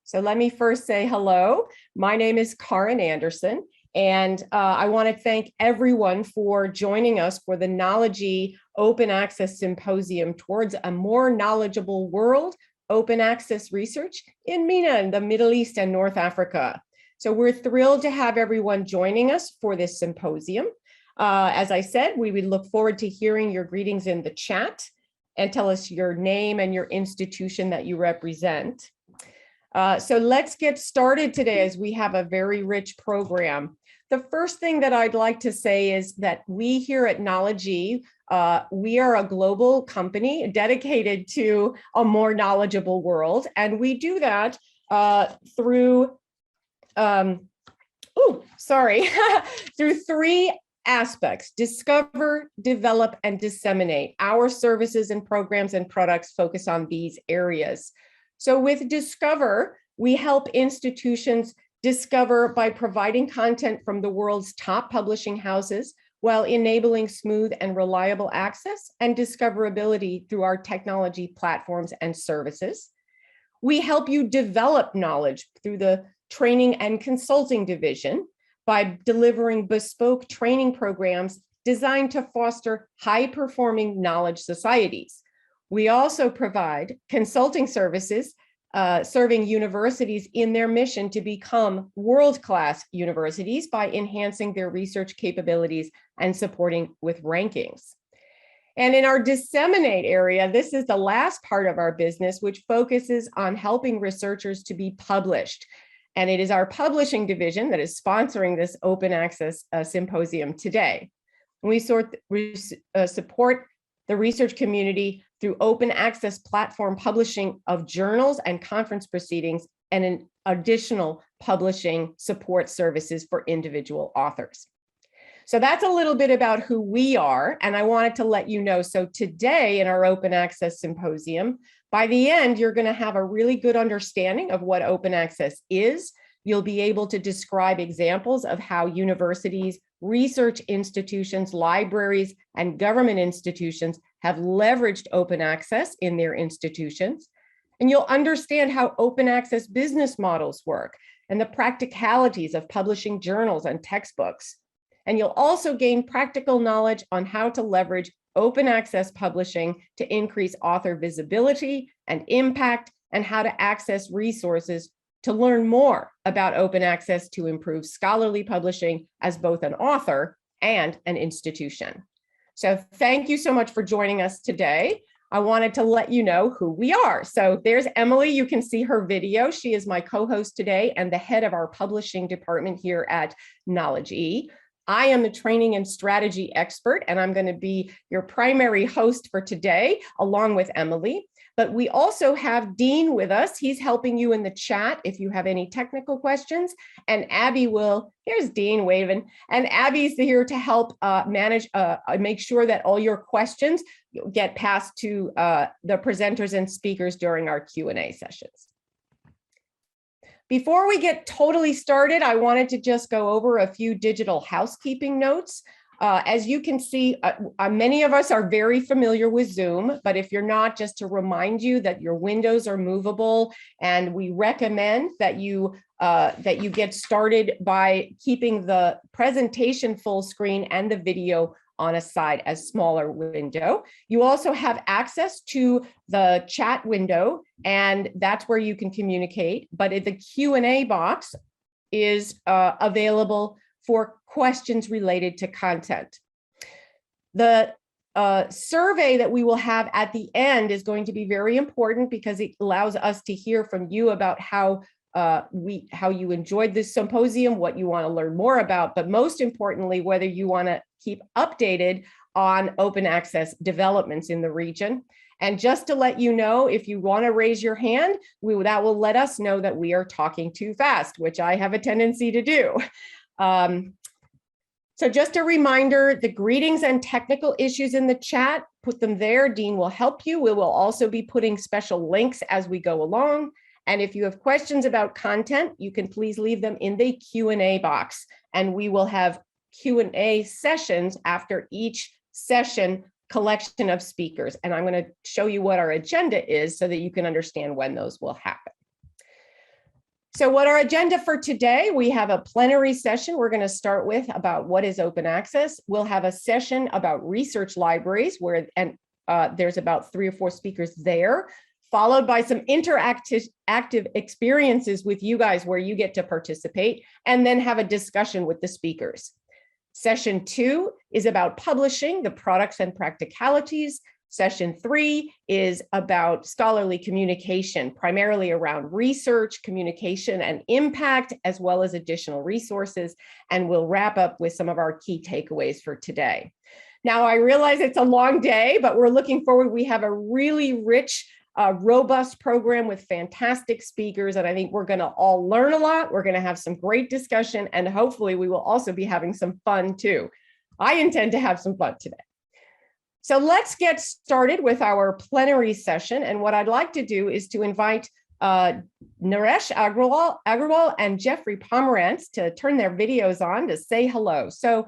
So let me first say hello. My name is Karen Anderson, and I want to thank everyone for joining us for the Knology Open Access Symposium towards a more knowledgeable world, open access research in MENA, in the Middle East and North Africa. So we're thrilled to have everyone joining us for this symposium. As I said, we would look forward to hearing your greetings in the chat and tell us your name and your institution that you represent. So let's get started today as we have a very rich program. The first thing that I'd like to say is that we here at Knology, we are a global company dedicated to a more knowledgeable world. And we do that through, through three aspects: discover, develop, and disseminate. Our services and programs and products focus on these areas. So with Discover, we help institutions discover by providing content from the world's top publishing houses while enabling smooth and reliable access and discoverability through our technology platforms and services. We help you develop knowledge through the Training and Consulting Division by delivering bespoke training programs designed to foster high-performing knowledge societies. We also provide consulting services serving universities in their mission to become world-class universities by enhancing their research capabilities and supporting with rankings. And in our disseminate area, this is the last part of our business, which focuses on helping researchers to be published. And it is our publishing division that is sponsoring this open access symposium today. We support the research community through open access platform publishing of journals and conference proceedings and an additional publishing support services for individual authors. So that's a little bit about who we are, and I wanted to let you know. So today in our open access symposium, by the end, you're going to have a really good understanding of what open access is. You'll be able to describe examples of how universities, research institutions, libraries, and government institutions have leveraged open access in their institutions. And you'll understand how open access business models work and the practicalities of publishing journals and textbooks. And you'll also gain practical knowledge on how to leverage open access publishing to increase author visibility and impact, and how to access resources to learn more about open access to improve scholarly publishing as both an author and an institution. So thank you so much for joining us today. I wanted to let you know who we are. So there's Emily. You can see her video. She is my co-host today and the head of our publishing department here at Knology. I am the training and strategy expert, and I'm going to be your primary host for today, along with Emily. But we also have Dean with us. He's helping you in the chat if you have any technical questions. And Abby will, here's Dean waving, and Abby's here to help make sure that all your questions get passed to the presenters and speakers during our Q&A sessions. Before we get totally started, I wanted to just go over a few digital housekeeping notes. As you can see, many of us are very familiar with Zoom, but if you're not, just to remind you that your windows are movable, and we recommend that you get started by keeping the presentation full screen and the video on a side as smaller window. You also have access to the chat window, and that's where you can communicate, but the Q&A box is available for questions related to content. The survey that we will have at the end is going to be very important because it allows us to hear from you about how you enjoyed this symposium, what you want to learn more about, but most importantly, whether you want to keep updated on open access developments in the region. And just to let you know, if you want to raise your hand, that will let us know that we are talking too fast, which I have a tendency to do. So just a reminder, the greetings and technical issues in the chat, put them there. Dean will help you. We will also be putting special links as we go along. And if you have questions about content, you can please leave them in the Q&A box, and we will have Q&A sessions after each session collection of speakers. And I'm going to show you what our agenda is so that you can understand when those will happen. So what our agenda for today, we have a plenary session we're going to start with about what is open access. We'll have a session about research libraries there's about 3 or 4 speakers there, followed by some interactive experiences with you guys where you get to participate, and then have a discussion with the speakers. Session 2 is about publishing, the products and practicalities. Session 3 is about scholarly communication, primarily around research, communication, and impact, as well as additional resources. And we'll wrap up with some of our key takeaways for today. Now, I realize it's a long day, but we're looking forward. We have a really rich, robust program with fantastic speakers, and I think we're going to all learn a lot. We're going to have some great discussion, and hopefully we will also be having some fun too. I intend to have some fun today. So let's get started with our plenary session. And what I'd like to do is to invite Naresh Agarwal and Jeffrey Pomerantz to turn their videos on to say hello. So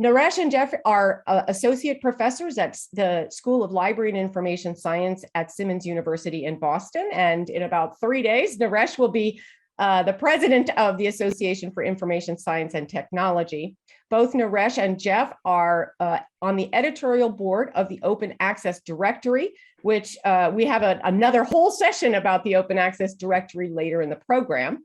Naresh and Jeffrey are associate professors at the School of Library and Information Science at Simmons University in Boston. And in about 3 days, Naresh will be the president of the Association for Information Science and Technology. Both Naresh and Jeff are on the editorial board of the Open Access Directory, which we have another whole session about the Open Access Directory later in the program.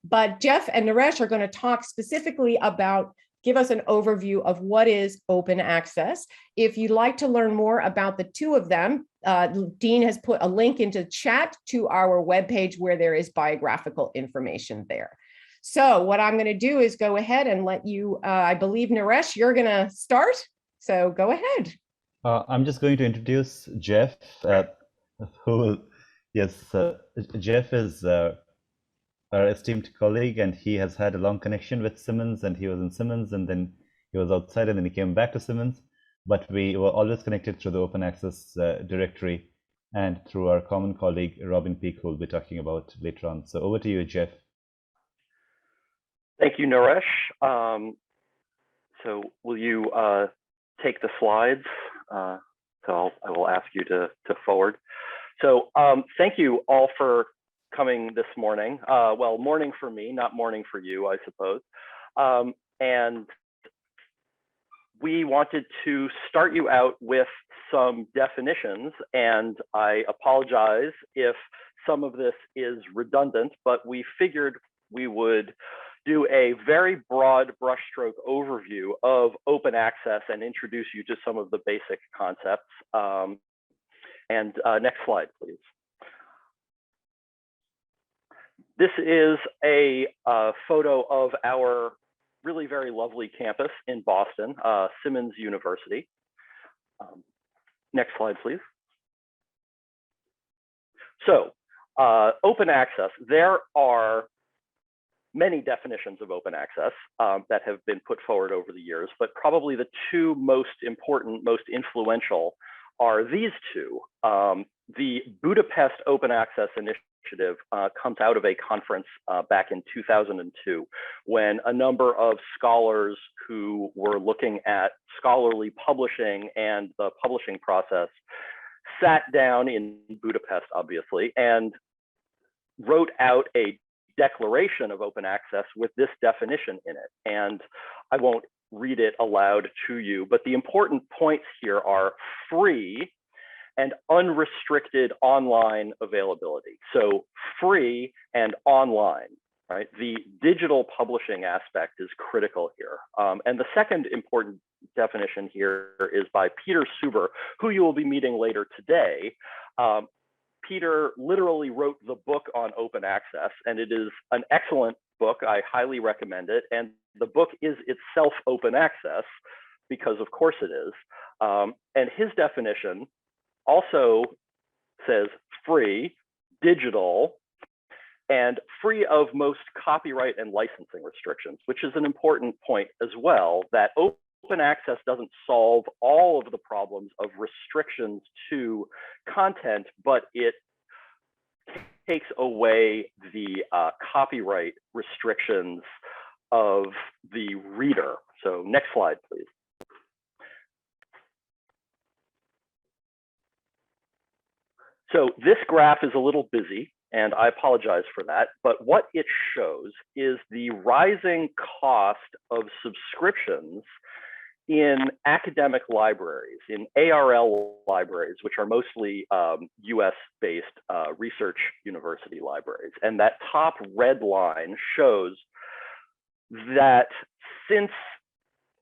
But Jeff and Naresh are going to talk specifically about, give us an overview of what is open access. If you'd like to learn more about the two of them, Dean has put a link into chat to our webpage where there is biographical information there. So what I'm going to do is go ahead and let you, I believe, Naresh, you're going to start. So go ahead. I'm just going to introduce Jeff, Jeff is our esteemed colleague, and he has had a long connection with Simmons, and he was in Simmons, and then he was outside, and then he came back to Simmons. But we were always connected through the Open Access Directory and through our common colleague, Robin Peake, who we'll be talking about later on. So over to you, Jeff. Thank you, Naresh. So will you take the slides? So I will ask you to forward. So thank you all for coming this morning. Well, morning for me, not morning for you, I suppose. And we wanted to start you out with some definitions, and I apologize if some of this is redundant, but we figured we would do a very broad brushstroke overview of open access and introduce you to some of the basic concepts. Next slide, please. This is a photo of our really very lovely campus in Boston, Simmons University. Next slide, please. So open access, there are many definitions of open access that have been put forward over the years, but probably the two most important, most influential are these two. The Budapest Open Access Initiative comes out of a conference back in 2002, when a number of scholars who were looking at scholarly publishing and the publishing process sat down in Budapest, obviously, and wrote out a declaration of open access with this definition in it. And I won't read it aloud to you, but the important points here are free and unrestricted online availability. So free and online, right? The digital publishing aspect is critical here. And the second important definition here is by Peter Suber, who you will be meeting later today. Peter literally wrote the book on open access, and it is an excellent book. I highly recommend it. And the book is itself open access, because of course it is. And his definition also says free, digital, and free of most copyright and licensing restrictions, which is an important point as well, that open access doesn't solve all of the problems of restrictions to content, but it takes away the copyright restrictions of the reader. So next slide, please. So this graph is a little busy. and I apologize for that, but what it shows is the rising cost of subscriptions in academic libraries, in ARL libraries, which are mostly US-based research university libraries. And that top red line shows that since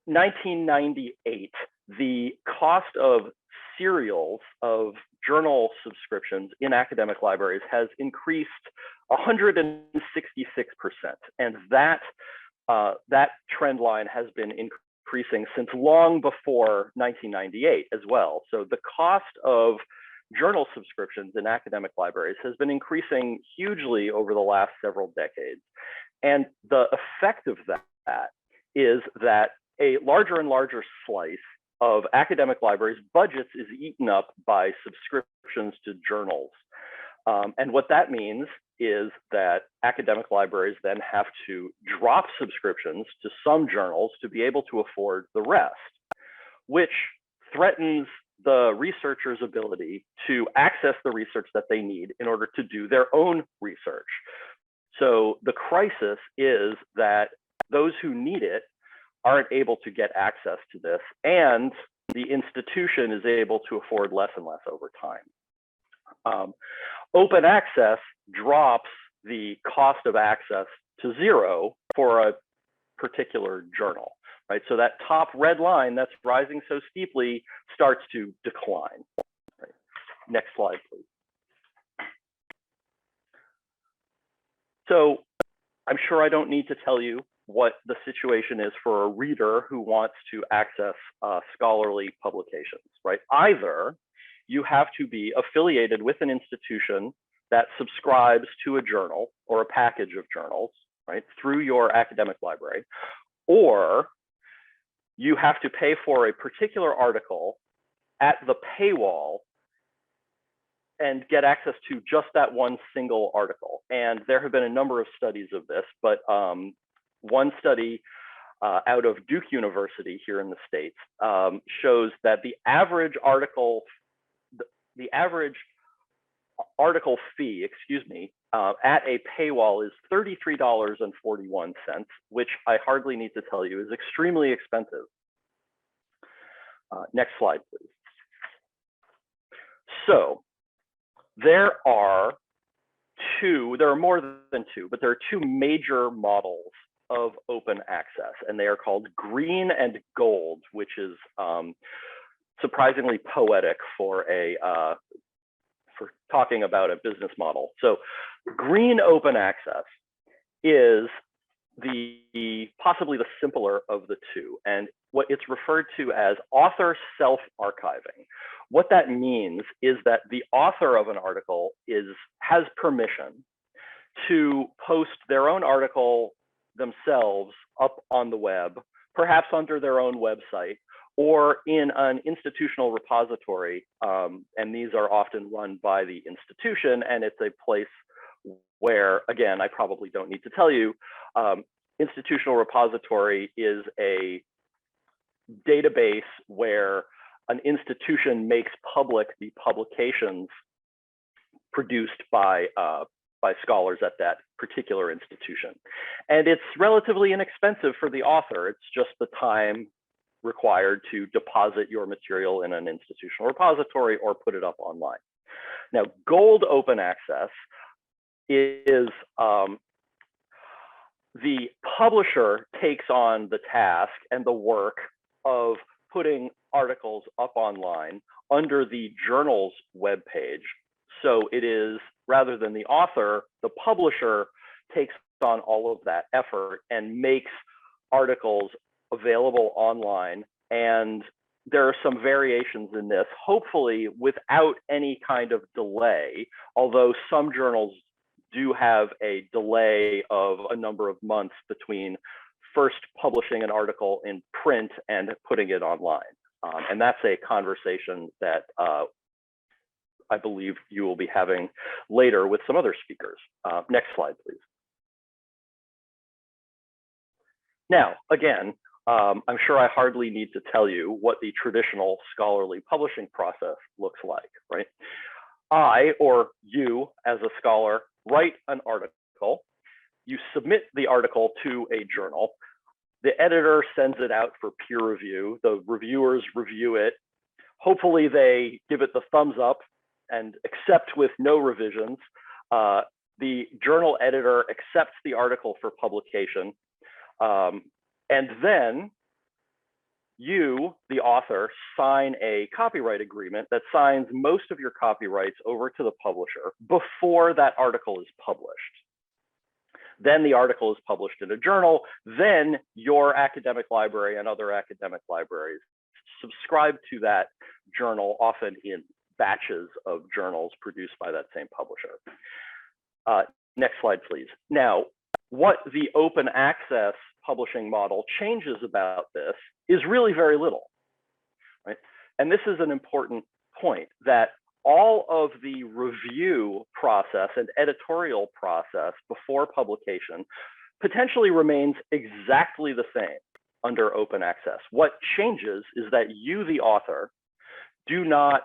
1998, the cost of serials of journal subscriptions in academic libraries has increased 166%. And that trend line has been increasing since long before 1998 as well. So the cost of journal subscriptions in academic libraries has been increasing hugely over the last several decades. And the effect of that is that a larger and larger slice of academic libraries' budgets is eaten up by subscriptions to journals. And what that means is that academic libraries then have to drop subscriptions to some journals to be able to afford the rest, which threatens the researchers' ability to access the research that they need in order to do their own research. So the crisis is that those who need it aren't able to get access to this, and the institution is able to afford less and less over time. Open access drops the cost of access to zero for a particular journal, right? So that top red line that's rising so steeply starts to decline. Right? Next slide, please. So I'm sure I don't need to tell you what the situation is for a reader who wants to access scholarly publications, right? Either you have to be affiliated with an institution that subscribes to a journal or a package of journals, right, through your academic library, or you have to pay for a particular article at the paywall and get access to just that one single article. And there have been a number of studies of this, but one study out of Duke University here in the States shows that the average article fee, at a paywall is $33.41, which I hardly need to tell you is extremely expensive. Next slide, please. So there are more than two, but there are two major models of open access, and they are called green and gold, which is surprisingly poetic for talking about a business model. So green open access is possibly the simpler of the two, and what it's referred to as author self-archiving. What that means is that the author of an article has permission to post their own article themselves up on the web, perhaps under their own website, or in an institutional repository, and these are often run by the institution, and it's a place where, again, I probably don't need to tell you, institutional repository is a database where an institution makes public the publications produced by scholars at that particular institution. And it's relatively inexpensive for the author. It's just the time required to deposit your material in an institutional repository or put it up online. Now, gold open access is the publisher takes on the task and the work of putting articles up online under the journal's webpage. So it is, rather than the author, the publisher takes on all of that effort and makes articles available online. And there are some variations in this, hopefully without any kind of delay, although some journals do have a delay of a number of months between first publishing an article in print and putting it online. And that's a conversation that I believe you will be having later with some other speakers. Next slide, please. Now, again, I'm sure I hardly need to tell you what the traditional scholarly publishing process looks like, right? I, or you as a scholar, write an article, you submit the article to a journal, the editor sends it out for peer review, the reviewers review it, hopefully they give it the thumbs up and accept with no revisions. The journal editor accepts the article for publication, and then you, the author, sign a copyright agreement that signs most of your copyrights over to the publisher before that article is published. Then the article is published in a journal. Then your academic library and other academic libraries subscribe to that journal, often in batches of journals produced by that same publisher. Next slide, please. Now, what the open access publishing model changes about this is really very little, right? And this is an important point, that all of the review process and editorial process before publication potentially remains exactly the same under open access. What changes is that you, the author, do not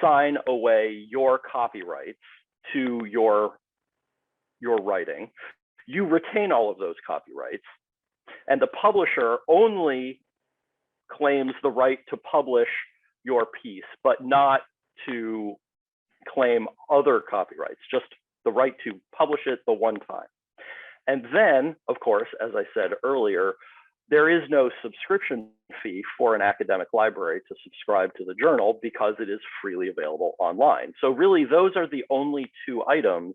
sign away your copyrights to your writing. You retain all of those copyrights, and the publisher only claims the right to publish your piece, but not to claim other copyrights, just the right to publish it the one time. And then, of course, as I said earlier, there is no subscription fee for an academic library to subscribe to the journal because it is freely available online. So really, those are the only two items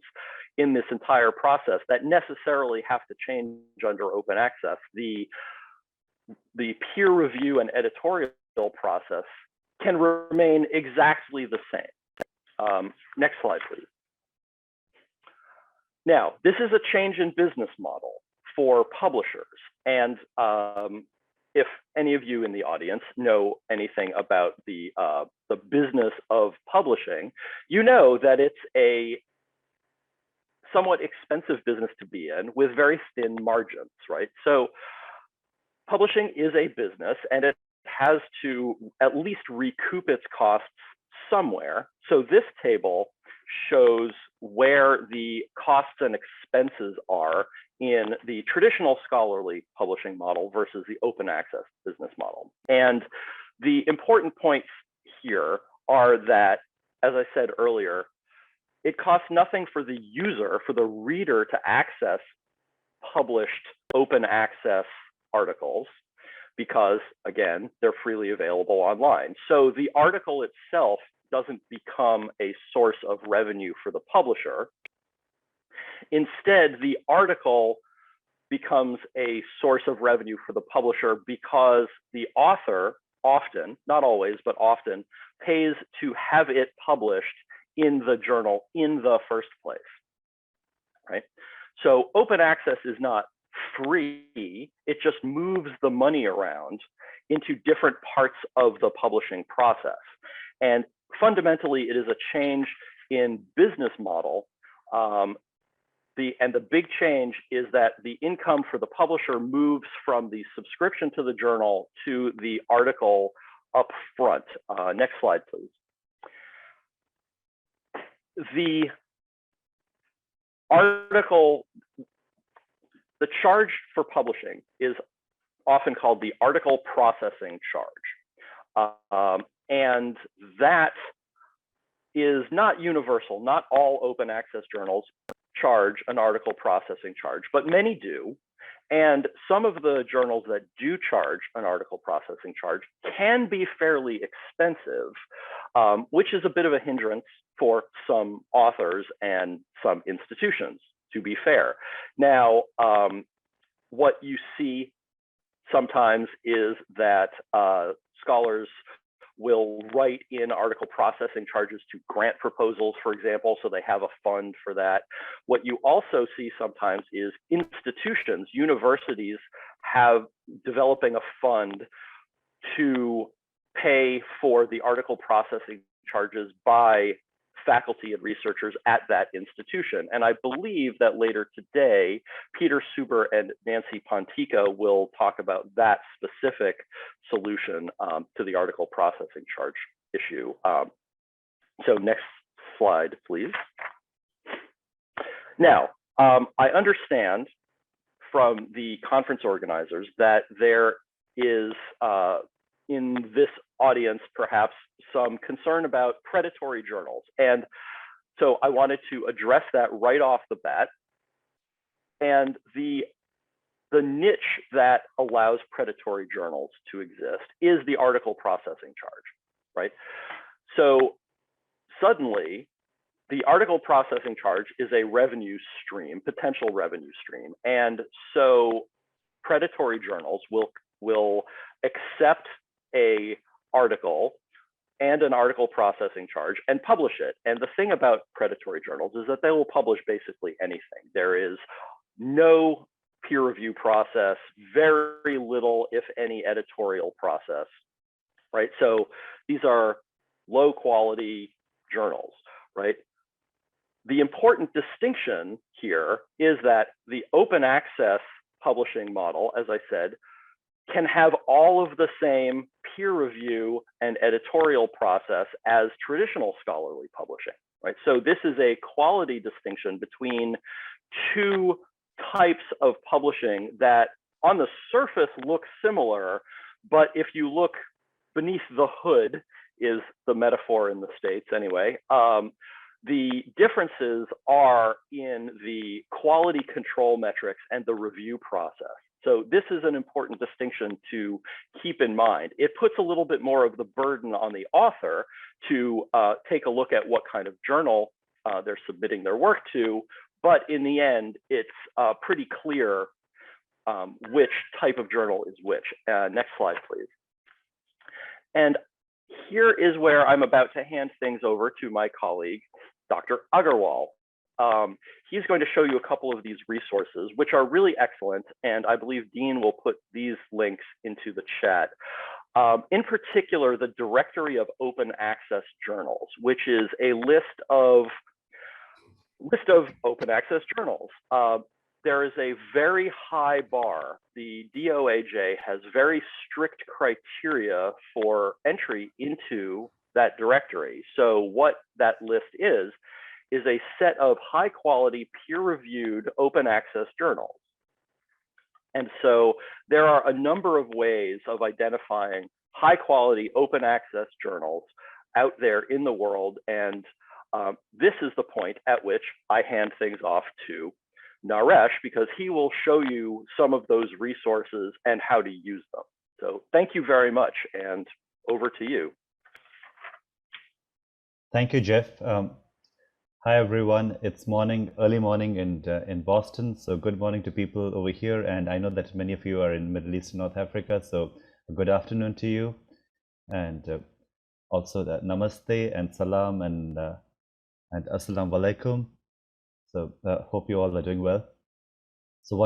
in this entire process that necessarily have to change under open access. The peer review and editorial process can remain exactly the same. Next slide, please. Now, this is a change in business model for publishers. And if any of you in the audience know anything about the business of publishing, you know that it's a somewhat expensive business to be in with very thin margins, right? So publishing is a business, and it has to at least recoup its costs somewhere. So this table shows where the costs and expenses are in the traditional scholarly publishing model versus the open access business model. And the important points here are that, as I said earlier, it costs nothing for the user, for the reader, to access published open access articles because, again, they're freely available online. So the article itself doesn't become a source of revenue for the publisher. Instead, the article becomes a source of revenue for the publisher because the author often, not always, but often, pays to have it published in the journal in the first place, right? So open access is not free, it just moves the money around into different parts of the publishing process. And fundamentally, it is a change in business model. And the big change is that the income for the publisher moves from the subscription to the journal to the article up front. Next slide, please. The article, the charge for publishing is often called the article processing charge. And that is not universal. Not all open access journals charge an article processing charge, but many do. And some of the journals that do charge an article processing charge can be fairly expensive, which is a bit of a hindrance for some authors and some institutions, to be fair. Now, what you see sometimes is that scholars will write in article processing charges to grant proposals, for example, so they have a fund for that. What you also see sometimes is institutions, universities, developing a fund to pay for the article processing charges by faculty and researchers at that institution. And I believe that later today, Peter Suber and Nancy Pontica will talk about that specific solution to the article processing charge issue. So next slide, please. Now, I understand from the conference organizers that there is in this audience perhaps some concern about predatory journals. And so I wanted to address that right off the bat. And the niche that allows predatory journals to exist is the article processing charge, right? So suddenly, the article processing charge is a revenue stream, potential revenue stream. And so predatory journals will accept a article and an article processing charge and publish it. And the thing about predatory journals is that they will publish basically anything. There is no peer review process, very little, if any, editorial process, right? So these are low quality journals, right? The important distinction here is that the open access publishing model, as I said, can have all of the same peer review and editorial process as traditional scholarly publishing, right? So this is a quality distinction between two types of publishing that on the surface look similar, but if you look beneath the hood, is the metaphor in the States anyway, the differences are in the quality control metrics and the review process. So this is an important distinction to keep in mind. It puts a little bit more of the burden on the author to take a look at what kind of journal they're submitting their work to, but in the end, it's pretty clear which type of journal is which. Next slide, please. And here is where I'm about to hand things over to my colleague, Dr. Agarwal. He's going to show you a couple of these resources, which are really excellent. And I believe Dean will put these links into the chat. In particular, the Directory of Open Access Journals, which is a list of open access journals. There is a very high bar. The DOAJ has very strict criteria for entry into that directory. So what that list is a set of high quality, peer reviewed open access journals. And so there are a number of ways of identifying high quality open access journals out there in the world. And this is the point at which I hand things off to Naresh, because he will show you some of those resources and how to use them. So thank you very much, and over to you. Thank you, Jeff. Hi, everyone. It's early morning in Boston. So good morning to people over here. And I know that many of you are in Middle East and North Africa. So good afternoon to you. And also namaste and salam and assalamu alaikum. So hope you all are doing well. So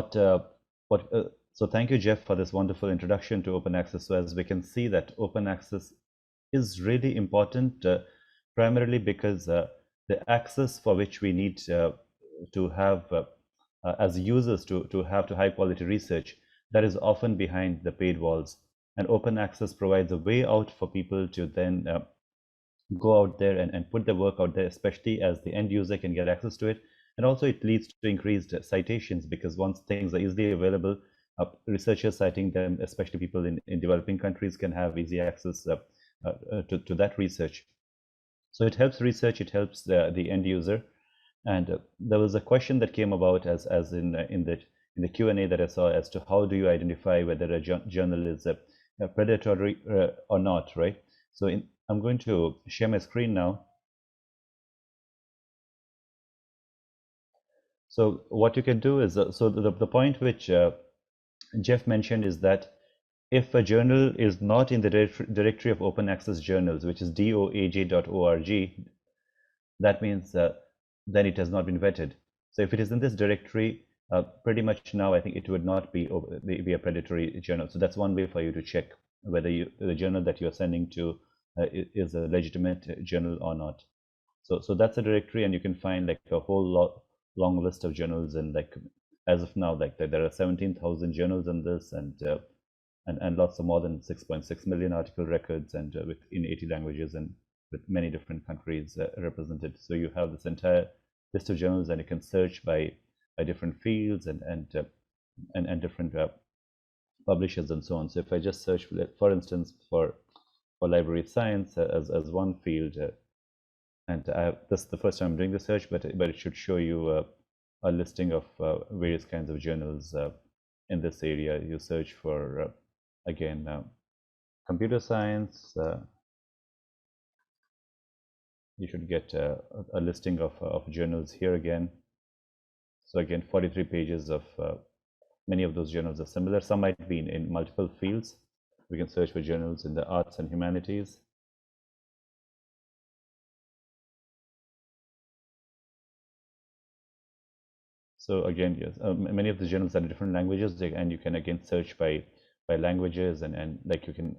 so thank you, Jeff, for this wonderful introduction to open access. So as we can see that open access is really important, primarily because the access for which we need to have as users to have to high quality research, that is often behind the paid walls. And open access provides a way out for people to then go out there and put their work out there, especially as the end user can get access to it. And also it leads to increased citations, because once things are easily available, researchers citing them, especially people in developing countries, can have easy access to that research. So it helps research, it helps the end user. And there was a question that came about as in the Q&A that I saw as to how do you identify whether a journal is predatory or not, right? So I'm going to share my screen now. So what you can do is, so the point which Jeff mentioned is that if a journal is not in the directory of open access journals, which is doaj.org, that means then it has not been vetted. So if it is in this directory, pretty much now I think it would not be a predatory journal. So that's one way for you to check whether the journal that you're sending to is a legitimate journal or not. So that's a directory, and you can find like a whole long list of journals. And like as of now, like there are 17,000 journals in this, and lots of more than 6.6 million article records, and in 80 languages and with many different countries represented. So you have this entire list of journals, and you can search by different fields and different publishers and so on. So if I just search, for instance, for Library of Science as one field, and this is the first time I'm doing the search, but it should show you a listing of various kinds of journals in this area. You search for again computer science. You should get a listing of journals here again. So again, 43 pages of many of those journals are similar. Some might be in multiple fields. We can search for journals in the arts and humanities. So again, yes, many of the journals are in different languages, and you can again search by languages, and like you can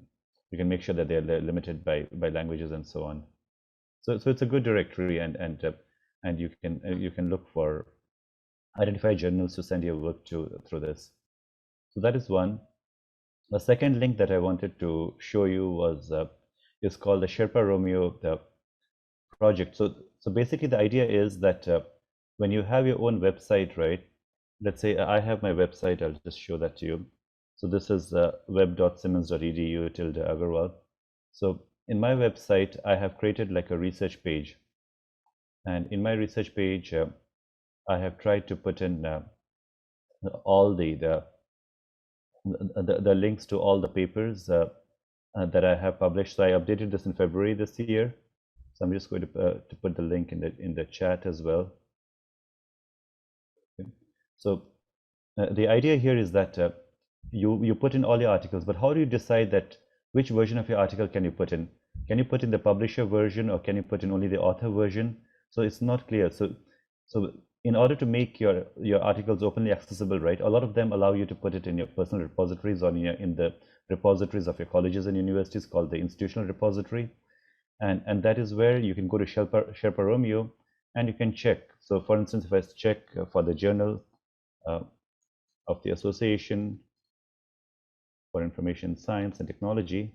make sure that they're limited by languages and so on. So it's a good directory, and you can look for identify journals to send your work to through this. So that is one. The second link that I wanted to show you was is called the Sherpa Romeo project. So basically the idea is that when you have your own website, right? Let's say I have my website. I'll just show that to you. So this is web.simmons.edu/Agarwal. So in my website, I have created like a research page, and in my research page, I have tried to put in all the links to all the papers that I have published. So I updated this in February this year. So I'm just going to put the link in the chat as well. Okay. So the idea here is that you put in all your articles, but how do you decide that which version of your article can you put in? Can you put in the publisher version, or can you put in only the author version? So it's not clear. So in order to make your articles openly accessible, right, a lot of them allow you to put it in your personal repositories, or in the repositories of your colleges and universities called the institutional repository, and that is where you can go to Sherpa Romeo and you can check. So for instance, if I check for the journal of the Association for Information Science and Technology,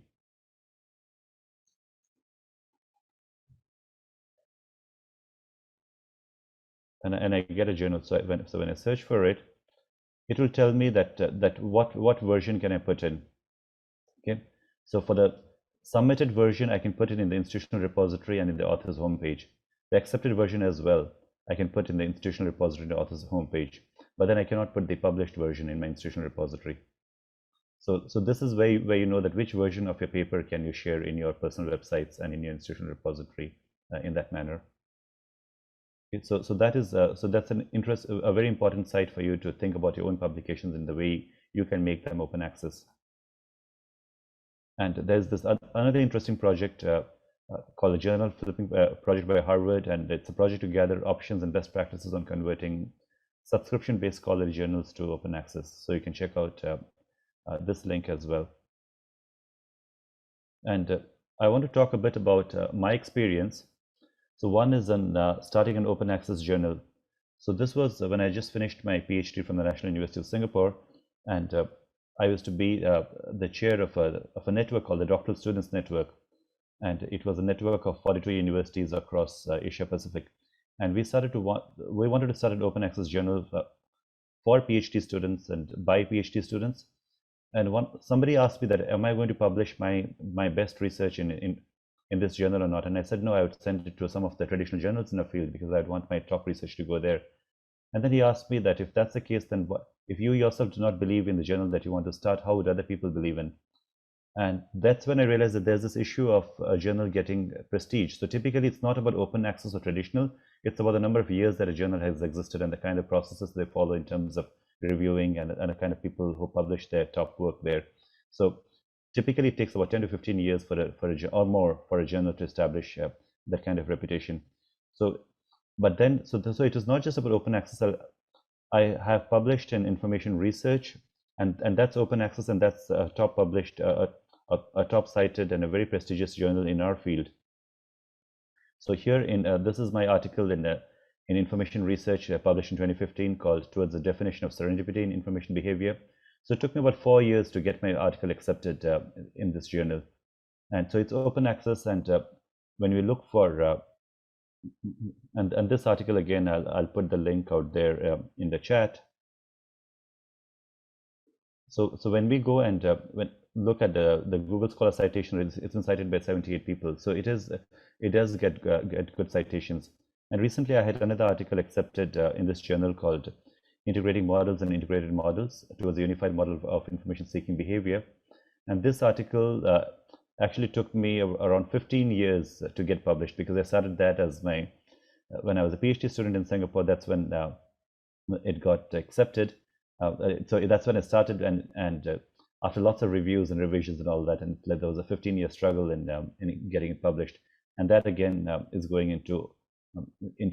and I get a journal. So when I search for it, it will tell me that what version can I put in. Okay, so for the submitted version, I can put it in the institutional repository and in the author's homepage. The accepted version as well, I can put in the institutional repository and the author's homepage, but then I cannot put the published version in my institutional repository. So this is where you know that which version of your paper can you share in your personal websites and in your institutional repository in that manner. Okay, so that's a very important site for you to think about your own publications in the way you can make them open access. And there's this another interesting project called the Journal Flipping project by Harvard, and it's a project to gather options and best practices on converting subscription-based scholarly journals to open access. So you can check out this link as well. And I want to talk a bit about my experience. So one is on starting an open access journal. So this was when I just finished my PhD from the National University of Singapore, and I used to be the chair of a network called the Doctoral Students Network, and it was a network of 42 universities across Asia Pacific. And we wanted to start an open access journal for PhD students and by PhD students. And somebody asked me that, am I going to publish my best research in this journal or not? And I said no, I would send it to some of the traditional journals in the field because I'd want my top research to go there. And then he asked me that if that's the case, then if you yourself do not believe in the journal that you want to start, how would other people believe in? And that's when I realized that there's this issue of a journal getting prestige. So typically it's not about open access or traditional, it's about the number of years that a journal has existed and the kind of processes they follow in terms of reviewing and the kind of people who publish their top work there. So typically it takes about 10 to 15 years or more for a journal to establish that kind of reputation. So it is not just about open access. I have published in information research, and that's open access, and that's a top published, a top cited and a very prestigious journal in our field. So here this is my article in information research published in 2015 called Towards the Definition of Serendipity in Information Behavior. So it took me about 4 years to get my article accepted in this journal. And so it's open access, and when we look for And this article, again, I'll put the link out there in the chat. So when we go and look at the Google Scholar citation, it's been cited by 78 people. So it does get good citations. And recently I had another article accepted in this journal called Integrating Models and Integrated Models Towards a Unified Model of Information Seeking Behavior. And this article actually took me around 15 years to get published, because I started that as when I was a PhD student in Singapore. That's when it got accepted. So that's when I started, and after lots of reviews and revisions and all that, and there was a 15-year struggle in getting it published. And that again is going into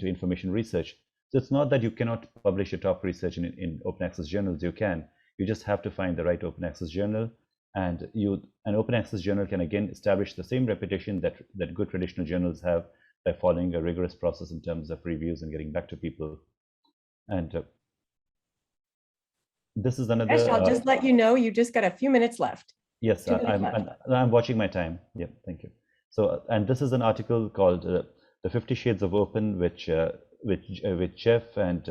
information research. So it's not that you cannot publish your top research in open access journals. You can. You just have to find the right open access journal, and an open access journal can again establish the same reputation that good traditional journals have by following a rigorous process in terms of reviews and getting back to people. And this is another. I'll just let you know, you just got a few minutes left. Yes, I'm watching my time. Yeah, thank you. So, and this is an article called "The 50 Shades of Open," which Jeff and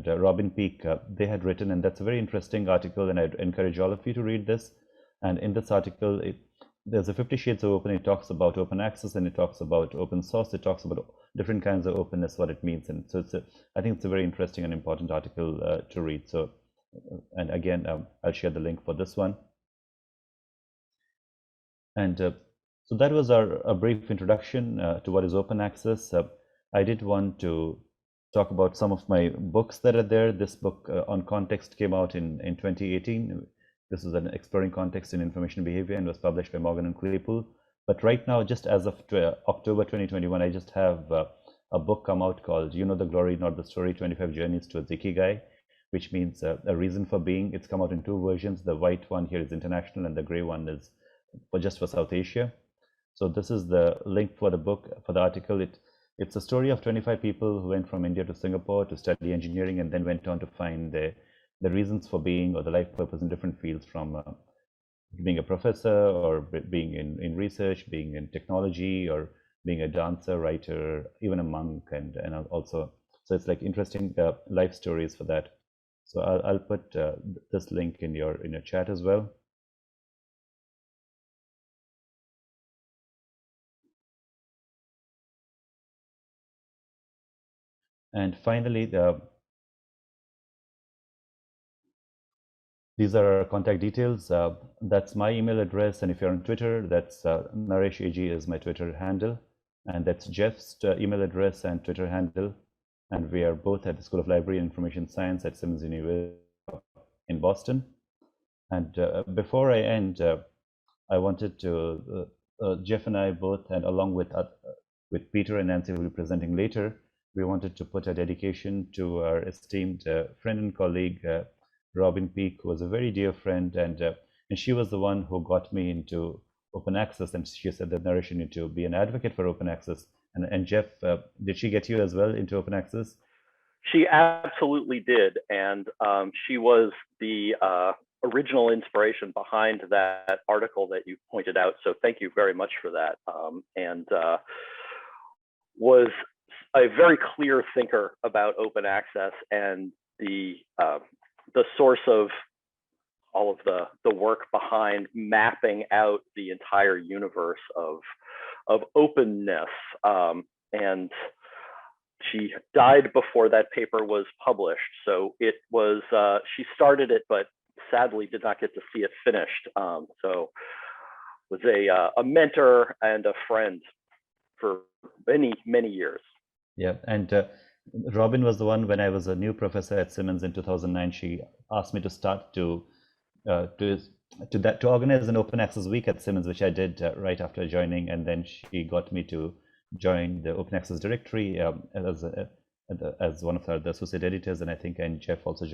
Robin Peake they had written, and that's a very interesting article, and I'd encourage all of you to read this. And in this article, there's a 50 Shades of Open. It talks about open access, and it talks about open source. It talks about different kinds of openness, what it means, and so I think it's a very interesting and important article to read. So, and again, I'll share the link for this one. And so that was a brief introduction to what is open access. I did want to talk about some of my books that are there. This book on context came out in 2018. This is an Exploring Context in Information Behavior, and was published by Morgan and Claypool. But right now, just as of October 2021, I just have a book come out called "You Know the Glory, Not the Story: 25 Journeys Towards Ikigai," which means a reason for being. It's come out in 2 versions. The white one here is international, and the gray one is just for South Asia. So this is the link for the book, for the article. It's a story of 25 people who went from India to Singapore to study engineering, and then went on to find the reasons for being, or the life purpose in different fields, from being a professor, or being in research, being in technology, or being a dancer, writer, even a monk, and also, so it's like interesting life stories for that. So I'll put this link in your chat as well. And finally, these are our contact details. That's my email address, and if you're on Twitter, that's Naresh AG is my Twitter handle, and that's Jeff's email address and Twitter handle. And we are both at the School of Library and Information Science at Simmons University in Boston. And before I end, I wanted to, Jeff and I both, and along with Peter and Nancy, who will be presenting later, we wanted to put a dedication to our esteemed friend and colleague, Robin Peake, who was a very dear friend, and she was the one who got me into open access, and she said that Naresh, you need to be an advocate for open access. And Jeff, did she get you as well into open access? She absolutely did, and she was the original inspiration behind that article that you pointed out. So thank you very much for that, and was a very clear thinker about open access, and the source of all of the work behind mapping out the entire universe of openness. And she died before that paper was published. So it was, she started it, but sadly did not get to see it finished. So was a mentor and a friend for many, many years. Yeah, and Robin was the one, when I was a new professor at Simmons in 2009, she asked me to start to organize an open access week at Simmons, which I did right after joining, and then she got me to join the open access directory as one of the associate editors, and I think Jeff also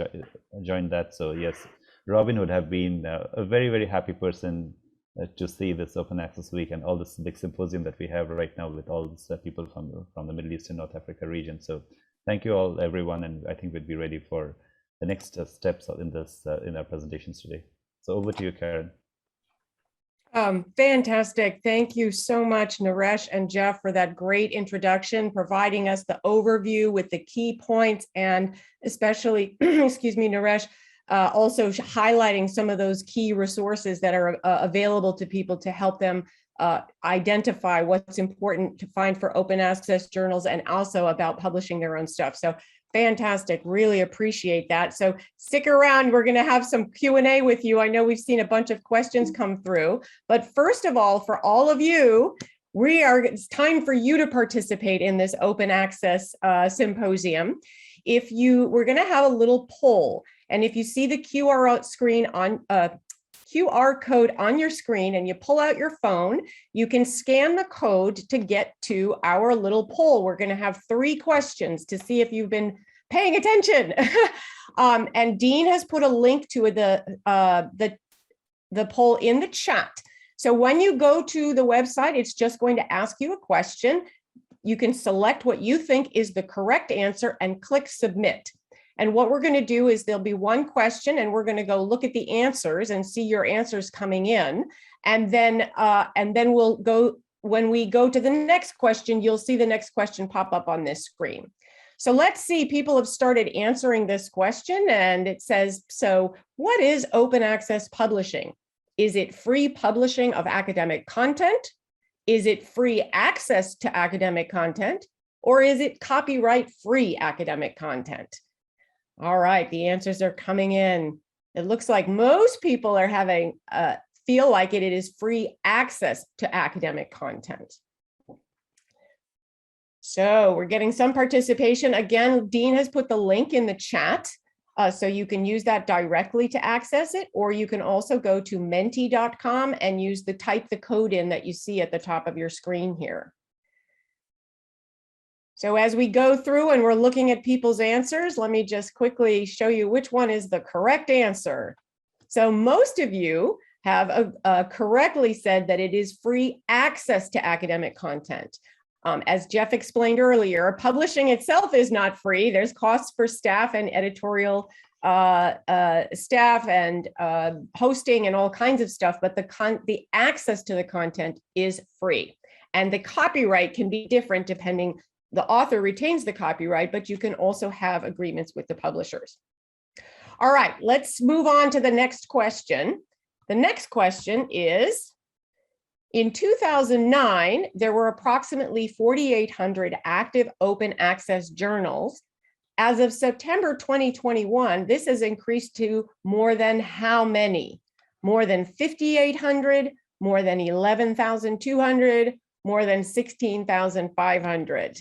joined that. So yes, Robin would have been a very, very happy person to see this open access week and all this big symposium that we have right now with all these people from the Middle East and North Africa region. So thank you all, everyone, and I think we'd be ready for the next steps in our presentations today. So over to you, Karen. Fantastic. Thank you so much, Naresh and Jeff, for that great introduction, providing us the overview with the key points, and especially, excuse me, Naresh, also highlighting some of those key resources that are available to people to help them identify what's important to find for open access journals, and also about publishing their own stuff. So fantastic, really appreciate that. So stick around, we're gonna have some Q&A with you. I know we've seen a bunch of questions come through, but first of all, for all of you, it's time for you to participate in this open access symposium. We're gonna have a little poll, and if you see the QR code on your screen and you pull out your phone, you can scan the code to get to our little poll. We're going to have 3 questions to see if you've been paying attention. And Dean has put a link to the poll in the chat. So when you go to the website, it's just going to ask you a question. You can select what you think is the correct answer and click submit. And what we're going to do is there'll be one question, and we're going to go look at the answers and see your answers coming in. And then we'll go, when we go to the next question, you'll see the next question pop up on this screen. So let's see, people have started answering this question, and it says, so what is open access publishing? Is it free publishing of academic content? Is it free access to academic content? Or is it copyright-free academic content? All right, the answers are coming in. It looks like most people are having feel like it is free access to academic content. So we're getting some participation. Again, Dean has put the link in the chat, so you can use that directly to access it, or you can also go to menti.com and type the code in that you see at the top of your screen here. So as we go through and we're looking at people's answers, let me just quickly show you which one is the correct answer. So most of you have correctly said that it is free access to academic content. As Jeff explained earlier, publishing itself is not free. There's costs for staff and editorial staff and hosting and all kinds of stuff, but the access to the content is free. And the copyright can be different depending. The author retains the copyright, but you can also have agreements with the publishers. All right, let's move on to the next question. The next question is, in 2009, there were approximately 4,800 active open access journals. As of September 2021, this has increased to more than how many? More than 5,800, more than 11,200, more than 16,500.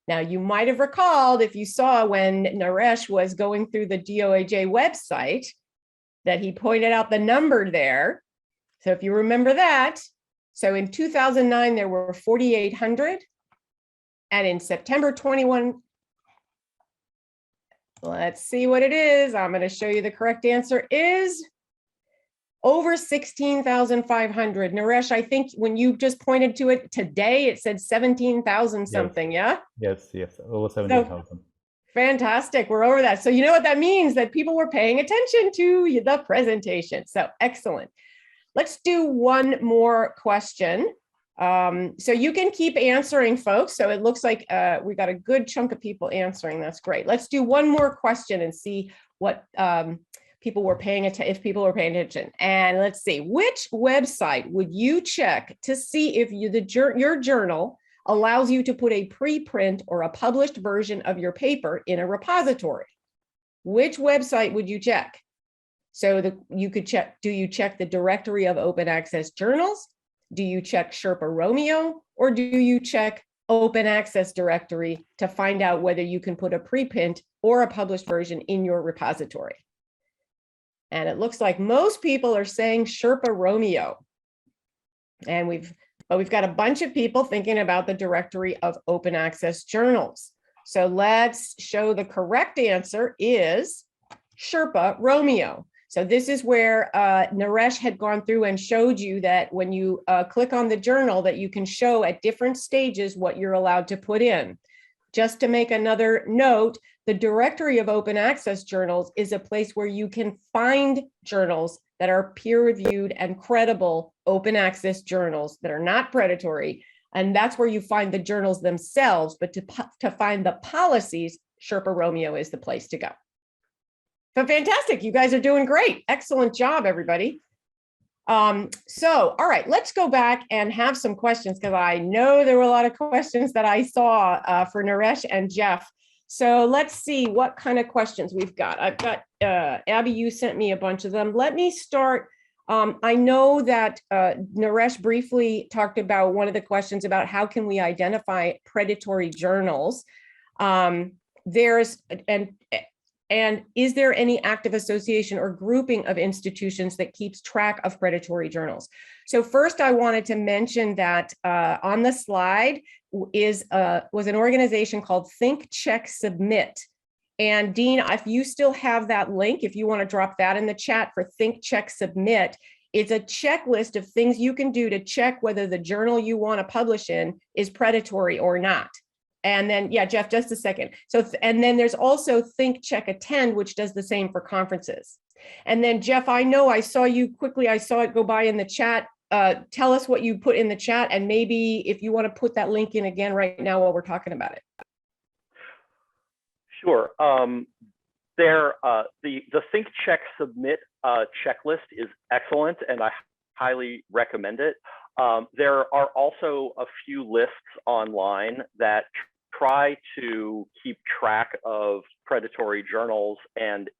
Now, you might have recalled, if you saw when Naresh was going through the DOAJ website, that he pointed out the number there. So if you remember that, so in 2009, there were 4,800. And in September 21, let's see what it is. I'm going to show you the correct answer is over 16,500. Naresh, I think when you just pointed to it today, it said 17,000 something, yeah? Yes, over 17,000. So, fantastic, we're over that. So you know what that means, that people were paying attention to the presentation. So excellent. Let's do one more question. So you can keep answering, folks. So it looks like we got a good chunk of people answering. That's great. Let's do one more question and see what people were paying attention, if people were paying attention. And let's see, which website would you check to see if your journal allows you to put a preprint or a published version of your paper in a repository? Which website would you check? So you could check, do you check the directory of open access journals? Do you check Sherpa Romeo, or do you check open access directory to find out whether you can put a preprint or a published version in your repository? And it looks like most people are saying Sherpa Romeo. And we've got a bunch of people thinking about the directory of open access journals. So let's show the correct answer is Sherpa Romeo. So this is where Naresh had gone through and showed you that when you click on the journal, that you can show at different stages what you're allowed to put in. Just to make another note, the directory of open access journals is a place where you can find journals that are peer-reviewed and credible open access journals that are not predatory. And that's where you find the journals themselves, but to find the policies, Sherpa Romeo is the place to go. So fantastic, you guys are doing great. Excellent job, everybody. So, all right, let's go back and have some questions, because I know there were a lot of questions that I saw for Naresh and Jeff. So let's see what kind of questions we've got. I've got, Abby, you sent me a bunch of them. Let me start. I know that Naresh briefly talked about one of the questions about how can we identify predatory journals. And is there any active association or grouping of institutions that keeps track of predatory journals? So first, I wanted to mention that on the slide was an organization called Think, Check, Submit. And Dean, if you still have that link, if you want to drop that in the chat for Think, Check, Submit, it's a checklist of things you can do to check whether the journal you want to publish in is predatory or not. And then, yeah, Jeff, just a second. So, and then there's also Think, Check, Attend, which does the same for conferences. And then, Jeff, I know I saw you quickly, I saw it go by in the chat. Tell us what you put in the chat, and maybe if you want to put that link in again right now while we're talking about it. Sure. The Think, Check, Submit checklist is excellent, and I highly recommend it. There are also a few lists online that try to keep track of predatory journals, and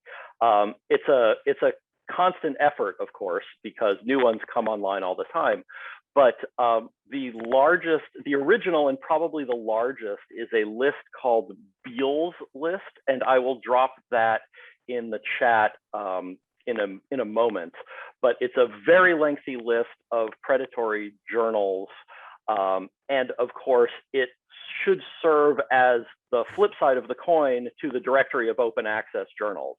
it's a constant effort, of course, because new ones come online all the time. But the original and probably the largest is a list called Beale's list, and I will drop that in the chat in a moment. But it's a very lengthy list of predatory journals, and of course it should serve as the flip side of the coin to the directory of open access journals.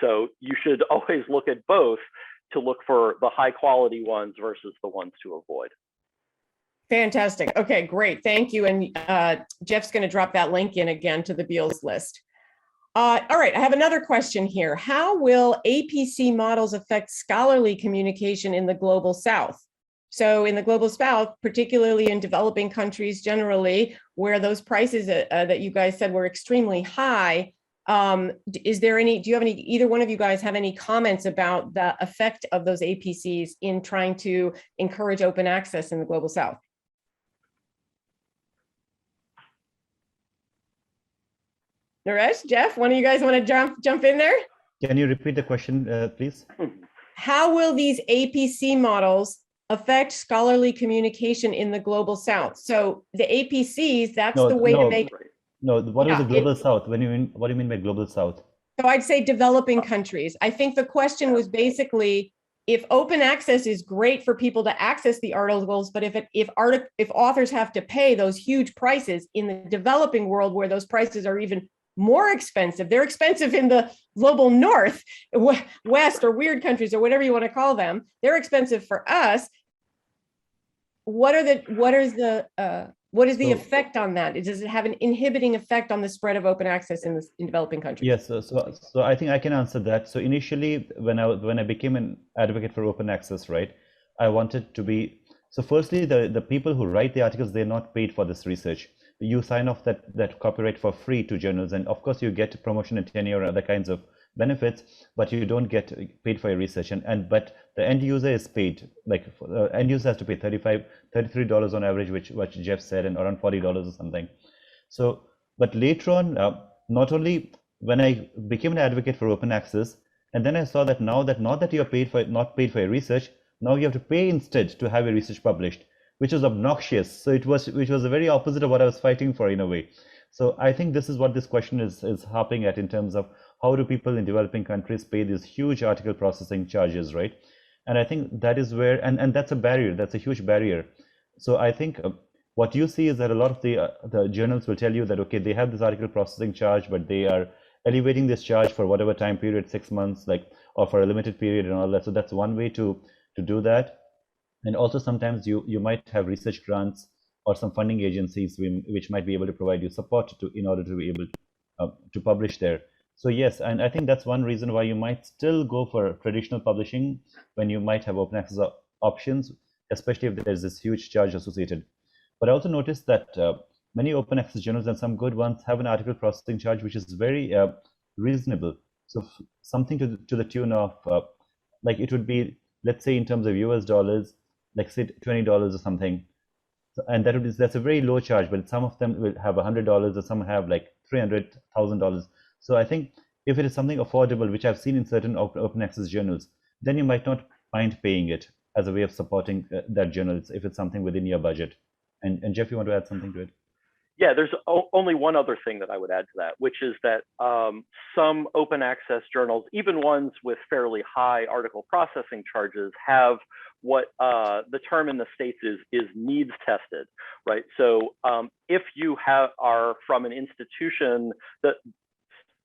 So you should always look at both to look for the high quality ones versus the ones to avoid. Fantastic. Okay, great. Thank you. And Jeff's going to drop that link in again to the Beale's list. All right, I have another question here. How will APC models affect scholarly communication in the Global South? So in the Global South, particularly in developing countries generally, where those prices that you guys said were extremely high, is there any, do you have any, either one of you guys have any comments about the effect of those APCs in trying to encourage open access in the Global South? Naresh, Jeff, one of you guys want to jump in there? Can you repeat the question, please? How will these APC models affect scholarly communication in the Global South? So the APCs, that's the way to make. No, what is the Global South? What do you mean by Global South? So I'd say developing countries. I think the question was basically, if open access is great for people to access the articles, but if authors have to pay those huge prices in the developing world where those prices are even more expensive, they're expensive in the global north, west, or weird countries, or whatever you want to call them, they're expensive for us. What is the effect on that? Does it have an inhibiting effect on the spread of open access in developing countries? Yes, so I think I can answer that. So initially, when I became an advocate for open access, right, I wanted to be, so firstly, the people who write the articles, they're not paid for this research. You sign off that copyright for free to journals, and of course you get promotion and tenure or other kinds of benefits, but you don't get paid for your research. But the end user is paid, like end user has to pay $33 on average, which Jeff said, and around $40 or something. So, but later on, not only when I became an advocate for open access, and then I saw that now that not that you're not paid for your research, now you have to pay instead to have your research published, which was obnoxious. So which was the very opposite of what I was fighting for in a way. So I think this is what this question is harping at, in terms of how do people in developing countries pay these huge article processing charges, right? And I think that is where, and that's a barrier, that's a huge barrier. So I think what you see is that a lot of the journals will tell you that, okay, they have this article processing charge, but they are elevating this charge for whatever time period, 6 months, like, or for a limited period and all that. So that's one way to do that. And also sometimes you might have research grants or some funding agencies which might be able to provide you support in order to be able to publish there. So yes, and I think that's one reason why you might still go for traditional publishing when you might have open access options, especially if there's this huge charge associated. But I also noticed that many open access journals and some good ones have an article processing charge which is very reasonable. So something to the tune of like it would be, let's say in terms of US dollars, like say $20 or something. And that's a very low charge, but some of them will have $100 or some have like $300,000. So I think if it is something affordable, which I've seen in certain open access journals, then you might not mind paying it as a way of supporting that journal if it's something within your budget. And Jeff, you want to add something to it? Yeah, there's only one other thing that I would add to that, which is that some open access journals, even ones with fairly high article processing charges, have what the term in the States is needs tested, right? So if you are from an institution that,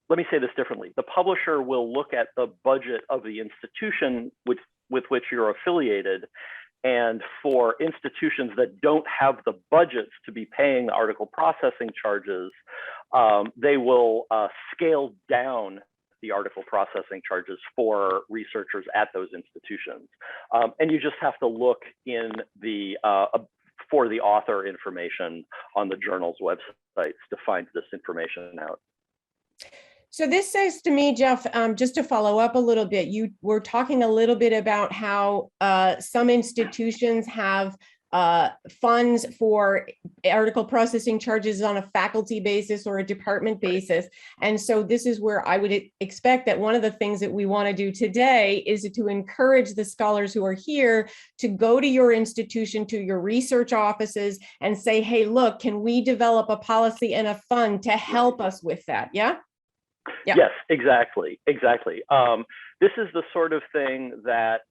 let me say this differently, the publisher will look at the budget of the institution with which you're affiliated. And for institutions that don't have the budgets to be paying the article processing charges, they will scale down the article processing charges for researchers at those institutions. And you just have to look in the for the author information on the journal's websites to find this information out. So this says to me, Jeff, just to follow up a little bit, you were talking a little bit about how some institutions have funds for article processing charges on a faculty basis or a department basis. And so this is where I would expect that one of the things that we want to do today is to encourage the scholars who are here to go to your institution, to your research offices and say, hey, look, can we develop a policy and a fund to help us with that? Yeah. Yeah. Yes, exactly. This is the sort of thing that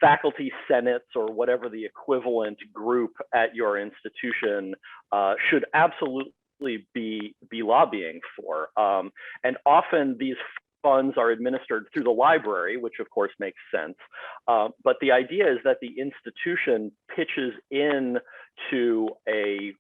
faculty senates or whatever the equivalent group at your institution should absolutely be lobbying for. And often these funds are administered through the library, which of course makes sense. But the idea is that the institution pitches in to a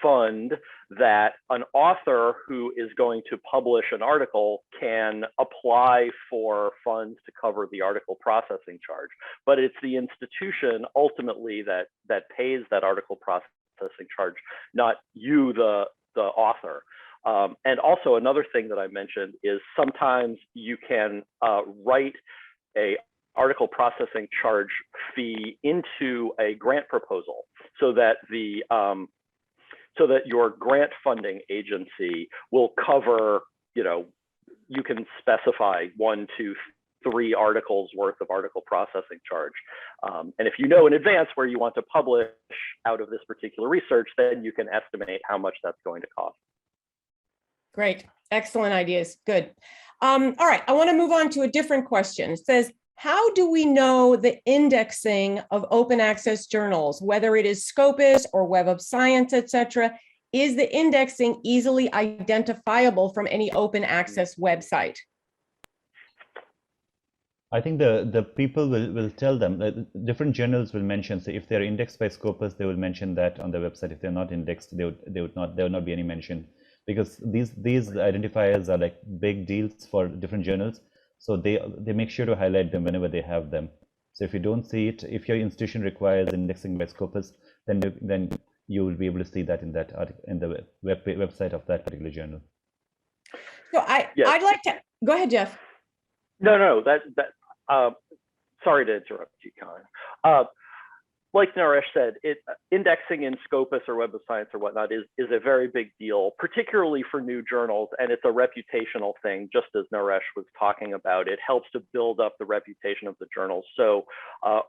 fund that an author who is going to publish an article can apply for funds to cover the article processing charge. But it's the institution ultimately that pays that article processing charge, not you, the author. And also another thing that I mentioned is sometimes you can write a article processing charge fee into a grant proposal so that your grant funding agency will cover, you can specify 1, 2, 3 articles worth of article processing charge. And if you know in advance where you want to publish out of this particular research, then you can estimate how much that's going to cost. Great, excellent ideas, good. All right, I want to move on to a different question. It says, how do we know the indexing of open access journals, whether it is Scopus or Web of Science, et cetera? Is the indexing easily identifiable from any open access website? I think the people will tell them that different journals will mention. So if they're indexed by Scopus, they will mention that on their website. If they're not indexed, there would not be any mention, because these identifiers are like big deals for different journals. So they make sure to highlight them whenever they have them. So if you don't see it, if your institution requires indexing by Scopus, then you will be able to see that in that article, in the website of that particular journal. So I'd like to go ahead, Jeff. No, sorry to interrupt you, Colin. Like Naresh said, indexing in Scopus or Web of Science or whatnot is a very big deal, particularly for new journals, and it's a reputational thing, just as Naresh was talking about. It helps to build up the reputation of the journals. So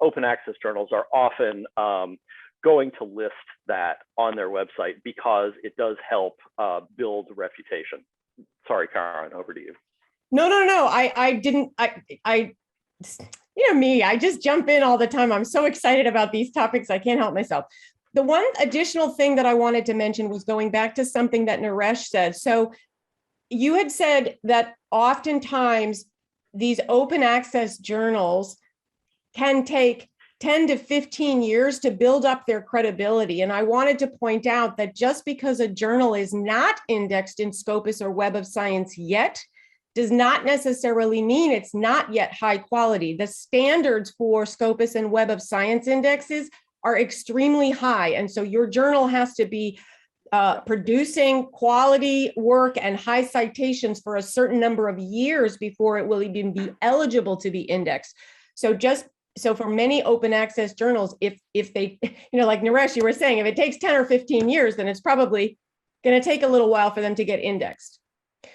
open access journals are often going to list that on their website because it does help build reputation. Sorry, Karen, over to you. No, I didn't. You know me, I just jump in all the time. I'm so excited about these topics, I can't help myself. The one additional thing that I wanted to mention was going back to something that Naresh said. So you had said that oftentimes these open access journals can take 10 to 15 years to build up their credibility. And I wanted to point out that just because a journal is not indexed in Scopus or Web of Science yet, does not necessarily mean it's not yet high quality. The standards for Scopus and Web of Science indexes are extremely high. And so your journal has to be producing quality work and high citations for a certain number of years before it will even be eligible to be indexed. So for many open access journals, if they, like Naresh, you were saying, if it takes 10 or 15 years, then it's probably going to take a little while for them to get indexed.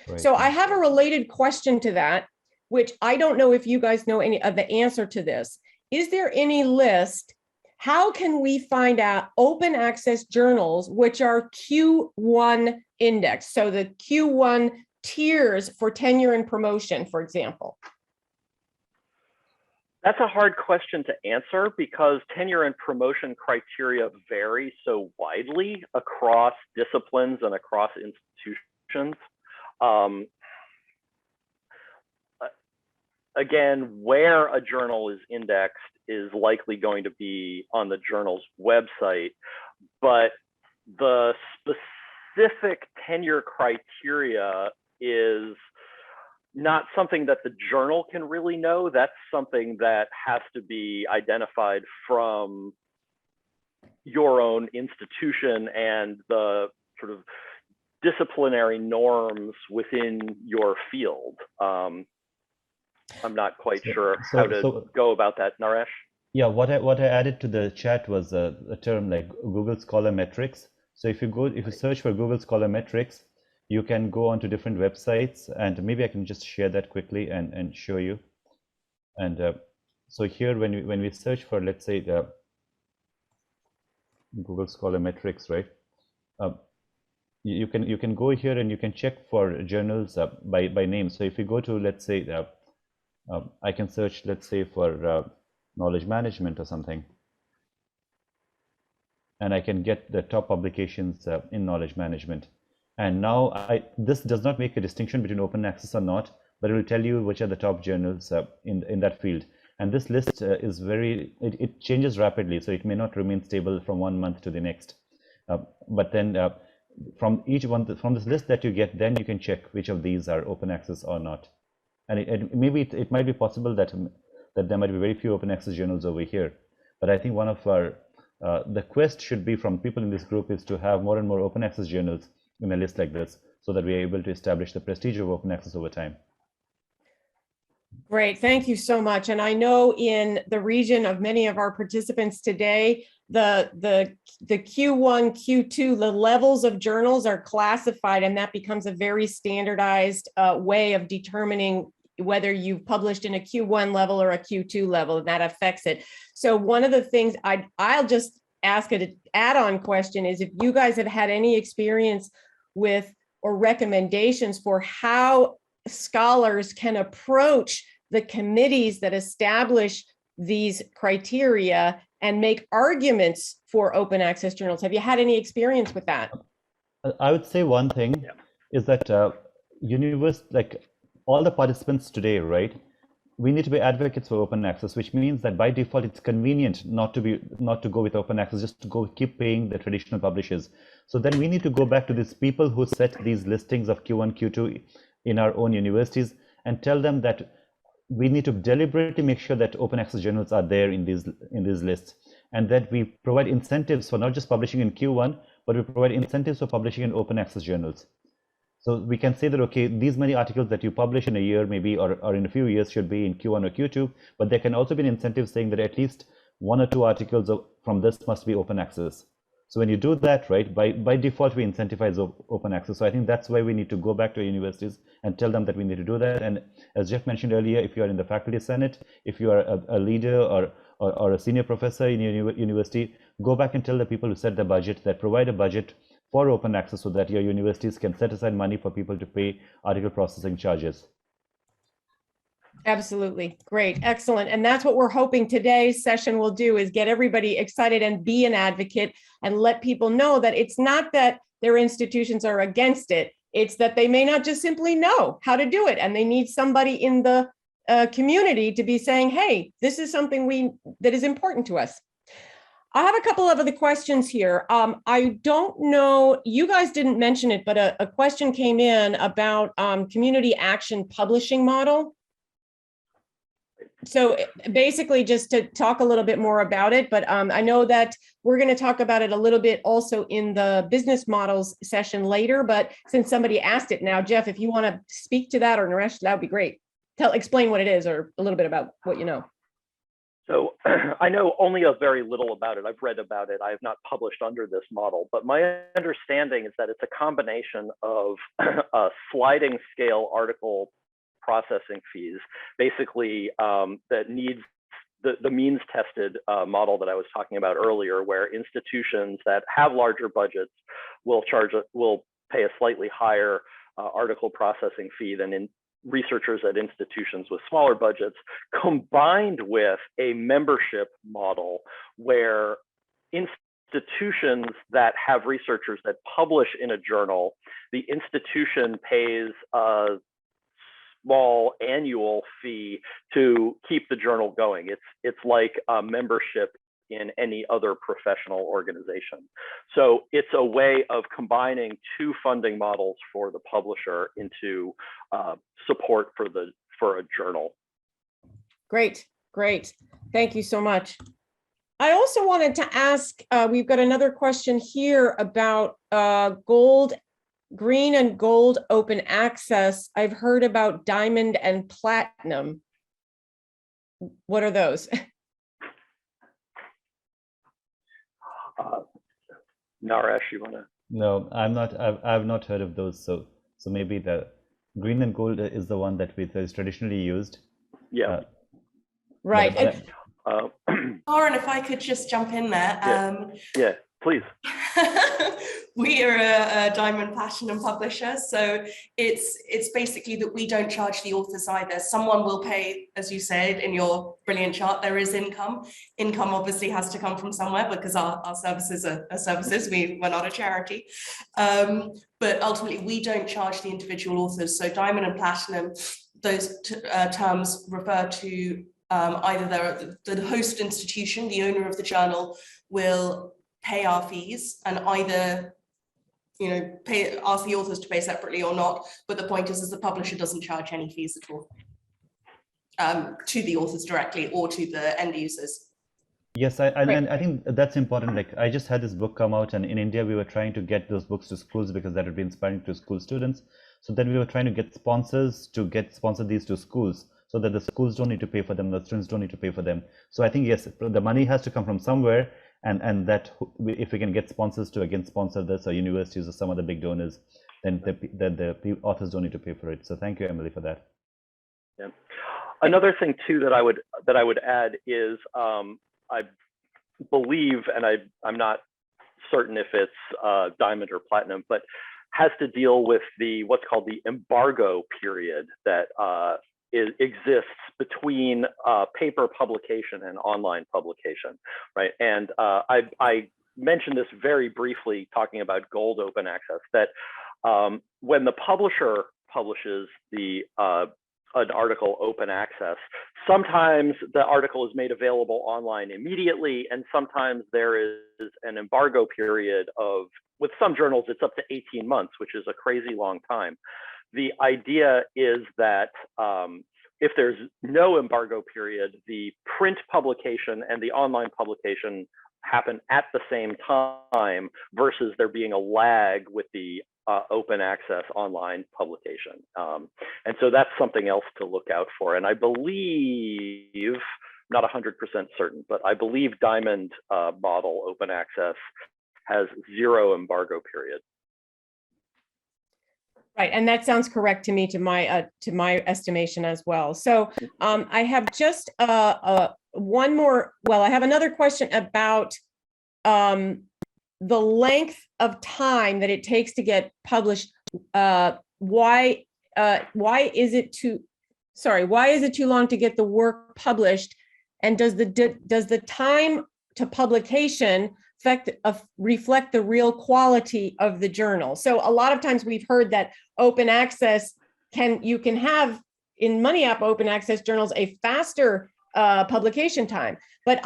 Right. So I have a related question to that, which I don't know if you guys know any of the answer to this. Is there any list? How can we find out open access journals which are Q1 indexed? So the Q1 tiers for tenure and promotion, for example. That's a hard question to answer because tenure and promotion criteria vary so widely across disciplines and across institutions. Again, where a journal is indexed is likely going to be on the journal's website, but the specific tenure criteria is not something that the journal can really know. That's something that has to be identified from your own institution and the sort of disciplinary norms within your field. I'm not quite sure how to go about that, Naresh. Yeah, what I added to the chat was a term like Google Scholar Metrics. So if you search for Google Scholar Metrics, you can go onto different websites, and maybe I can just share that quickly and show you. And so here, when we search for, let's say, the Google Scholar Metrics, right? You can go here and you can check for journals by name. So if you go to, let's say, I can search, let's say, for knowledge management or something, and I can get the top publications in knowledge management. And now this does not make a distinction between open access or not, but it will tell you which are the top journals in that field. And this list is it changes rapidly, so it may not remain stable from one month to the next. But then from each one, from this list that you get, then you can check which of these are open access or not. And maybe it might be possible that there might be very few open access journals over here. But I think one of our, the quest should be from people in this group is to have more and more open access journals in a list like this, so that we are able to establish the prestige of open access over time. Great, thank you so much. And I know in the region of many of our participants today, the Q1, Q2, the levels of journals are classified, and that becomes a very standardized way of determining whether you've published in a Q1 level or a Q2 level, and that affects it. So one of the things I'll just ask an add-on question is if you guys have had any experience with or recommendations for how scholars can approach the committees that establish these criteria and make arguments for open access journals. Have you had any experience with that? I would say one thing is that like all the participants today, right? We need to be advocates for open access, which means that by default, it's convenient not to go with open access, just to keep paying the traditional publishers. So then we need to go back to these people who set these listings of Q1, Q2 in our own universities and tell them that we need to deliberately make sure that open access journals are there in these lists, and that we provide incentives for not just publishing in Q1, but we provide incentives for publishing in open access journals. So we can say that, okay, these many articles that you publish in a year maybe or in a few years should be in Q1 or Q2, but there can also be an incentive saying that at least 1 or 2 articles from this must be open access. So when you do that, right, by default, we incentivize open access. So I think that's why we need to go back to universities and tell them that we need to do that. And as Jeff mentioned earlier, if you are in the faculty senate, if you are a leader or a senior professor in your university, go back and tell the people who set the budget that provide a budget for open access so that your universities can set aside money for people to pay article processing charges. Absolutely. Great. Excellent. And that's what we're hoping today's session will do, is get everybody excited and be an advocate and let people know that it's not that their institutions are against it. It's that they may not just simply know how to do it, and they need somebody in the community to be saying, hey, this is something that is important to us. I have a couple of other questions here. I don't know, you guys didn't mention it, but a question came in about community action publishing model. So basically just to talk a little bit more about it, but I know that we're going to talk about it a little bit also in the business models session later, but since somebody asked it now, Jeff, if you want to speak to that, or Naresh, that would be great. Explain what it is, or a little bit about what you know. So I know only a very little about it. I've read about it. I have not published under this model, but my understanding is that it's a combination of sliding scale article processing fees, basically that needs the means tested model that I was talking about earlier, where institutions that have larger budgets will pay a slightly higher article processing fee than researchers at institutions with smaller budgets, combined with a membership model where institutions that have researchers that publish in a journal, the institution pays a small annual fee to keep the journal going. It's like a membership in any other professional organization. So it's a way of combining two funding models for the publisher into support for a journal. Great. Thank you so much. I also wanted to ask, we've got another question here about green and gold open access. I've heard about diamond and platinum. What are those? Naresh, you want to? No, I'm not. I've not heard of those. So maybe the green and gold is the one that is traditionally used. Yeah. Right. Lauren, if I could just jump in there. Yeah, please. We are a diamond platinum publisher, so it's basically that we don't charge the authors either. Someone will pay, as you said in your brilliant chart, there is income. Income obviously has to come from somewhere because our services are services. We're not a charity. But ultimately, we don't charge the individual authors. So diamond and platinum, those terms refer to either the host institution, the owner of the journal, will pay our fees and either ask the authors to pay separately or not, but the point is the publisher doesn't charge any fees at all to the authors directly or to the end users. Yes, and I think that's important. Like, I just had this book come out, and in India we were trying to get those books to schools because that would be inspiring to school students. So then we were trying to get sponsors to sponsor these to schools, so that the schools don't need to pay for them, the students don't need to pay for them. So I think, yes, the money has to come from somewhere, and that if we can get sponsors to again sponsor this, or universities or some other big donors, then the authors don't need to pay for it. So thank you, Emily, for that. Yeah. Another thing too that I would add is I believe, and I'm not certain if it's diamond or platinum, but has to deal with what's called the embargo period that exists between paper publication and online publication, right? And I mentioned this very briefly talking about gold open access, that when the publisher publishes an article open access, sometimes the article is made available online immediately, and sometimes there is an embargo period with some journals, it's up to 18 months, which is a crazy long time. The idea is that if there's no embargo period, the print publication and the online publication happen at the same time versus there being a lag with the open access online publication. And so that's something else to look out for. And I believe, not 100% certain, but I believe Diamond model open access has 0 embargo period. Right, and that sounds correct to me, to my estimation as well. So I have just one more. Well, I have another question about the length of time that it takes to get published. Why is it too long to get the work published? And does the time to publication reflect the real quality of the journal? So a lot of times we've heard that open access you can have in MoneyApp open access journals a faster publication time. But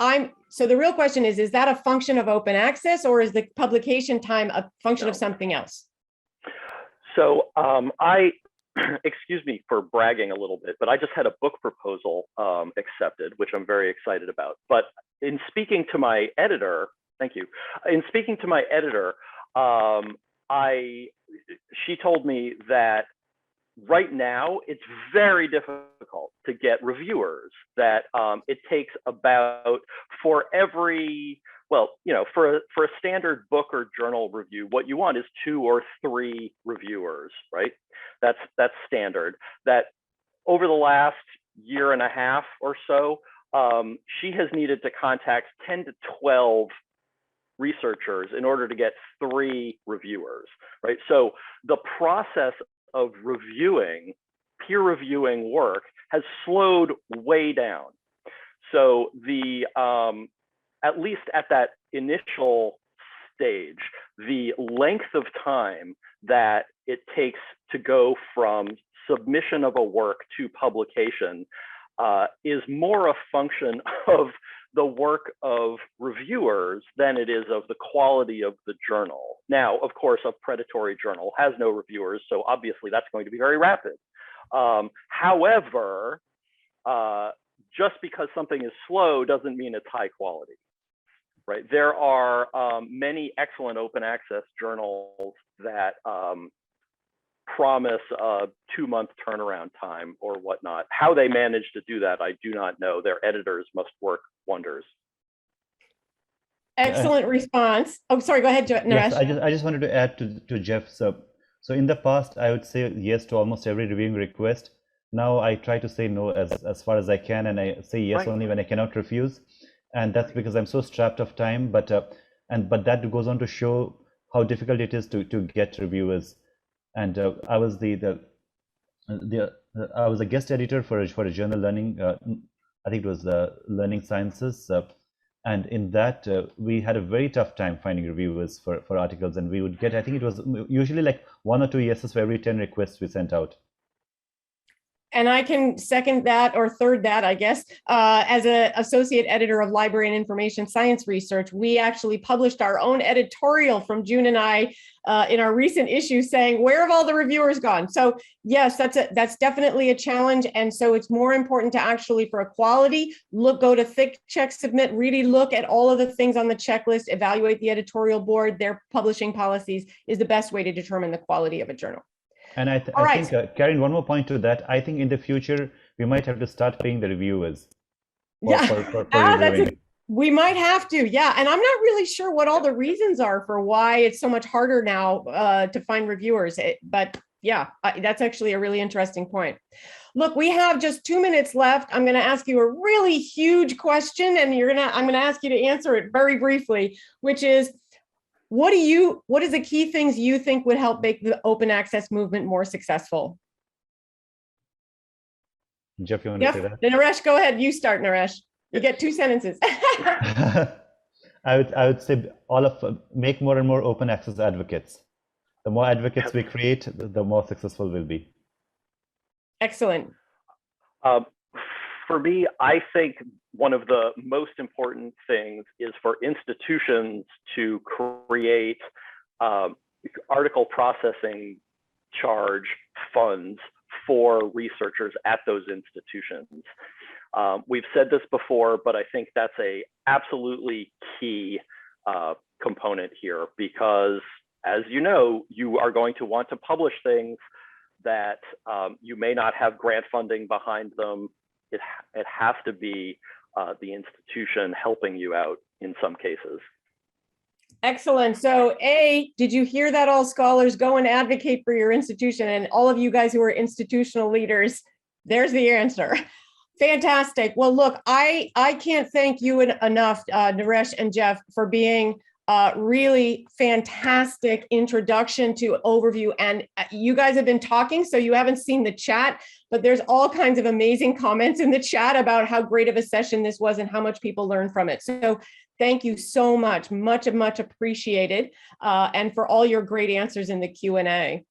so the real question is that a function of open access, or is the publication time a function of something else? So excuse me for bragging a little bit, but I just had a book proposal accepted, which I'm very excited about. But in speaking to my editor, thank you. In speaking to my editor, she told me that right now it's very difficult to get reviewers, that it takes about, for every, well, you know, for a standard book or journal review, what you want is 2 or 3 reviewers, right? That's standard. That over the last year and a half or so, she has needed to contact 10 to 12 researchers in order to get 3 reviewers, right? So the process of reviewing, peer reviewing work has slowed way down. So the, at least at that initial stage, the length of time that it takes to go from submission of a work to publication is more a function of the work of reviewers than it is of the quality of the journal. Now, of course, a predatory journal has no reviewers, so obviously that's going to be very rapid. However, just because something is slow doesn't mean it's high quality, right? There are many excellent open access journals that promise a 2-month turnaround time or whatnot. How they manage to do that, I do not know. Their editors must work wonders. Excellent response. Oh, sorry, go ahead, Naresh. Yes, I just wanted to add to Jeff. So in the past, I would say yes to almost every reviewing request. Now I try to say no as far as I can, and I say yes only when I cannot refuse. And that's because I'm so strapped of time. But that goes on to show how difficult it is to get reviewers. And I was I was a guest editor for a journal, Learning. I think it was Learning Sciences, and in that we had a very tough time finding reviewers for articles, and we would get, I think it was usually like 1 or 2 yeses for every 10 requests we sent out. And I can second that, or third that, I guess. As an associate editor of Library and Information Science Research, we actually published our own editorial from June and I in our recent issue saying, where have all the reviewers gone? So yes, that's definitely a challenge. And so it's more important to actually, for equality, go to Thick Check Submit, really look at all of the things on the checklist, evaluate the editorial board, their publishing policies is the best way to determine the quality of a journal. And I think, Karen, one more point to that. I think in the future, we might have to start paying the reviewers for reviewing. We might have to, yeah. And I'm not really sure what all the reasons are for why it's so much harder now to find reviewers. But yeah, that's actually a really interesting point. Look, we have just 2 minutes left. I'm going to ask you a really huge question, and I'm going to ask you to answer it very briefly, which is, what is the key things you think would help make the open access movement more successful? Jeff, you want to say that? Naresh, go ahead. You start, Naresh. You get 2 sentences. I would say make more and more open access advocates. The more advocates we create, the more successful we'll be. Excellent. For me, I think one of the most important things is for institutions to create article processing charge funds for researchers at those institutions. We've said this before, but I think that's a absolutely key component here, because as you know, you are going to want to publish things that you may not have grant funding behind them. It has to be the institution helping you out in some cases. Excellent. So did you hear that, all scholars? Go and advocate for your institution, and all of you guys who are institutional leaders, there's the answer. Fantastic. Well, look, I can't thank you enough, Naresh and Jeff, for being really fantastic introduction to overview. And you guys have been talking, so you haven't seen the chat, but there's all kinds of amazing comments in the chat about how great of a session this was and how much people learned from it. So thank you so much, much appreciated, and for all your great answers in the Q&A.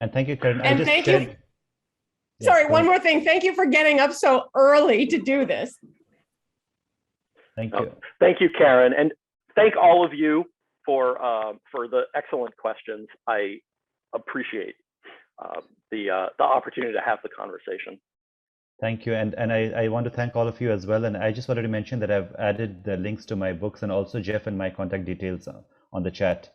And thank you, Karen. And thank you. Sorry, one more thing. Thank you for getting up so early to do this. Thank you. Thank you, Karen, and thank all of you for the excellent questions. I appreciate the opportunity to have the conversation. Thank you, and I want to thank all of you as well. And I just wanted to mention that I've added the links to my books and also Jeff and my contact details on the chat.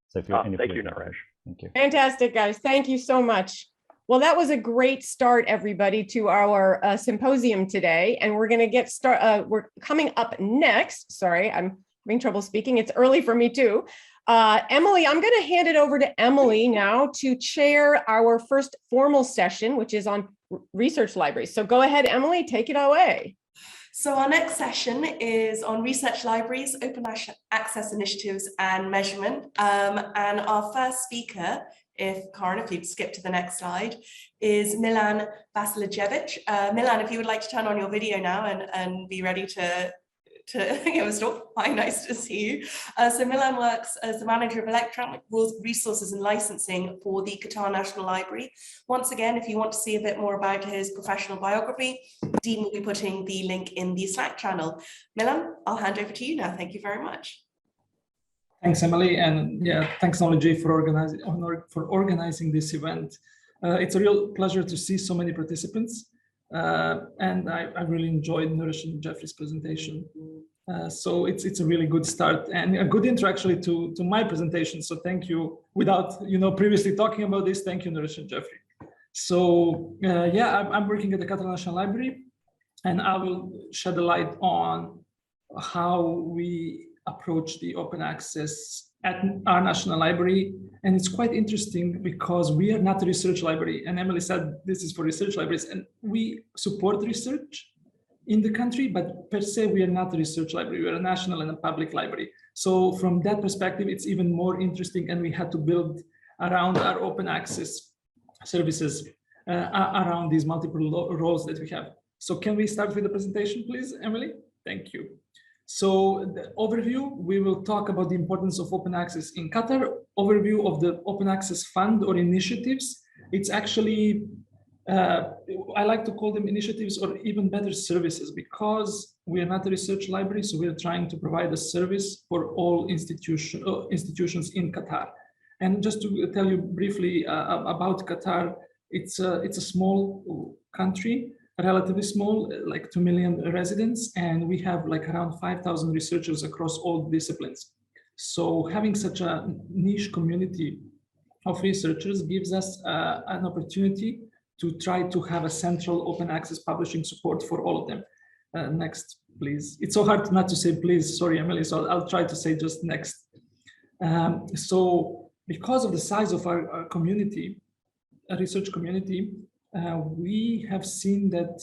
So if you're thank you, Naresh. Thank you. Fantastic, guys. Thank you so much. Well, that was a great start, everybody, to our symposium today. And we're going to get started. We're coming up next. Sorry, I'm having trouble speaking. It's early for me too. Emily, I'm going to hand it over to Emily now to chair our first formal session, which is on research libraries. So go ahead, Emily, take it away. So our next session is on research libraries, open access initiatives and measurement. And our first speaker, if Karen, if you'd skip to the next slide, is Milan Vasilyevich. Milan, if you would like to turn on your video now and be ready to give us a talk. Hi, nice to see you. So Milan works as the manager of electronic resources and licensing for the Qatar National Library. Once again, if you want to see a bit more about his professional biography, Dean will be putting the link in the Slack channel. Milan, I'll hand over to you now. Thank you very much. Thanks, Emily, and yeah, thanks, Knowledge, for organizing this event. It's a real pleasure to see so many participants, and I really enjoyed Naresh and Jeffrey's presentation. So it's a really good start and a good intro actually to my presentation. So thank you. Without previously talking about this, thank you, Naresh and Jeffrey. So yeah, I'm working at the Qatar National Library, and I will shed a light on how we approach the open access at our national library. And it's quite interesting because we are not a research library. And Emily said this is for research libraries, and we support research in the country, but per se, we are not a research library. We are a national and a public library. So from that perspective, it's even more interesting, and we had to build around our open access services around these multiple roles that we have. So can we start with the presentation, please, Emily? Thank you. So the overview, we will talk about the importance of open access in Qatar, overview of the open access fund or initiatives. It's actually, I like to call them initiatives or even better services, because we are not a research library. So we are trying to provide a service for all institutions in Qatar. And just to tell you briefly about Qatar, it's a small country, relatively small, like 2 million residents, and we have like around 5,000 researchers across all disciplines. So having such a niche community of researchers gives us an opportunity to try to have a central open access publishing support for all of them. Next, please. It's so hard not to say please, sorry, Emily, so I'll try to say just next. So because of the size of our community, a research community, we have seen that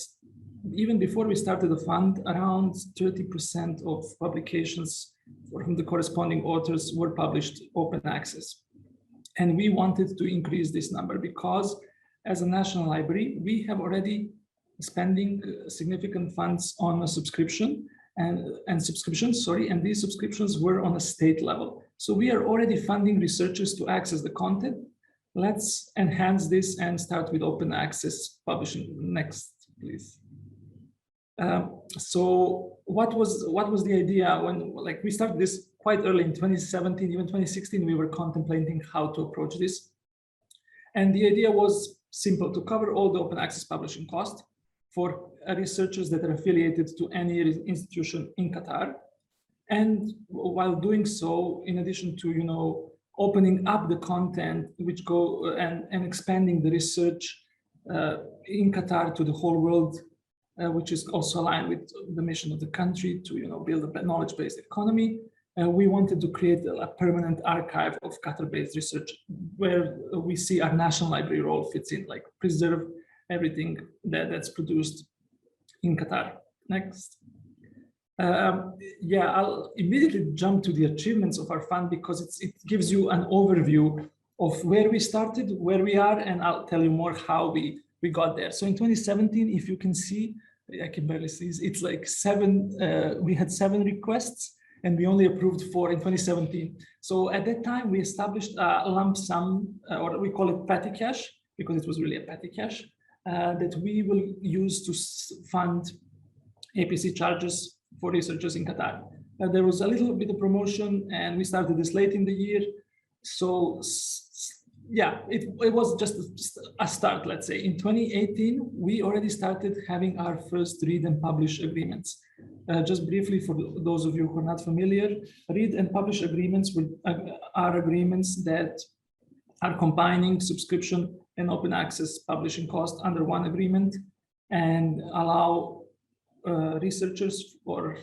even before we started the fund, around 30% of publications from the corresponding authors were published open access. And we wanted to increase this number because as a national library, we have already spending significant funds on a subscription and subscriptions, and these subscriptions were on a state level. So we are already funding researchers to access the content. Let's enhance this and start with open access publishing. Next, please. So what was the idea when we started this quite early in 2017, even 2016, we were contemplating how to approach this. And the idea was simple: to cover all the open access publishing costs for researchers that are affiliated to any institution in Qatar. And while doing so, in addition to, opening up the content which go and expanding the research in Qatar to the whole world, which is also aligned with the mission of the country to build a knowledge-based economy. We wanted to create a permanent archive of Qatar-based research where we see our national library role fits in, like preserve everything that's produced in Qatar. Next. Yeah, I'll immediately jump to the achievements of our fund because it gives you an overview of where we started, where we are, and I'll tell you more how we got there. So in 2017, if you can see, I can barely see, it's like we had 7 requests and we only approved 4 in 2017. So at that time, we established a lump sum, or we call it petty cash, because it was really a petty cash, that we will use to fund APC charges for researchers in Qatar. There was a little bit of promotion, and we started this late in the year. So yeah, it was just a start, let's say. In 2018, we already started having our first read and publish agreements. Just briefly, for those of you who are not familiar, read and publish agreements are agreements that are combining subscription and open access publishing cost under one agreement and allow researchers or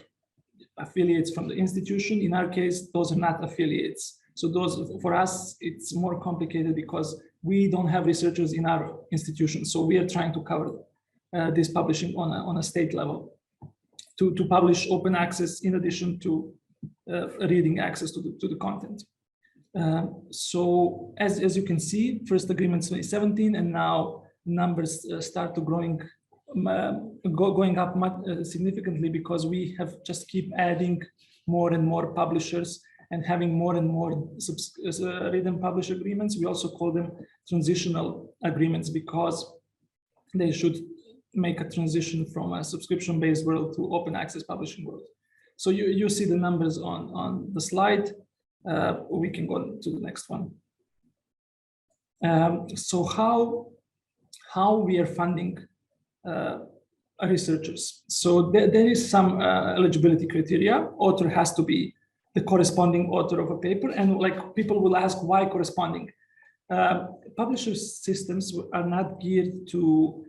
affiliates from the institution. In our case, those are not affiliates. So those, for us, it's more complicated because we don't have researchers in our institution. So we are trying to cover this publishing on a state level to publish open access in addition to reading access to the content. So as you can see, first agreement 2017, and now numbers start to going up significantly because we have just keep adding more and more publishers and having more and more read and publish agreements. We also call them transitional agreements because they should make a transition from a subscription-based world to open access publishing world. So you see the numbers on the slide. We can go to the next one. So how we are funding researchers. So there is some eligibility criteria. Author has to be the corresponding author of a paper, and like people will ask why corresponding. Publisher systems are not geared to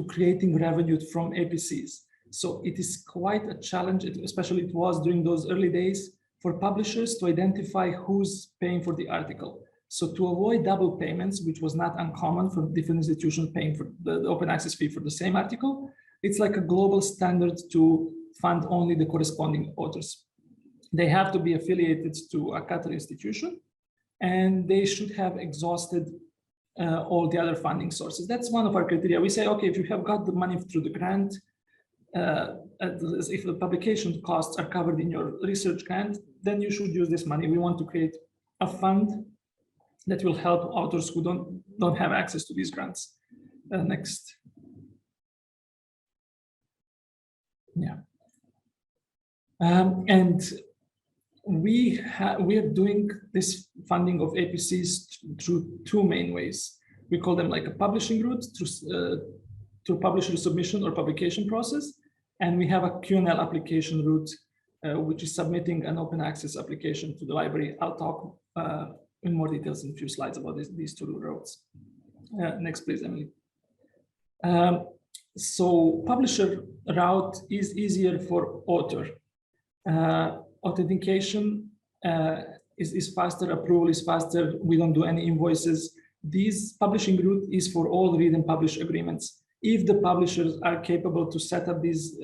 creating revenue from APCs. So it is quite a challenge, especially it was during those early days, for publishers to identify who's paying for the article. So to avoid double payments, which was not uncommon for different institutions paying for the open access fee for the same article, it's like a global standard to fund only the corresponding authors. They have to be affiliated to a Qatar institution, and they should have exhausted all the other funding sources. That's one of our criteria. We say, okay, if you have got the money through the grant, if the publication costs are covered in your research grant, then you should use this money. We want to create a fund that will help authors who don't have access to these grants. Next. Yeah. And we are doing this funding of APCs through two main ways. We call them like a publishing route through publisher submission or publication process. And we have a Q&L application route, which is submitting an open access application to the library. I'll talk in more details in a few slides about these two routes. Next, please, Emily. So publisher route is easier for author. Authentication is faster, approval is faster, we don't do any invoices. This publishing route is for all read and publish agreements. If the publishers are capable to set up these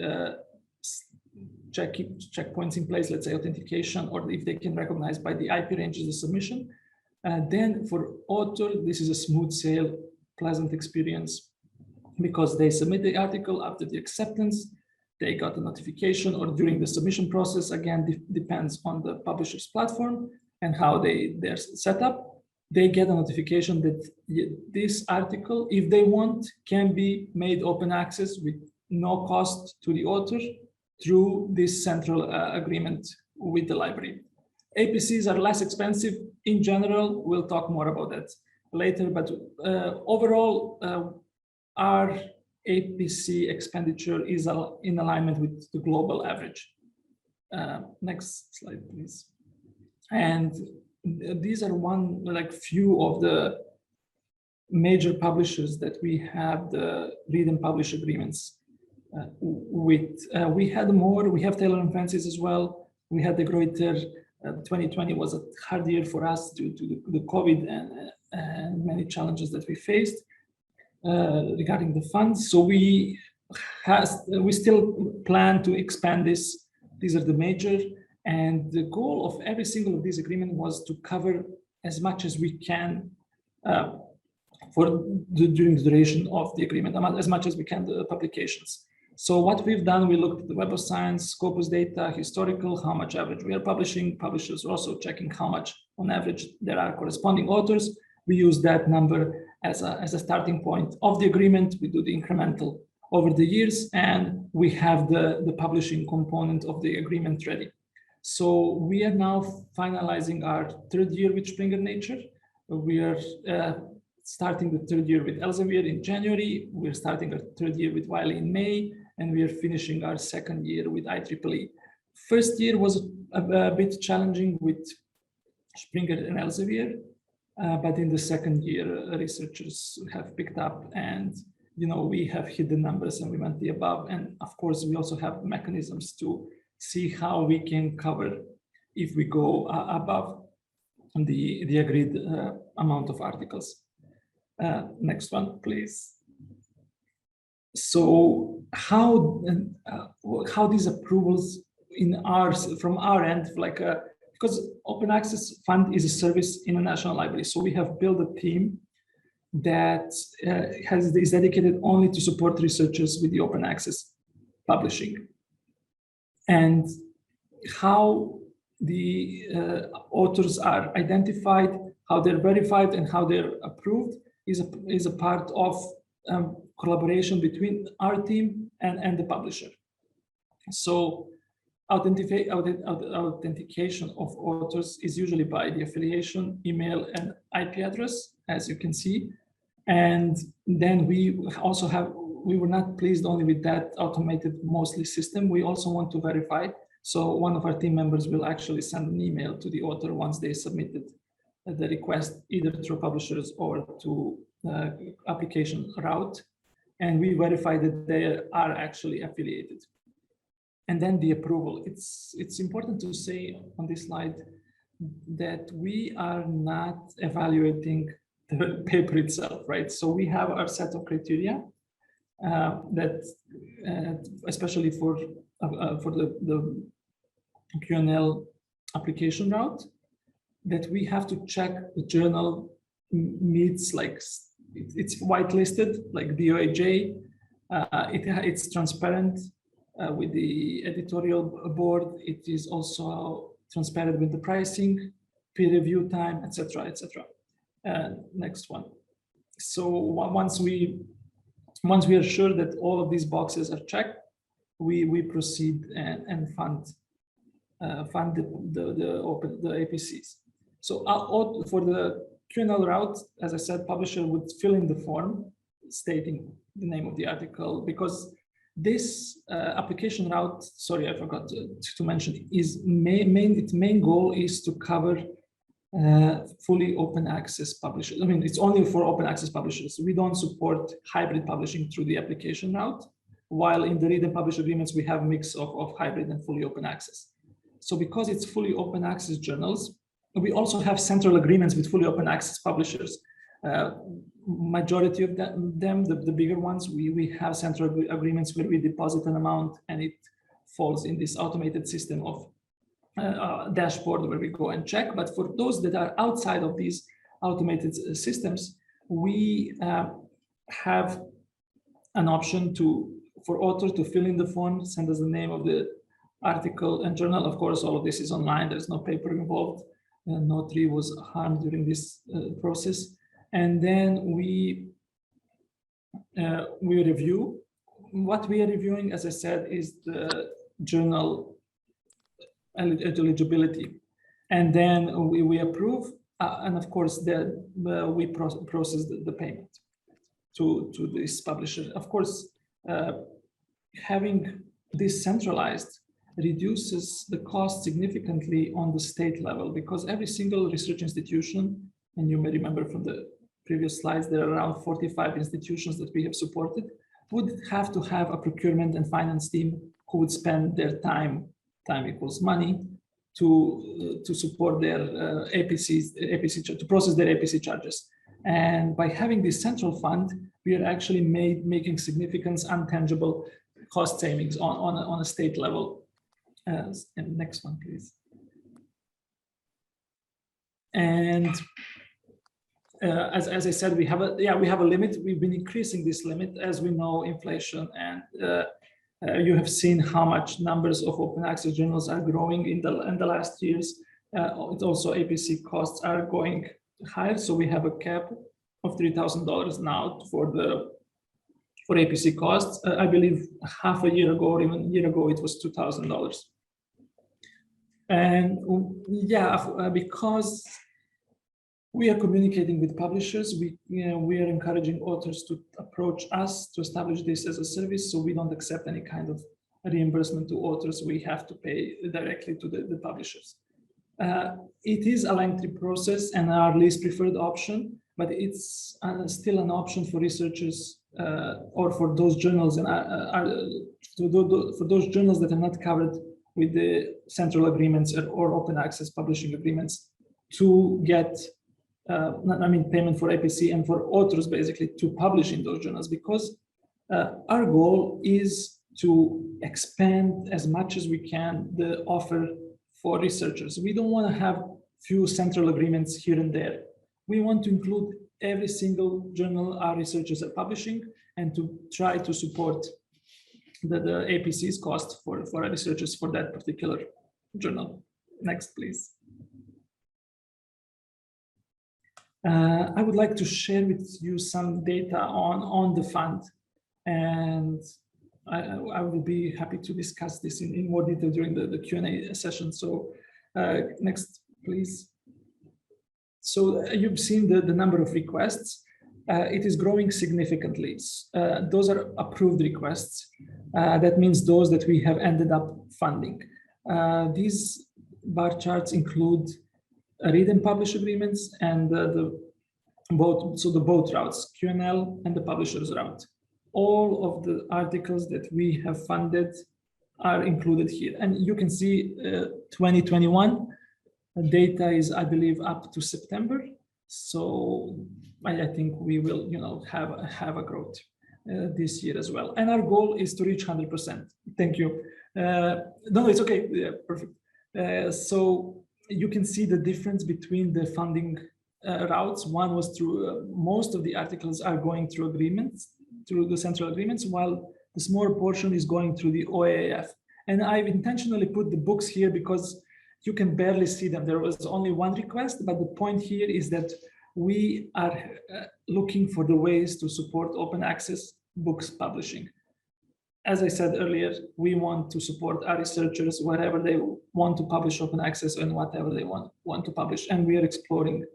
checkpoints in place, let's say authentication, or if they can recognize by the IP ranges the submission, then for author, this is a smooth sail, pleasant experience, because they submit the article after the acceptance, they got a notification, or during the submission process, again, depends on the publisher's platform and how they're set up. They get a notification that this article, if they want, can be made open access with no cost to the author through this central agreement with the library. APCs are less expensive in general. We'll talk more about that later, but overall, our APC expenditure is in alignment with the global average. Next slide, please. And these are few of the major publishers that we have the read and publish agreements with. We had more. We have Taylor & Francis as well. We had the Greuter. 2020 was a hard year for us due to the COVID and many challenges that we faced regarding the funds. So we still plan to expand this. These are the major. And the goal of every single of these agreements was to cover as much as we can during the duration of the agreement, as much as we can the publications. So what we've done, we looked at the Web of Science, Scopus data, historical, how much average we are publishing. Publishers are also checking how much on average there are corresponding authors. We use that number as a starting point of the agreement. We do the incremental over the years, and we have the publishing component of the agreement ready. So we are now finalizing our third year with Springer Nature. We are starting the third year with Elsevier in January. We're starting our third year with Wiley in May, and we are finishing our second year with IEEE. First year was a bit challenging with Springer and Elsevier, but in the second year, researchers have picked up, and we have hit the numbers and we went the above. And of course, we also have mechanisms to see how we can cover if we go above the agreed amount of articles. Next one, please. So how these approvals from our end, because Open Access Fund is a service in a national library. So we have built a team that is dedicated only to support researchers with the open access publishing. And how the authors are identified, how they're verified, and how they're approved is a part of collaboration between our team and the publisher. So authentication of authors is usually by the affiliation, email, and IP address, as you can see. And then we were not pleased only with that automated mostly system. We also want to verify. So one of our team members will actually send an email to the author once they submitted the request, either through publishers or to application route. And we verify that they are actually affiliated. And then the approval. It's important to say on this slide that we are not evaluating the paper itself, right? So we have our set of criteria that, especially for the QNL application route, that we have to check the journal meets, like it's whitelisted, like DOAJ. It's transparent with the editorial board. It is also transparent with the pricing, peer review time, etc., etc. Next one. So once we are sure that all of these boxes are checked, we proceed and fund the APCs. So for the QNL route, as I said, publisher would fill in the form stating the name of the article, because this application route, sorry, I forgot to mention, its main goal is to cover fully open access publishers. I mean, it's only for open access publishers. We don't support hybrid publishing through the application route, while in the read and publish agreements, we have a mix of hybrid and fully open access. So because it's fully open access journals, we also have central agreements with fully open access publishers. Majority of them, the bigger ones, we have central agreements where we deposit an amount and it falls in this automated system of dashboard where we go and check. But for those that are outside of these automated systems, we have an option for author to fill in the form, send us the name of the article and journal. Of course, all of this is online. There's no paper involved. No tree was harmed during this process. And then we review. What we are reviewing, as I said, is the journal eligibility. And then we approve. And of course, we process the payment to this publisher. Of course, having this centralized reduces the cost significantly on the state level, because every single research institution, and you may remember from the previous slides, there are around 45 institutions that we have supported, would have to have a procurement and finance team who would spend their time equals money, to support their APC, to process their APC charges. And by having this central fund, we are actually making significant untangible cost savings on a state level. And next one, please. And as I said, we have a limit. We've been increasing this limit as we know inflation, and you have seen how much numbers of open access journals are growing in the last years. Also, APC costs are going higher, so we have a cap of $3,000 now for APC costs. I believe half a year ago or even a year ago it was $2,000. And yeah, because we are communicating with publishers, we are encouraging authors to approach us to establish this as a service, so we don't accept any kind of reimbursement to authors. We have to pay directly to the publishers. It is a lengthy process and our least preferred option, but it's still an option for researchers or for those journals and for those journals that are not covered with the central agreements or open access publishing agreements to get payment for APC and for authors basically to publish in those journals, because our goal is to expand as much as we can the offer for researchers. We don't want to have few central agreements here and there. We want to include every single journal our researchers are publishing and to try to support the APC's cost for our researchers for that particular journal. Next, please. I would like to share with you some data on the fund, and I will be happy to discuss this in more detail during the Q&A session. So next, please. So you've seen the number of requests. It is growing significantly. Those are approved requests. That means those that we have ended up funding. These bar charts include read and publish agreements and both routes, QNL and the publisher's route. All of the articles that we have funded are included here. And you can see 2021 data is, I believe, up to September. So I think we will, have a growth this year as well. And our goal is to reach 100%. Thank you. No, it's okay. Yeah, perfect. So you can see the difference between the funding routes. One was through most of the articles are going through agreements, through the central agreements, while the smaller portion is going through the OAF. And I've intentionally put the books here because you can barely see them. There was only one request, but the point here is that we are looking for the ways to support open access books publishing. As I said earlier, we want to support our researchers wherever they want to publish open access and whatever they want to publish. And we are exploring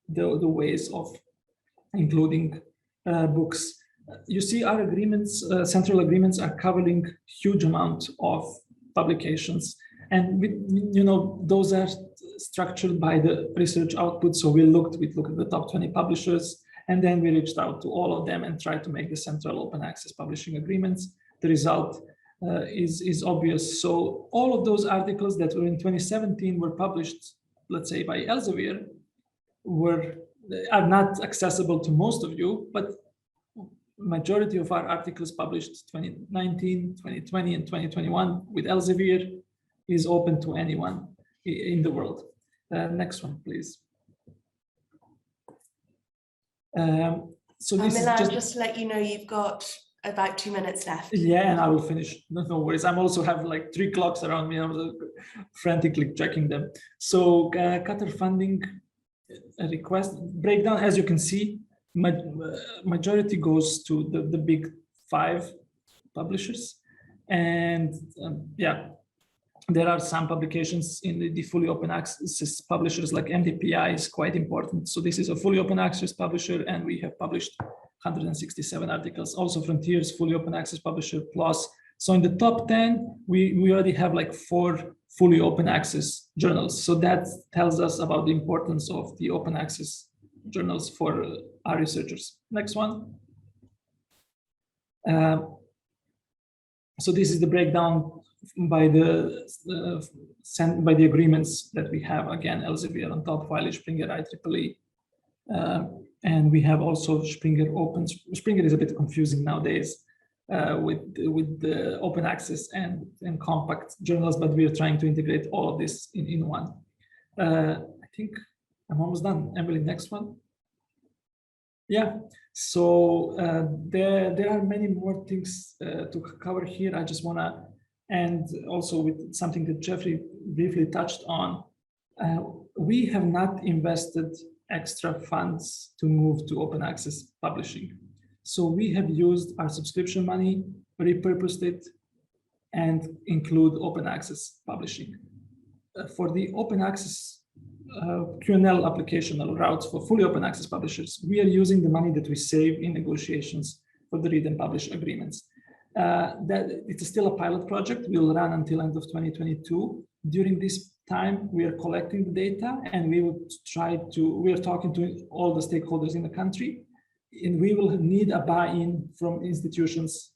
the ways of including books. You see our agreements, central agreements are covering huge amount of publications. And those are structured by the research output. So we looked at the top 20 publishers, and then we reached out to all of them and tried to make the central open access publishing agreements. The result is obvious. So all of those articles that were in 2017 were published, let's say by Elsevier, are not accessible to most of you, but majority of our articles published 2019, 2020, and 2021 with Elsevier is open to anyone in the world. Next one, please. So this Milan, is just to let you know, you've got about 2 minutes left. Yeah, and I will finish. No worries. I'm also have like 3 clocks around me. I'm frantically checking them. So Qatar funding request breakdown, as you can see, majority goes to the big 5 publishers, and there are some publications in the fully open access publishers, like MDPI is quite important. So this is a fully open access publisher, and we have published 167 articles. Also Frontiers, fully open access publisher plus. So in the top 10, we already have like 4 fully open access journals. So that tells us about the importance of the open access journals for our researchers. Next one. So this is the breakdown by the agreements that we have. Again, Elsevier on top, Wiley, Springer, IEEE. And we have also Springer Open. Springer is a bit confusing nowadays with the open access and compact journals, but we are trying to integrate all of this in one. I think I'm almost done. Emily, next one. Yeah, so there are many more things to cover here. I just want to end also with something that Jeffrey briefly touched on. We have not invested extra funds to move to open access publishing. So we have used our subscription money, repurposed it, and include open access publishing. For the open access QNL applicational routes for fully open access publishers, we are using the money that we save in negotiations for the read and publish agreements. That it's still a pilot project. We'll run until end of 2022. During this time, we are collecting the data, and we are talking to all the stakeholders in the country, and we will need a buy-in from institutions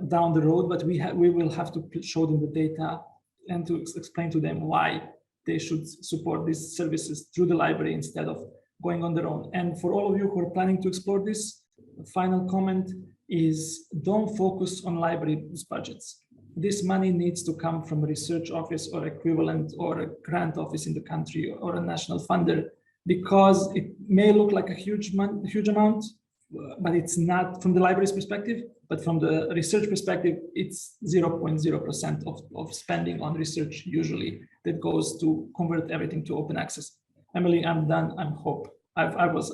down the road, but we will have to show them the data and to explain to them why they should support these services through the library instead of going on their own. And for all of you who are planning to explore this, the final comment is don't focus on libraries' budgets. This money needs to come from a research office or equivalent or a grant office in the country or a national funder, because it may look like a huge amount, but it's not from the library's perspective. But from the research perspective, it's 0.0% of spending on research usually that goes to convert everything to open access. Emily, I'm done. I hope I was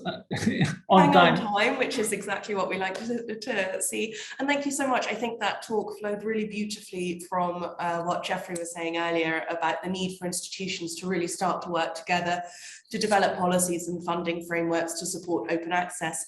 on time, which is exactly what we like to see. And thank you so much. I think that talk flowed really beautifully from what Jeffrey was saying earlier about the need for institutions to really start to work together to develop policies and funding frameworks to support open access.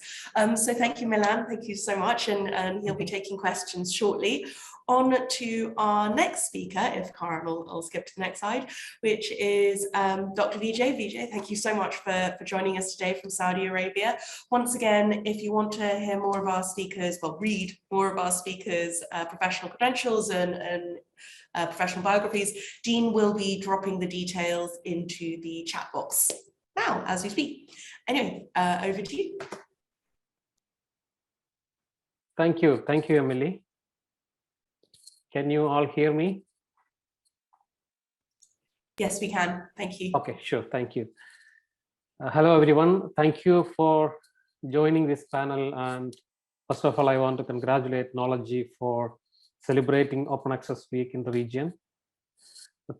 So thank you, Milan. Thank you so much. And he'll be taking questions shortly. On to our next speaker, if Karen will skip to the next slide, which is Dr. Vijay. Vijay, thank you so much for joining us today from Saudi Arabia. Once again, if you want to hear more of our speakers, well, read more of our speakers' professional credentials and professional biographies, Dean will be dropping the details into the chat box now as we speak. Anyway, over to you. Thank you, Emily. Can you all hear me? Yes, we can. Thank you. Okay, sure. Thank you. Hello, everyone. Thank you for joining this panel. And first of all, I want to congratulate Knowledge for celebrating Open Access Week in the region.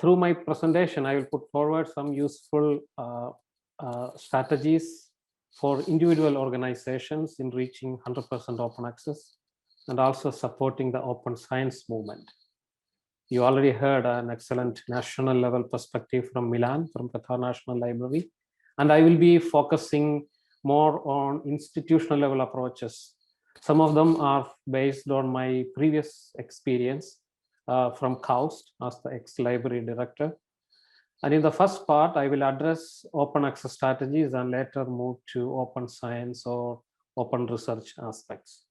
Through my presentation, I will put forward some useful strategies for individual organizations in reaching 100% open access, and also supporting the open science movement. You already heard an excellent national level perspective from Milan, from Qatar National Library, and I will be focusing more on institutional level approaches. Some of them are based on my previous experience from KAUST as the ex-library director. And in the first part, I will address open access strategies and later move to open science or open research aspects.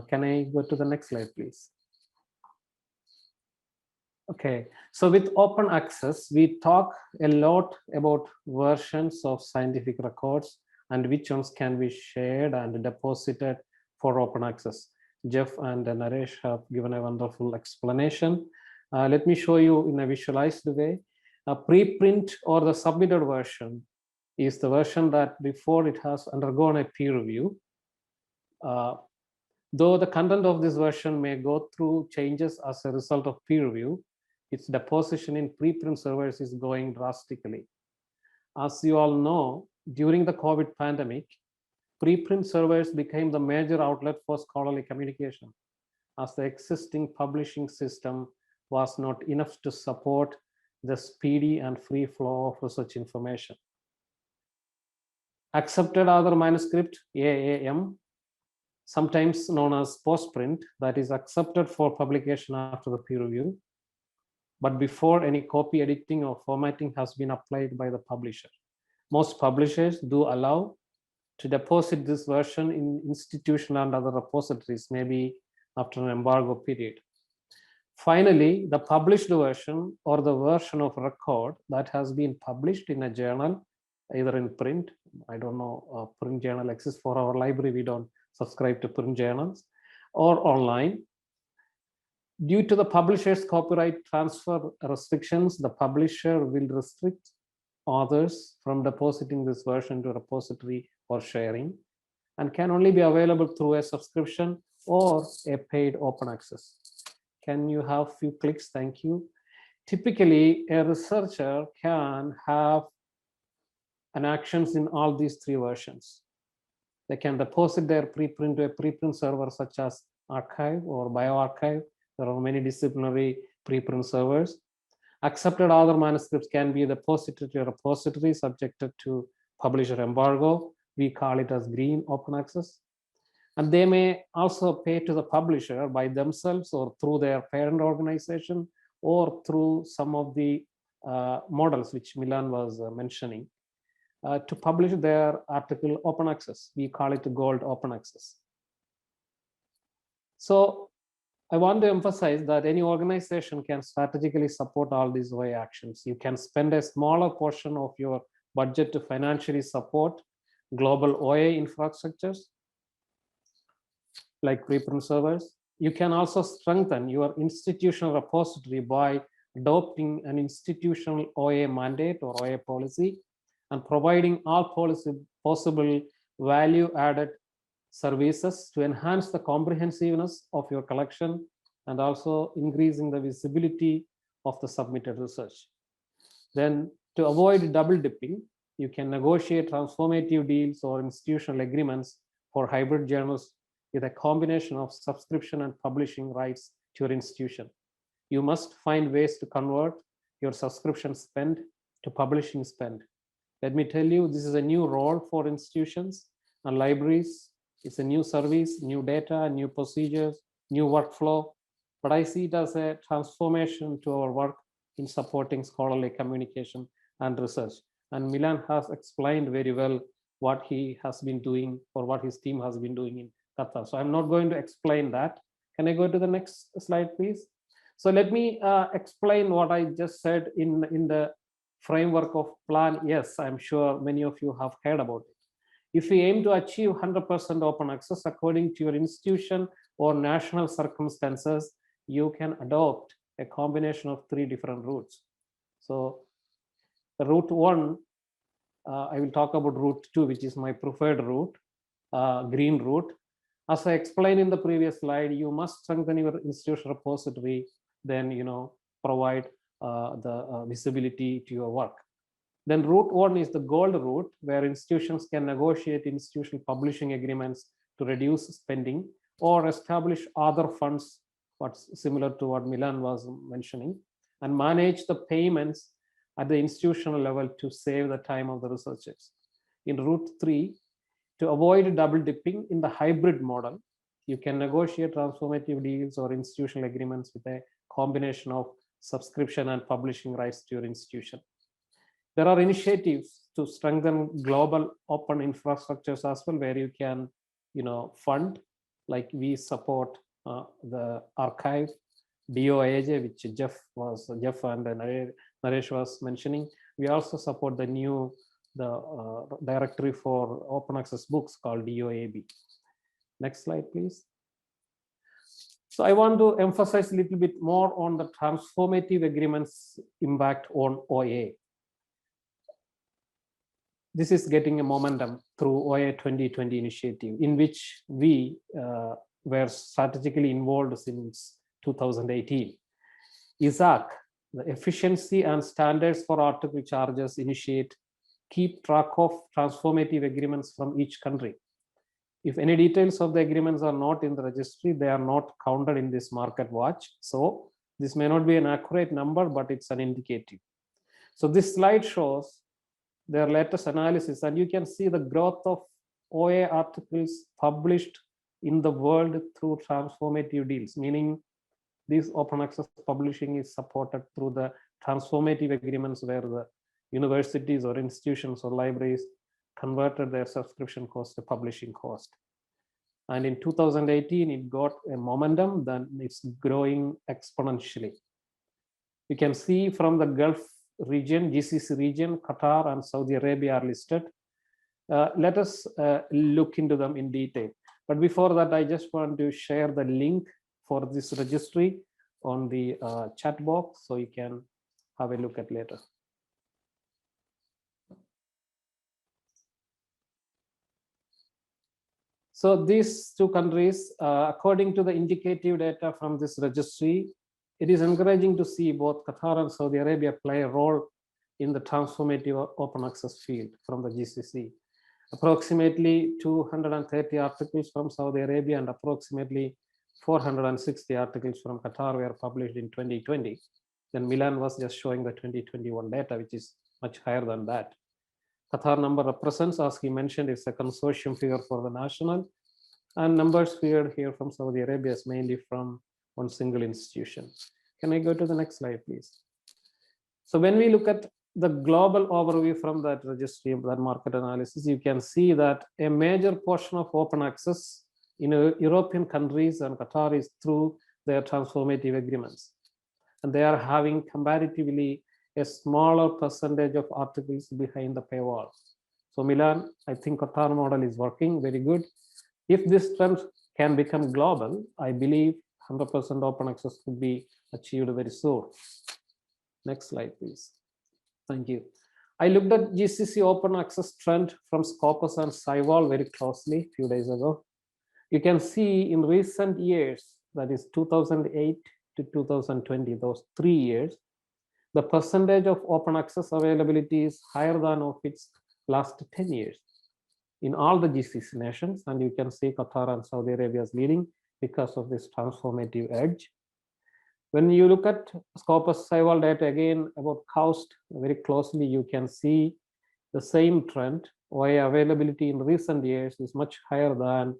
Can I go to the next slide, please? Okay, so with open access, we talk a lot about versions of scientific records and which ones can be shared and deposited for open access. Jeff and Naresh have given a wonderful explanation. Let me show you in a visualized way. A preprint or the submitted version is the version that before it has undergone a peer review. Though the content of this version may go through changes as a result of peer review, its deposition in preprint servers is growing drastically. As you all know, during the COVID pandemic, preprint servers became the major outlet for scholarly communication, as the existing publishing system was not enough to support the speedy and free flow of research information. Accepted author manuscript, AAM, sometimes known as postprint, that is accepted for publication after the peer review, but before any copy editing or formatting has been applied by the publisher. Most publishers do allow to deposit this version in institutional and other repositories, maybe after an embargo period. Finally, the published version or the version of record that has been published in a journal, either in print, I don't know, a print journal exists for our library, we don't subscribe to print journals, or online. Due to the publisher's copyright transfer restrictions, the publisher will restrict authors from depositing this version to a repository or sharing, and can only be available through a subscription or a paid open access. Can you have a few clicks? Thank you. Typically, a researcher can have and actions in all these three versions. They can deposit their preprint to a preprint server such as Archive or bioRxiv. There are many disciplinary preprint servers. Accepted author manuscripts can be deposited to a repository subjected to publisher embargo. We call it as green open access. And they may also pay to the publisher by themselves or through their parent organization or through some of the models which Milan was mentioning to publish their article open access. We call it gold open access. So I want to emphasize that any organization can strategically support all these OA actions. You can spend a smaller portion of your budget to financially support global OA infrastructures like preprint servers. You can also strengthen your institutional repository by adopting an institutional OA mandate or OA policy and providing all possible value-added services to enhance the comprehensiveness of your collection and also increasing the visibility of the submitted research. Then to avoid double dipping, you can negotiate transformative deals or institutional agreements for hybrid journals with a combination of subscription and publishing rights to your institution. You must find ways to convert your subscription spend to publishing spend. Let me tell you, this is a new role for institutions and libraries. It's a new service, new data, new procedures, new workflow. But I see it as a transformation to our work in supporting scholarly communication and research. And Milan has explained very well what he has been doing or what his team has been doing in Qatar. So I'm not going to explain that. Can I go to the next slide, please? So let me explain what I just said in the framework of Plan. Yes, I'm sure many of you have heard about it. If we aim to achieve 100% open access according to your institution or national circumstances, you can adopt a combination of 3 different routes. So the route 1, I will talk about route 2, which is my preferred route, green route. As I explained in the previous slide, you must strengthen your institutional repository, then provide the visibility to your work. Then route 1 is the gold route, where institutions can negotiate institutional publishing agreements to reduce spending or establish other funds, what's similar to what Milan was mentioning, and manage the payments at the institutional level to save the time of the researchers. In route 3, to avoid double dipping in the hybrid model, you can negotiate transformative deals or institutional agreements with a combination of subscription and publishing rights to your institution. There are initiatives to strengthen global open infrastructures as well, where you can, fund, like we support the archive, DOAJ, which Jeff and Naresh was mentioning. We also support the directory for open access books called DOAB. Next slide, please. So I want to emphasize a little bit more on the transformative agreements impact on OA. This is getting a momentum through OA 2020 initiative, in which we were strategically involved since 2018. ISAC, the Efficiency and Standards for Article Charges initiate, keep track of transformative agreements from each country. If any details of the agreements are not in the registry, they are not counted in this market watch. So this may not be an accurate number, but it's an indicative. So this slide shows their latest analysis, and you can see the growth of OA articles published in the world through transformative deals, meaning this open access publishing is supported through the transformative agreements where the universities or institutions or libraries converted their subscription cost to publishing cost. And in 2018, it got a momentum, then it's growing exponentially. You can see from the Gulf region, GCC region, Qatar and Saudi Arabia are listed. Let us look into them in detail. But before that, I just want to share the link for this registry on the chat box, so you can have a look at later. So these 2 countries, according to the indicative data from this registry, it is encouraging to see both Qatar and Saudi Arabia play a role in the transformative open access field from the GCC. Approximately 230 articles from Saudi Arabia and approximately 460 articles from Qatar were published in 2020. Then Milan was just showing the 2021 data, which is much higher than that. Qatar number represents, as he mentioned, it's a consortium figure for the national, and numbers figured here from Saudi Arabia is mainly from one single institution. Can I go to the next slide, please? So when we look at the global overview from that registry of that market analysis, you can see that a major portion of open access in European countries and Qatar is through their transformative agreements. And they are having comparatively a smaller percentage of articles behind the paywall. So Milan, I think Qatar model is working very good. If this trend can become global, I believe 100% open access could be achieved very soon. Next slide, please. Thank you. I looked at GCC open access trend from Scopus and Scival very closely a few days ago. You can see in recent years, that is 2008 to 2020, those 3 years, the percentage of open access availability is higher than of its last 10 years in all the GCC nations. And you can see Qatar and Saudi Arabia is leading because of this transformative edge. When you look at Scopus Scival data again about KAUST very closely, you can see the same trend. OA availability in recent years is much higher than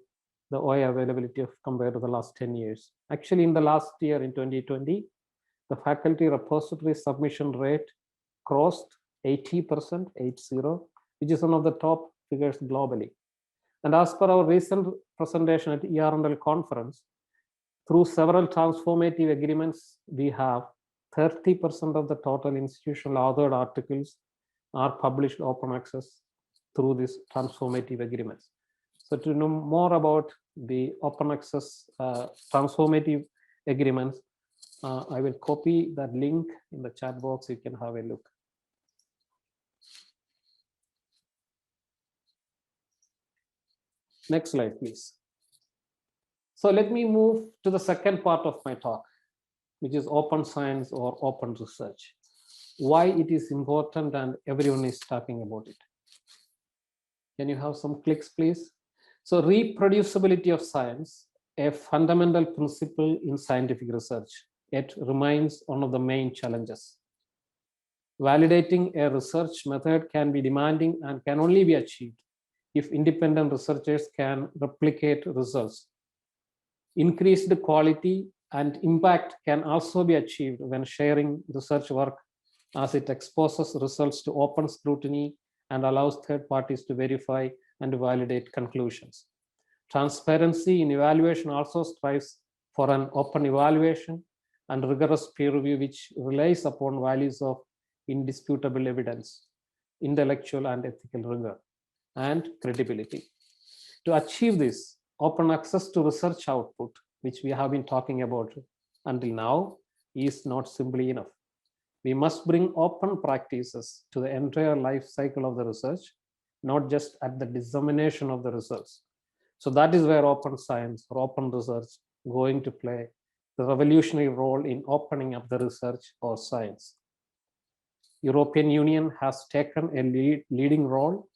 the OA availability of compared to the last 10 years. Actually, in the last year, in 2020, the faculty repository submission rate crossed 80%, 80, which is one of the top figures globally. And as per our recent presentation at ERNL conference, through several transformative agreements, we have 30% of the total institutional authored articles are published open access through these transformative agreements. So to know more about the open access transformative agreements, I will copy that link in the chat box. You can have a look. Next slide, please. So let me move to the second part of my talk, which is open science or open research. Why it is important and everyone is talking about it. Can you have some clicks, please? So reproducibility of science, a fundamental principle in scientific research, it remains one of the main challenges. Validating a research method can be demanding and can only be achieved if independent researchers can replicate results. Increased quality and impact can also be achieved when sharing research work, as it exposes results to open scrutiny and allows third parties to verify and validate conclusions. Transparency in evaluation also strives for an open evaluation and rigorous peer review, which relies upon values of indisputable evidence, intellectual and ethical rigor, and credibility. To achieve this, open access to research output, which we have been talking about until now, is not simply enough. We must bring open practices to the entire life cycle of the research, not just at the dissemination of the results. So that is where open science or open research going to play the revolutionary role in opening up the research or science. European Union has taken a leading role,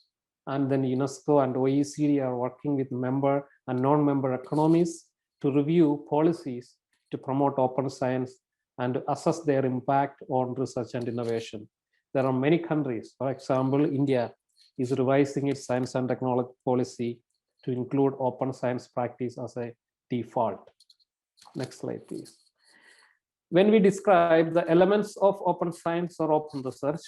and then UNESCO and OECD are working with member and non-member economies to review policies to promote open science and assess their impact on research and innovation. There are many countries, for example, India is revising its science and technology policy to include open science practice as a default. Next slide, please. When we describe the elements of open science or open research,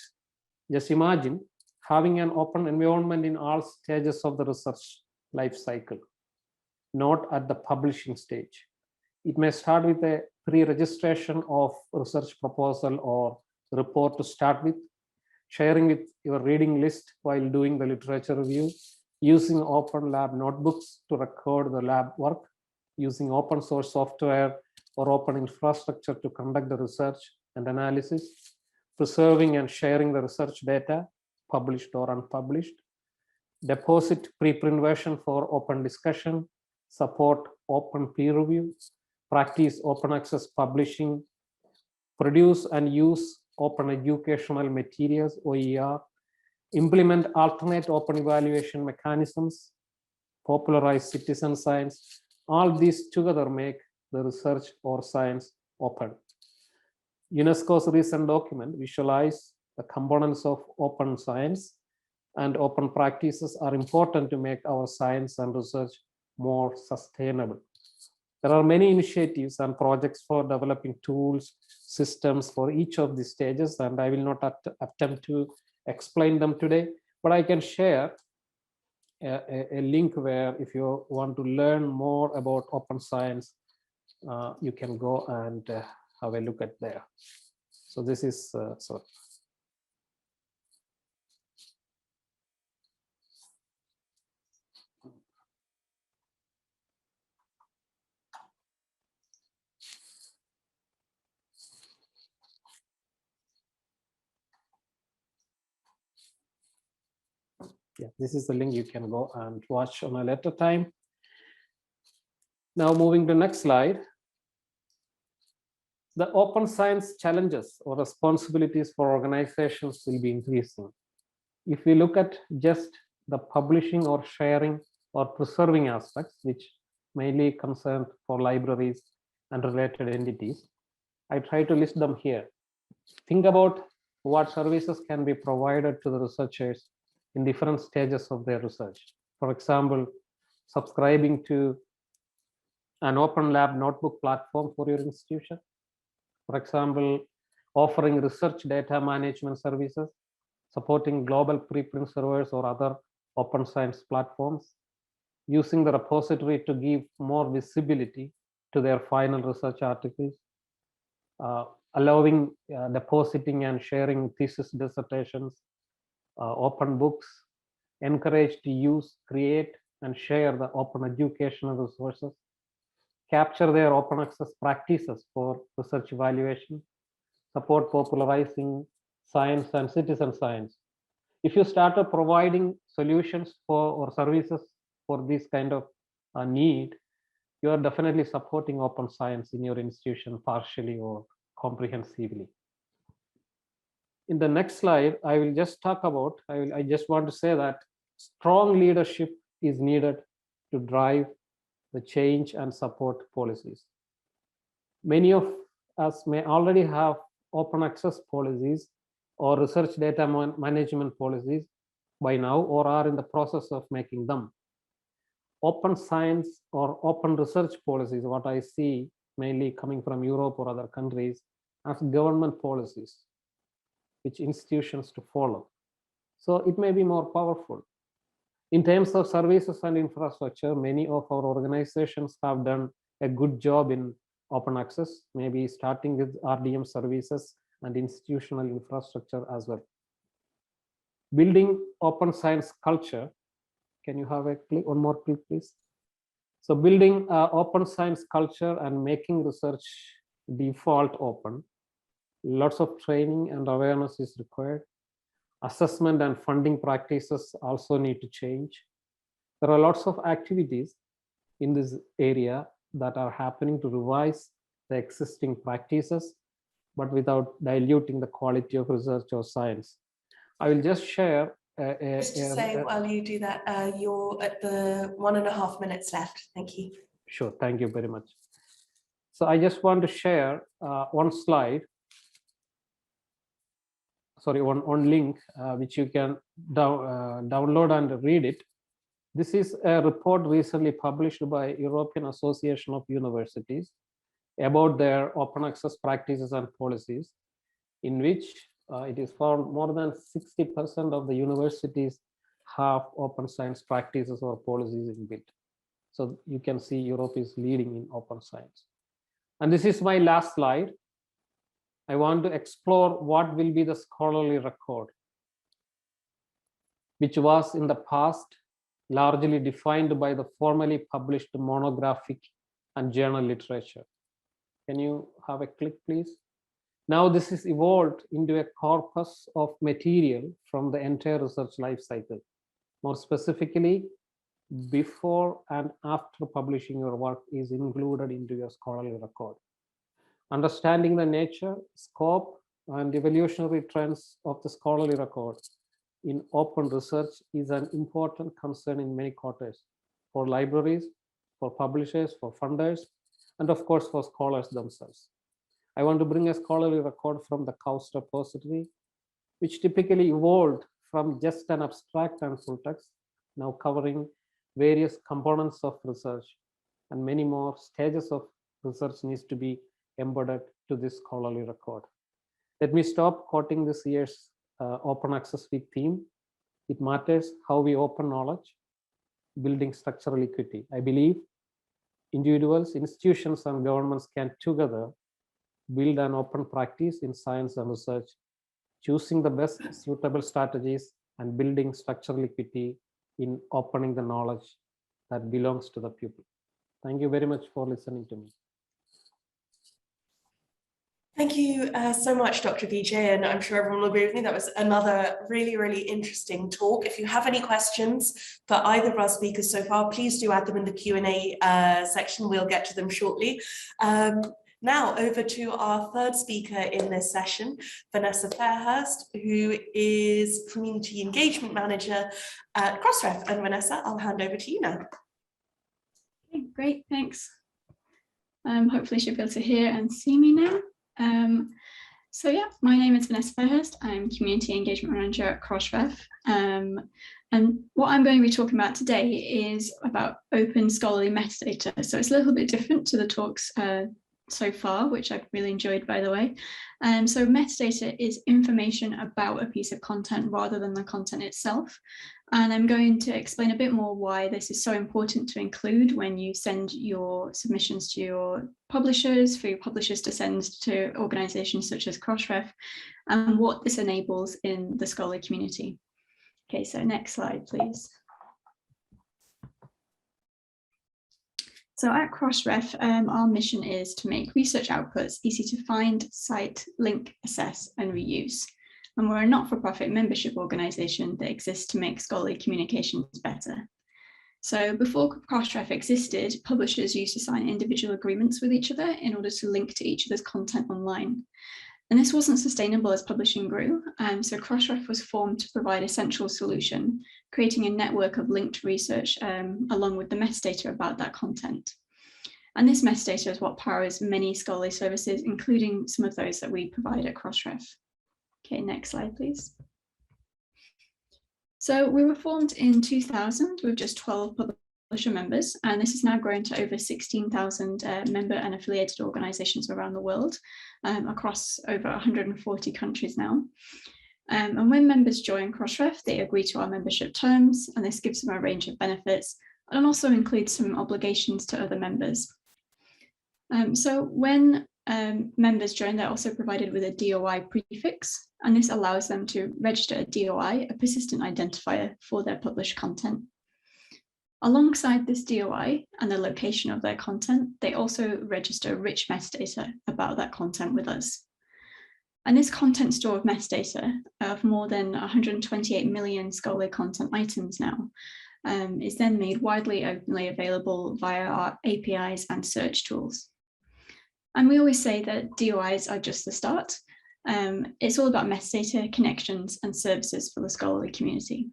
just imagine having an open environment in all stages of the research life cycle, not at the publishing stage. It may start with a pre-registration of research proposal or report to start with, sharing with your reading list while doing the literature review, using open lab notebooks to record the lab work, using open source software or open infrastructure to conduct the research and analysis, preserving and sharing the research data, published or unpublished, deposit preprint version for open discussion, support open peer review, practice open access publishing, produce and use open educational materials, OER, implement alternate open evaluation mechanisms, popularize citizen science. All these together make the research or science open. UNESCO's recent document visualize the components of open science and open practices are important to make our science and research more sustainable. There are many initiatives and projects for developing tools, systems for each of these stages, and I will not attempt to explain them today, but I can share a link where if you want to learn more about open science, you can go and have a look at there. So this is, sorry. Yeah, this is the link you can go and watch on a later time. Now moving to the next slide. The open science challenges or responsibilities for organizations will be increasing. If we look at just the publishing or sharing or preserving aspects, which mainly concern for libraries and related entities, I try to list them here. Think about what services can be provided to the researchers in different stages of their research. For example, subscribing to an open lab notebook platform for your institution. For example, offering research data management services, supporting global preprint servers or other open science platforms, using the repository to give more visibility to their final research articles, allowing depositing and sharing thesis dissertations, open books, encourage to use, create, and share the open educational resources, capture their open access practices for research evaluation, support popularizing science and citizen science. If you started providing solutions for or services for this kind of need, you are definitely supporting open science in your institution partially or comprehensively. In the next slide, I will just talk about, I just want to say that strong leadership is needed to drive the change and support policies. Many of us may already have open access policies or research data management policies by now or are in the process of making them. Open science or open research policies, what I see mainly coming from Europe or other countries, as government policies which institutions to follow. So it may be more powerful. In terms of services and infrastructure, many of our organizations have done a good job in open access, maybe starting with RDM services and institutional infrastructure as well. Building open science culture. Can you have a click, one more click, please? So building open science culture and making research default open. Lots of training and awareness is required. Assessment and funding practices also need to change. There are lots of activities in this area that are happening to revise the existing practices, but without diluting the quality of research or science. I will just share. Just to say, while you do that, you're at the 1.5 minutes left. Thank you. Sure, thank you very much. So I just want to share one slide. Sorry, one link which you can download and read it. This is a report recently published by European Association of Universities about their open access practices and policies, in which it is found more than 60% of the universities have open science practices or policies inbuilt. So you can see Europe is leading in open science. And this is my last slide. I want to explore what will be the scholarly record, which was in the past largely defined by the formally published monographic and journal literature. Can you have a click, please? Now this is evolved into a corpus of material from the entire research life cycle. More specifically, before and after publishing your work is included into your scholarly record. Understanding the nature, scope, and evolutionary trends of the scholarly record in open research is an important concern in many quarters for libraries, for publishers, for funders, and of course for scholars themselves. I want to bring a scholarly record from the KAUST repository, which typically evolved from just an abstract and full text, now covering various components of research, and many more stages of research needs to be embedded to this scholarly record. Let me stop quoting this year's Open Access Week theme. It matters how we open knowledge, building structural equity. I believe individuals, institutions, and governments can together build an open practice in science and research, choosing the best suitable strategies and building structural equity in opening the knowledge that belongs to the people. Thank you very much for listening to me. Thank you so much, Dr. Vijay, and I'm sure everyone will agree with me. That was another really, really interesting talk. If you have any questions for either of our speakers so far, please do add them in the Q&A section. We'll get to them shortly. Now over to our third speaker in this session, Vanessa Fairhurst, who is Community Engagement Manager at Crossref. And Vanessa, I'll hand over to you now. Okay, great, thanks. Hopefully you should be able to hear and see me now. So yeah, my name is Vanessa Fairhurst. I'm Community Engagement Manager at Crossref. And what I'm going to be talking about today is about open scholarly metadata. So it's a little bit different to the talks so far, which I've really enjoyed, by the way. So metadata is information about a piece of content rather than the content itself. And I'm going to explain a bit more why this is so important to include when you send your submissions to your publishers, for your publishers to send to organizations such as Crossref, and what this enables in the scholarly community. Okay, so next slide, please. So at Crossref, our mission is to make research outputs easy to find, cite, link, assess, and reuse. And we're a not-for-profit membership organisation that exists to make scholarly communications better. So before Crossref existed, publishers used to sign individual agreements with each other in order to link to each other's content online. And this wasn't sustainable as publishing grew, so Crossref was formed to provide a central solution, creating a network of linked research along with the metadata about that content. And this metadata is what powers many scholarly services, including some of those that we provide at Crossref. Okay, next slide, please. So we were formed in 2000 with just 12 publisher members, and this has now grown to over 16,000 member and affiliated organizations around the world, across over 140 countries now. And when members join Crossref, they agree to our membership terms, and this gives them a range of benefits, and also includes some obligations to other members. So when members join, they're also provided with a DOI prefix, and this allows them to register a DOI, a persistent identifier for their published content. Alongside this DOI and the location of their content, they also register rich metadata about that content with us. And this content store of metadata of more than 128 million scholarly content items now is then made widely openly available via our APIs and search tools. And we always say that DOIs are just the start. It's all about metadata, connections, and services for the scholarly community.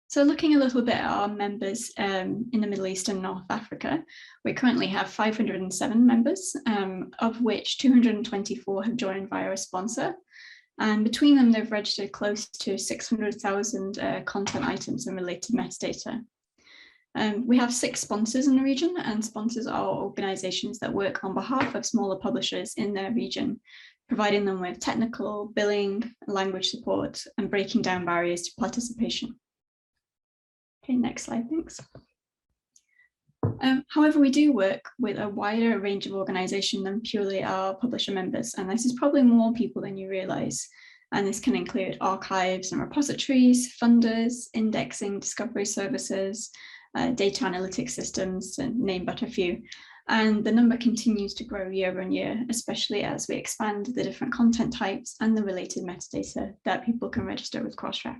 So looking a little bit at our members in the Middle East and North Africa, we currently have 507 members, of which 224 have joined via a sponsor. And between them, they've registered close to 600,000 content items and related metadata. We have 6 sponsors in the region, and sponsors are organizations that work on behalf of smaller publishers in their region, providing them with technical, billing, language support, and breaking down barriers to participation. Okay, next slide, thanks. However, we do work with a wider range of organizations than purely our publisher members, and this is probably more people than you realize. And this can include archives and repositories, funders, indexing, discovery services, data analytics systems, to name but a few. And the number continues to grow year on year, especially as we expand the different content types and the related metadata that people can register with Crossref.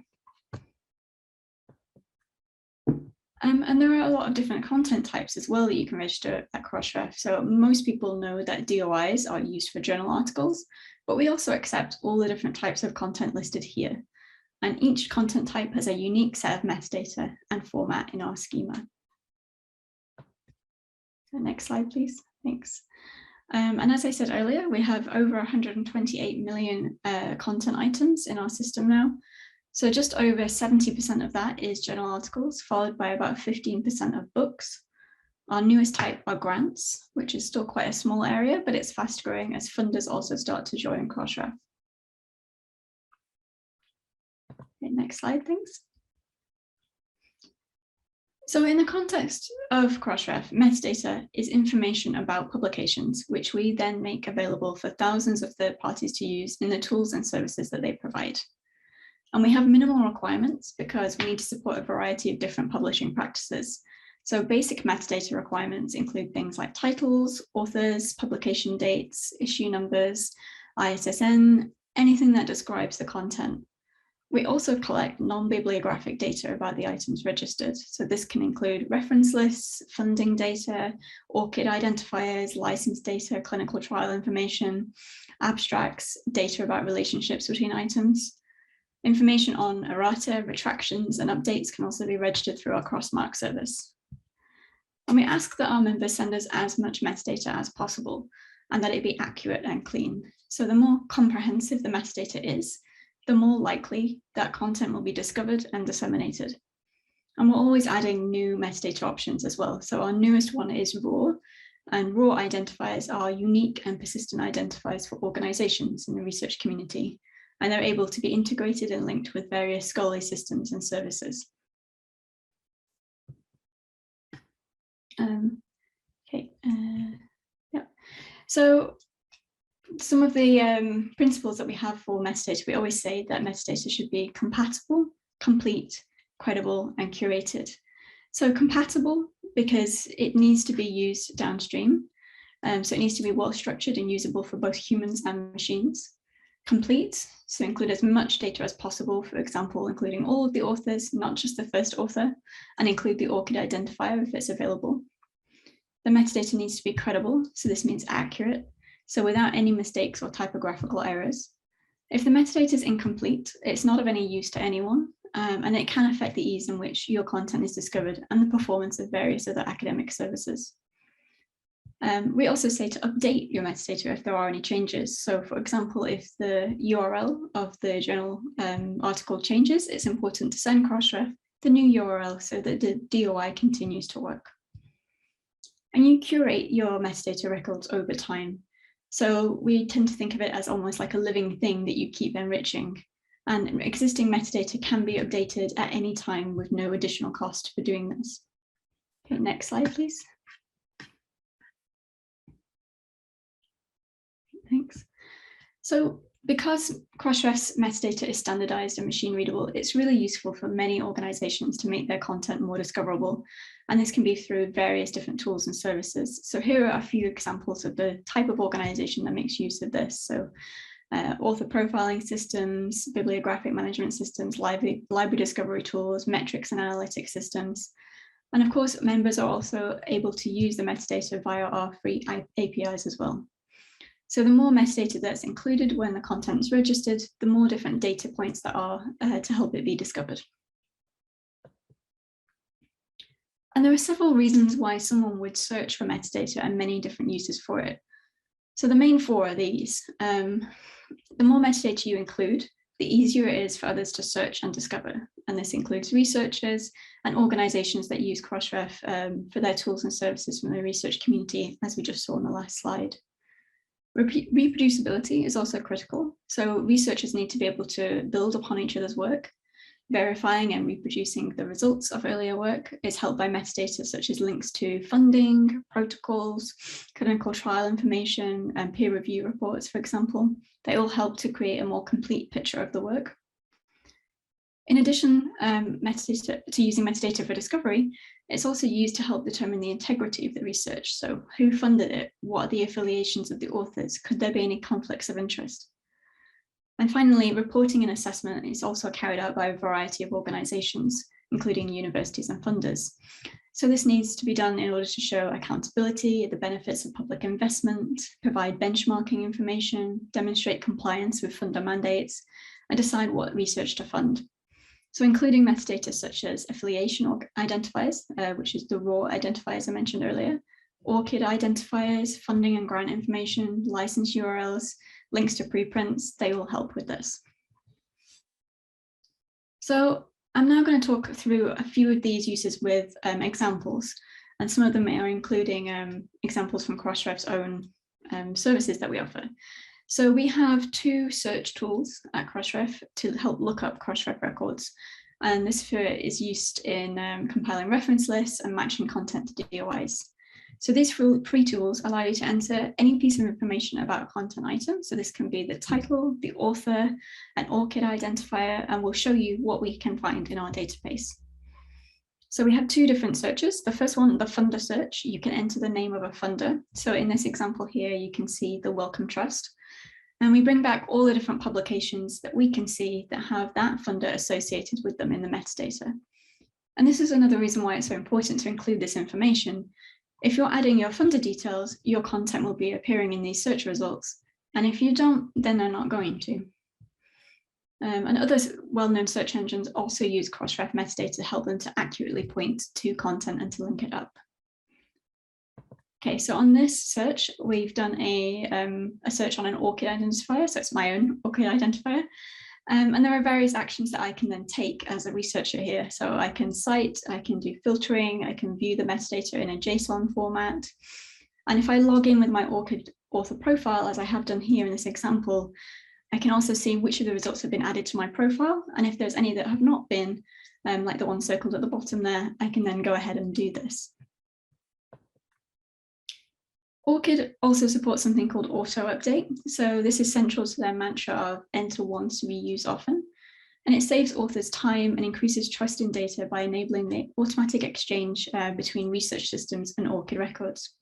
And there are a lot of different content types as well that you can register at Crossref. So most people know that DOIs are used for journal articles, but we also accept all the different types of content listed here. And each content type has a unique set of metadata and format in our schema. Next slide, please. Thanks. And as I said earlier, we have over 128 million content items in our system now. So just over 70% of that is journal articles, followed by about 15% of books. Our newest type are grants, which is still quite a small area, but it's fast growing as funders also start to join Crossref. Okay, next slide, thanks. So in the context of Crossref, metadata is information about publications, which we then make available for thousands of third parties to use in the tools and services that they provide. And we have minimal requirements because we need to support a variety of different publishing practices. So basic metadata requirements include things like titles, authors, publication dates, issue numbers, ISSN, anything that describes the content. We also collect non-bibliographic data about the items registered. So this can include reference lists, funding data, ORCID identifiers, license data, clinical trial information, abstracts, data about relationships between items. Information on errata, retractions, and updates can also be registered through our Crossmark service. And we ask that our members send us as much metadata as possible and that it be accurate and clean. So the more comprehensive the metadata is, the more likely that content will be discovered and disseminated. And we're always adding new metadata options as well. So our newest one is RAW, and RAW identifiers are unique and persistent identifiers for organizations in the research community. And they're able to be integrated and linked with various scholarly systems and services. So some of the principles that we have for metadata, we always say that metadata should be compatible, complete, credible, and curated. So compatible because it needs to be used downstream. So it needs to be well structured and usable for both humans and machines. Complete, so include as much data as possible, for example, including all of the authors, not just the first author, and include the ORCID identifier if it's available. The metadata needs to be credible, so this means accurate, so without any mistakes or typographical errors. If the metadata is incomplete, it's not of any use to anyone, and it can affect the ease in which your content is discovered and the performance of various other academic services. We also say to update your metadata if there are any changes. So for example, if the URL of the journal article changes, it's important to send Crossref the new URL so that the DOI continues to work. And you curate your metadata records over time. So we tend to think of it as almost like a living thing that you keep enriching. And existing metadata can be updated at any time with no additional cost for doing this. Okay, next slide, please. Thanks. So because Crossref's metadata is standardized and machine readable, it's really useful for many organizations to make their content more discoverable. And this can be through various different tools and services. So here are a few examples of the type of organization that makes use of this. So author profiling systems, bibliographic management systems, library discovery tools, metrics and analytics systems. And of course, members are also able to use the metadata via our free APIs as well. So the more metadata that's included when the content is registered, the more different data points there are to help it be discovered. And there are several reasons why someone would search for metadata and many different uses for it. So the main four are these. The more metadata you include, the easier it is for others to search and discover. And this includes researchers and organizations that use Crossref for their tools and services from the research community, as we just saw in the last slide. Reproducibility is also critical. So researchers need to be able to build upon each other's work. Verifying and reproducing the results of earlier work is helped by metadata such as links to funding, protocols, clinical trial information, and peer review reports, for example. They all help to create a more complete picture of the work. In addition to using metadata for discovery, it's also used to help determine the integrity of the research. So who funded it? What are the affiliations of the authors? Could there be any conflicts of interest? And finally, reporting and assessment is also carried out by a variety of organizations. including universities and funders. So this needs to be done in order to show accountability, the benefits of public investment, provide benchmarking information, demonstrate compliance with funder mandates, and decide what research to fund. So including metadata such as affiliation or identifiers, which is the raw identifiers I mentioned earlier, ORCID identifiers, funding and grant information, license URLs, links to preprints, they will help with this. So I'm now going to talk through a few of these uses with examples, and some of them are including examples from Crossref's own services that we offer. So we have 2 search tools at Crossref to help look up Crossref records, and this is used in compiling reference lists and matching content to DOIs. So these free tools allow you to enter any piece of information about a content item. So this can be the title, the author, an ORCID identifier, and we'll show you what we can find in our database. So we have 2 different searches. The first one, the funder search, you can enter the name of a funder. So in this example here, you can see the Wellcome Trust. And we bring back all the different publications that we can see that have that funder associated with them in the metadata. And this is another reason why it's so important to include this information. If you're adding your funder details, your content will be appearing in these search results. And if you don't, then they're not going to. And other well-known search engines also use Crossref metadata to help them to accurately point to content and to link it up. Okay, so on this search, we've done a search on an ORCID identifier, so it's my own ORCID identifier. And there are various actions that I can then take as a researcher here. So I can cite, I can do filtering, I can view the metadata in a JSON format. And if I log in with my ORCID author profile, as I have done here in this example, I can also see which of the results have been added to my profile. And if there's any that have not been, like the one circled at the bottom there, I can then go ahead and do this. ORCID also supports something called auto update. So this is central to their mantra of enter once, reuse often. And it saves authors time and increases trust in data by enabling the automatic exchange between research systems and ORCID records.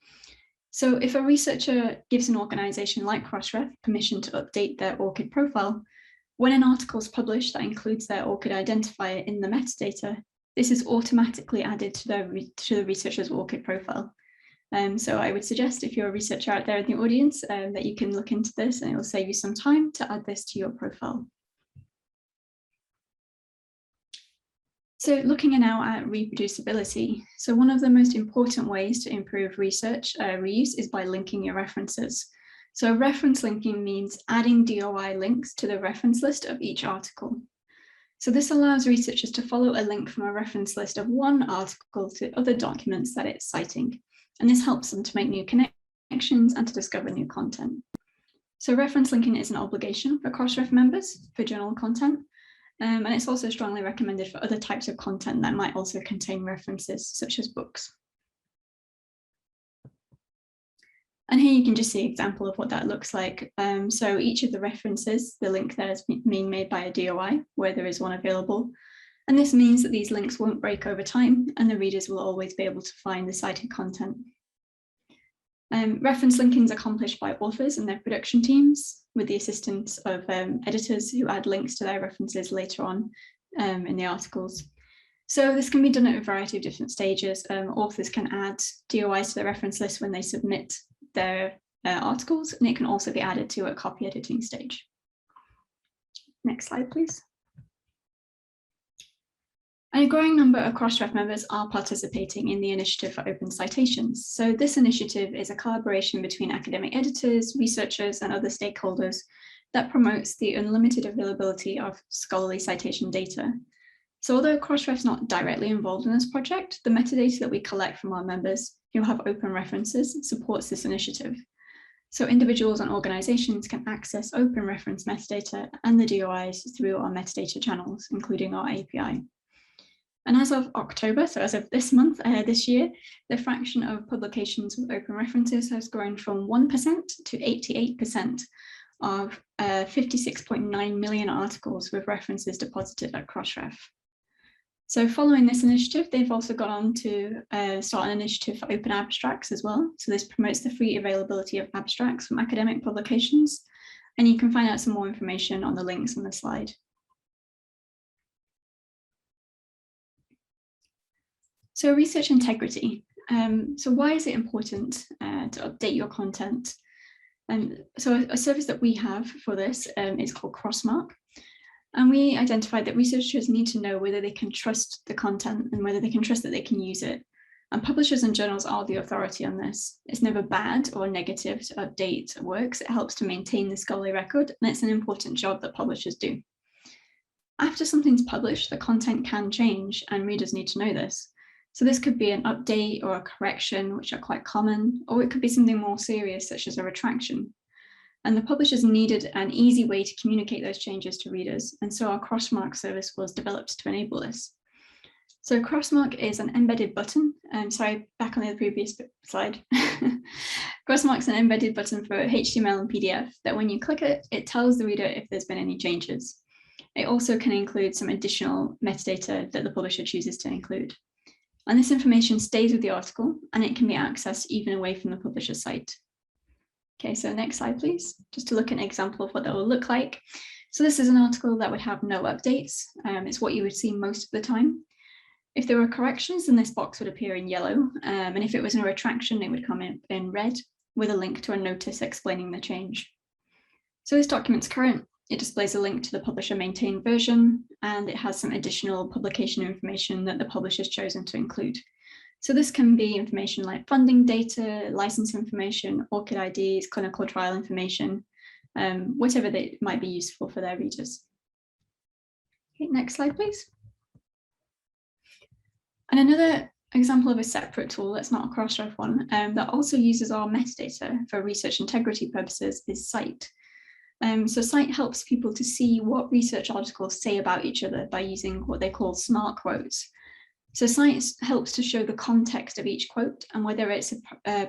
So if a researcher gives an organization like Crossref permission to update their ORCID profile, when an article is published that includes their ORCID identifier in the metadata, this is automatically added to the researcher's ORCID profile. So I would suggest if you're a researcher out there in the audience that you can look into this, and it will save you some time to add this to your profile. So looking now at reproducibility. So one of the most important ways to improve research reuse is by linking your references. So reference linking means adding DOI links to the reference list of each article. So this allows researchers to follow a link from a reference list of one article to other documents that it's citing. And this helps them to make new connections and to discover new content. So reference linking is an obligation for Crossref members for journal content. And it's also strongly recommended for other types of content that might also contain references, such as books. And here you can just see an example of what that looks like. So each of the references, the link there is being made by a DOI, where there is one available. And this means that these links won't break over time, and the readers will always be able to find the cited content. Reference linking is accomplished by authors and their production teams with the assistance of editors who add links to their references later on in the articles. So this can be done at a variety of different stages. Authors can add DOIs to the reference list when they submit their articles, and it can also be added to a copy editing stage. Next slide, please. And a growing number of Crossref members are participating in the Initiative for Open Citations. So this initiative is a collaboration between academic editors, researchers, and other stakeholders that promotes the unlimited availability of scholarly citation data. So although Crossref is not directly involved in this project, the metadata that we collect from our members who have open references supports this initiative. So individuals and organizations can access open reference metadata and the DOIs through our metadata channels, including our API. And as of October, so as of this month, this year, the fraction of publications with open references has grown from 1% to 88% of 56.9 million articles with references deposited at Crossref. So following this initiative, they've also gone on to start an initiative for open abstracts as well. So this promotes the free availability of abstracts from academic publications. And you can find out some more information on the links on the slide. So research integrity. So why is it important to update your content? So a service that we have for this is called Crossmark. And we identified that researchers need to know whether they can trust the content and whether they can trust that they can use it. And publishers and journals are the authority on this. It's never bad or negative to update works. It helps to maintain the scholarly record, and it's an important job that publishers do. After something's published, the content can change, and readers need to know this. So this could be an update or a correction, which are quite common, or it could be something more serious, such as a retraction. And the publishers needed an easy way to communicate those changes to readers. And so our Crossmark service was developed to enable this. So Crossmark is an embedded button. Sorry, back on the previous slide. Crossmark is an embedded button for HTML and PDF that when you click it, it tells the reader if there's been any changes. It also can include some additional metadata that the publisher chooses to include. And this information stays with the article, and it can be accessed even away from the publisher's site. Okay, so next slide, please, just to look at an example of what that will look like. So this is an article that would have no updates. It's what you would see most of the time. If there were corrections, then this box would appear in yellow. And if it was a retraction, it would come in red with a link to a notice explaining the change. So this document's current. It displays a link to the publisher maintained version, and it has some additional publication information that the publisher's chosen to include. So this can be information like funding data, license information, ORCID IDs, clinical trial information, whatever that might be useful for their readers. Okay, next slide, please. And another example of a separate tool that's not a Crossref one that also uses our metadata for research integrity purposes is Cite. So Cite helps people to see what research articles say about each other by using what they call smart quotes. So Cite helps to show the context of each quote and whether it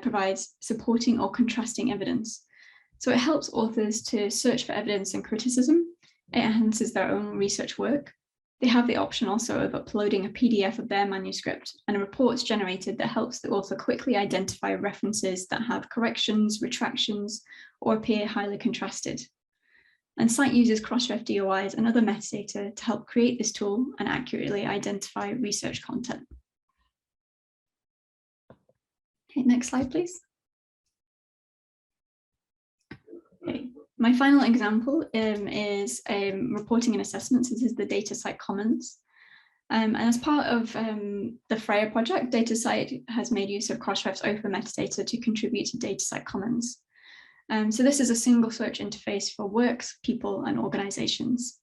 provides supporting or contrasting evidence. So it helps authors to search for evidence and criticism. It enhances their own research work. They have the option also of uploading a PDF of their manuscript, and a report's generated that helps the author quickly identify references that have corrections, retractions, or appear highly contrasted. And Cite uses Crossref DOIs and other metadata to help create this tool and accurately identify research content. Okay, next slide, please. Okay. My final example is reporting and assessments. This is the DataCite Commons. And as part of the Freya project, DataCite has made use of Crossref's open metadata to contribute to DataCite Commons. So this is a single search interface for works, people, and organizations.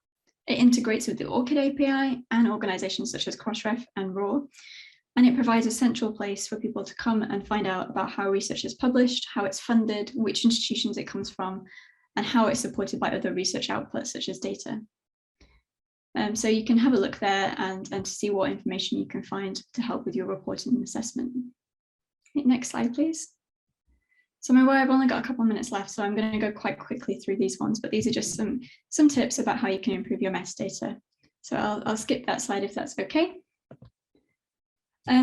It integrates with the ORCID API and organizations such as Crossref and RAW, and it provides a central place for people to come and find out about how research is published, how it's funded, which institutions it comes from, and how it's supported by other research outputs such as data. So you can have a look there and to see what information you can find to help with your reporting and assessment. Next slide, please. So I've only got a couple of minutes left, so I'm going to go quite quickly through these ones, but these are just some tips about how you can improve your metadata. So I'll skip that slide if that's okay.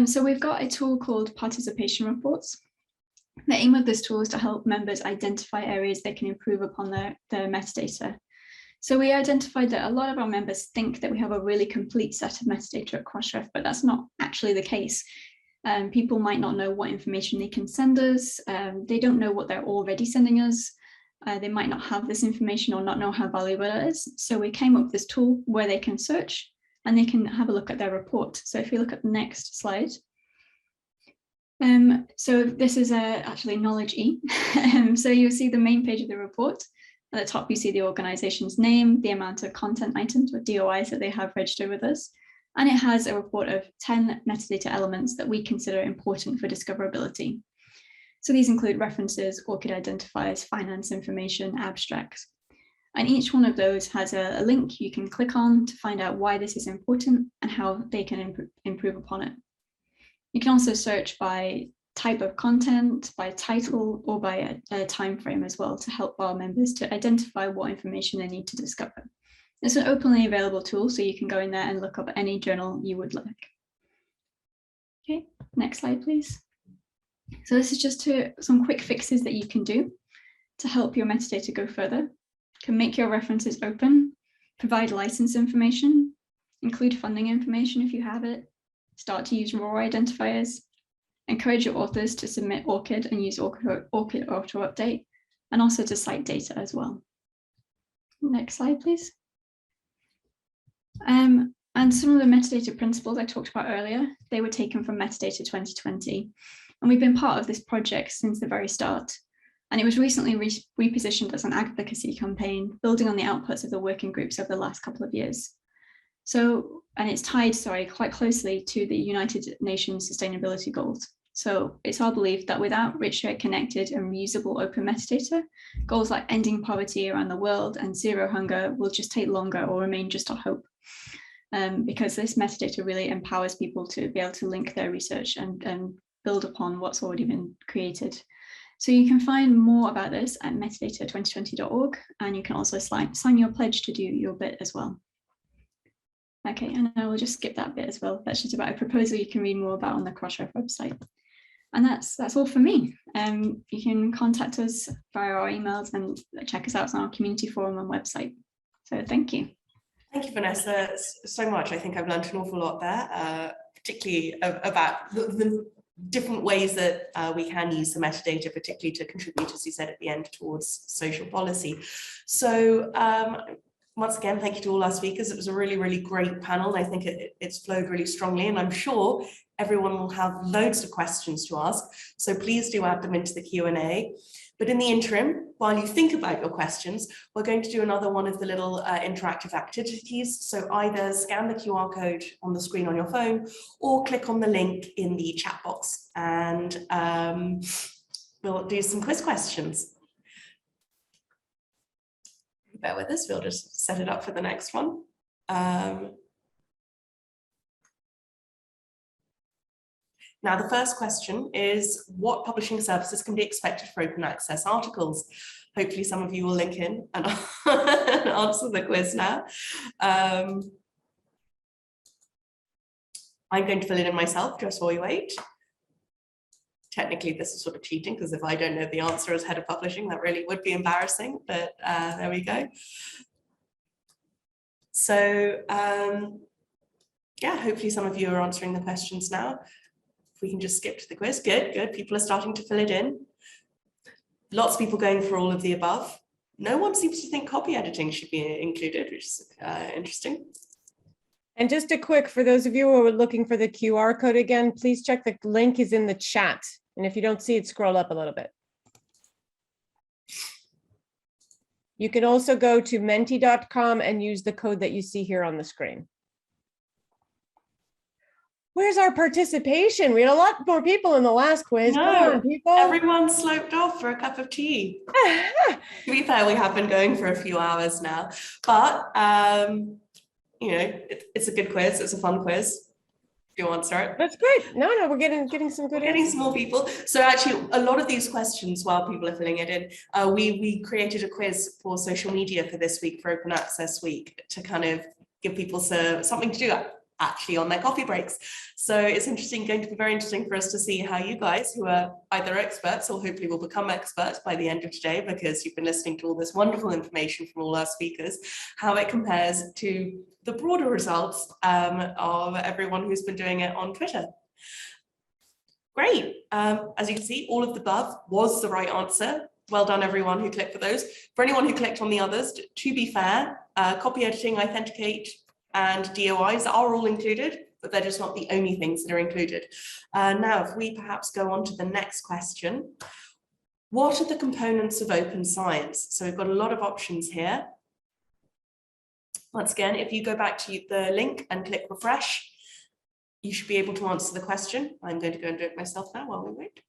So we've got a tool called Participation Reports. The aim of this tool is to help members identify areas they can improve upon their metadata. So we identified that a lot of our members think that we have a really complete set of metadata at Crossref, but that's not actually the case. People might not know what information they can send us. They don't know what they're already sending us. They might not have this information or not know how valuable it is. So we came up with this tool where they can search and they can have a look at their report. So if you look at the next slide. So this is actually Knowledge E. So you'll see the main page of the report. At the top, you see the organization's name, the amount of content items or DOIs that they have registered with us. And it has a report of 10 metadata elements that we consider important for discoverability. So these include references, ORCID identifiers, finance information, abstracts. And each one of those has a link you can click on to find out why this is important and how they can improve upon it. You can also search by type of content, by title, or by a time frame as well to help our members to identify what information they need to discover. It's an openly available tool, so you can go in there and look up any journal you would like. Okay, next slide, please. So this is just some quick fixes that you can do to help your metadata go further. You can make your references open, provide license information, include funding information if you have it, start to use raw identifiers, encourage your authors to submit ORCID and use ORCID auto update, and also to cite data as well. Next slide, please. And some of the metadata principles I talked about earlier, they were taken from Metadata 2020. And we've been part of this project since the very start. And it was recently repositioned as an advocacy campaign, building on the outputs of the working groups over the last couple of years. So, and it's tied, quite closely to the United Nations Sustainability Goals. So it's our belief that without rich, connected and reusable open metadata, goals like ending poverty around the world and zero hunger will just take longer or remain just a hope. Because this metadata really empowers people to be able to link their research and build upon what's already been created. So you can find more about this at metadata2020.org, and you can also sign your pledge to do your bit as well. Okay, and I will just skip that bit as well. That's just about a proposal you can read more about on the Crossref website. And that's all for me. You can contact us via our emails and check us out on our community forum and website. So thank you. Thank you, Vanessa, so much. I think I've learned an awful lot there, particularly about the different ways that we can use the metadata, particularly to contribute, as you said at the end, towards social policy. So once again, thank you to all our speakers. It was a really, really great panel. I think it's flowed really strongly, and I'm sure everyone will have loads of questions to ask. So please do add them into the Q&A. But in the interim, while you think about your questions, we're going to do another one of the little interactive activities. So either scan the QR code on the screen on your phone or click on the link in the chat box, and we'll do some quiz questions. Bear with us, we'll just set it up for the next one. Now, the first question is, what publishing services can be expected for open access articles? Hopefully some of you will link in and answer the quiz now. I'm going to fill it in myself just while you wait. Technically, this is sort of cheating, because if I don't know the answer as head of publishing, that really would be embarrassing, but there we go. So yeah, hopefully some of you are answering the questions now. We can just skip to the quiz. Good. People are starting to fill it in. Lots of people going for all of the above. No one seems to think copy editing should be included, which is interesting. And just a quick, for those of you who are looking for the QR code again, please check the link is in the chat. And if you don't see it, scroll up a little bit. You can also go to menti.com and use the code that you see here on the screen. Where's our participation? We had a lot more people in the last quiz. No, come on, people. Everyone sloped off for a cup of tea. To be fair, we have been going for a few hours now, but you know, it's a good quiz. It's a fun quiz. Do you answer it? That's great. No, we're getting some good answers. Getting some more people. So actually, a lot of these questions, while people are filling it in, we created a quiz for social media for this week, for Open Access Week, to kind of give people something to do actually on their coffee breaks. So it's going to be very interesting for us to see how you guys, who are either experts or hopefully will become experts by the end of today, because you've been listening to all this wonderful information from all our speakers, how it compares to the broader results of everyone who's been doing it on Twitter. Great. As you can see, all of the above was the right answer. Well done, everyone who clicked for those. For anyone who clicked on the others, to be fair, copy editing, Authenticate, and DOIs are all included, but they're just not the only things that are included. Now, if we perhaps go on to the next question, what are the components of open science? So we've got a lot of options here. Once again, if you go back to the link and click refresh, you should be able to answer the question. I'm going to go and do it myself now while we wait.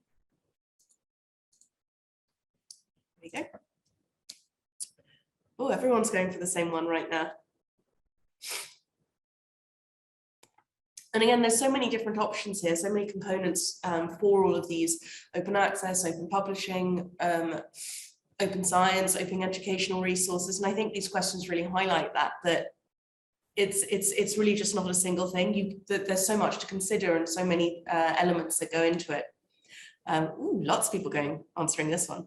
There we go. Oh, everyone's going for the same one right now. And again, there's so many different options here, so many components for all of these: open access, open publishing, open science, open educational resources. And I think these questions really highlight that it's really just not a single thing. There's so much to consider and so many elements that go into it. Lots of people answering this one.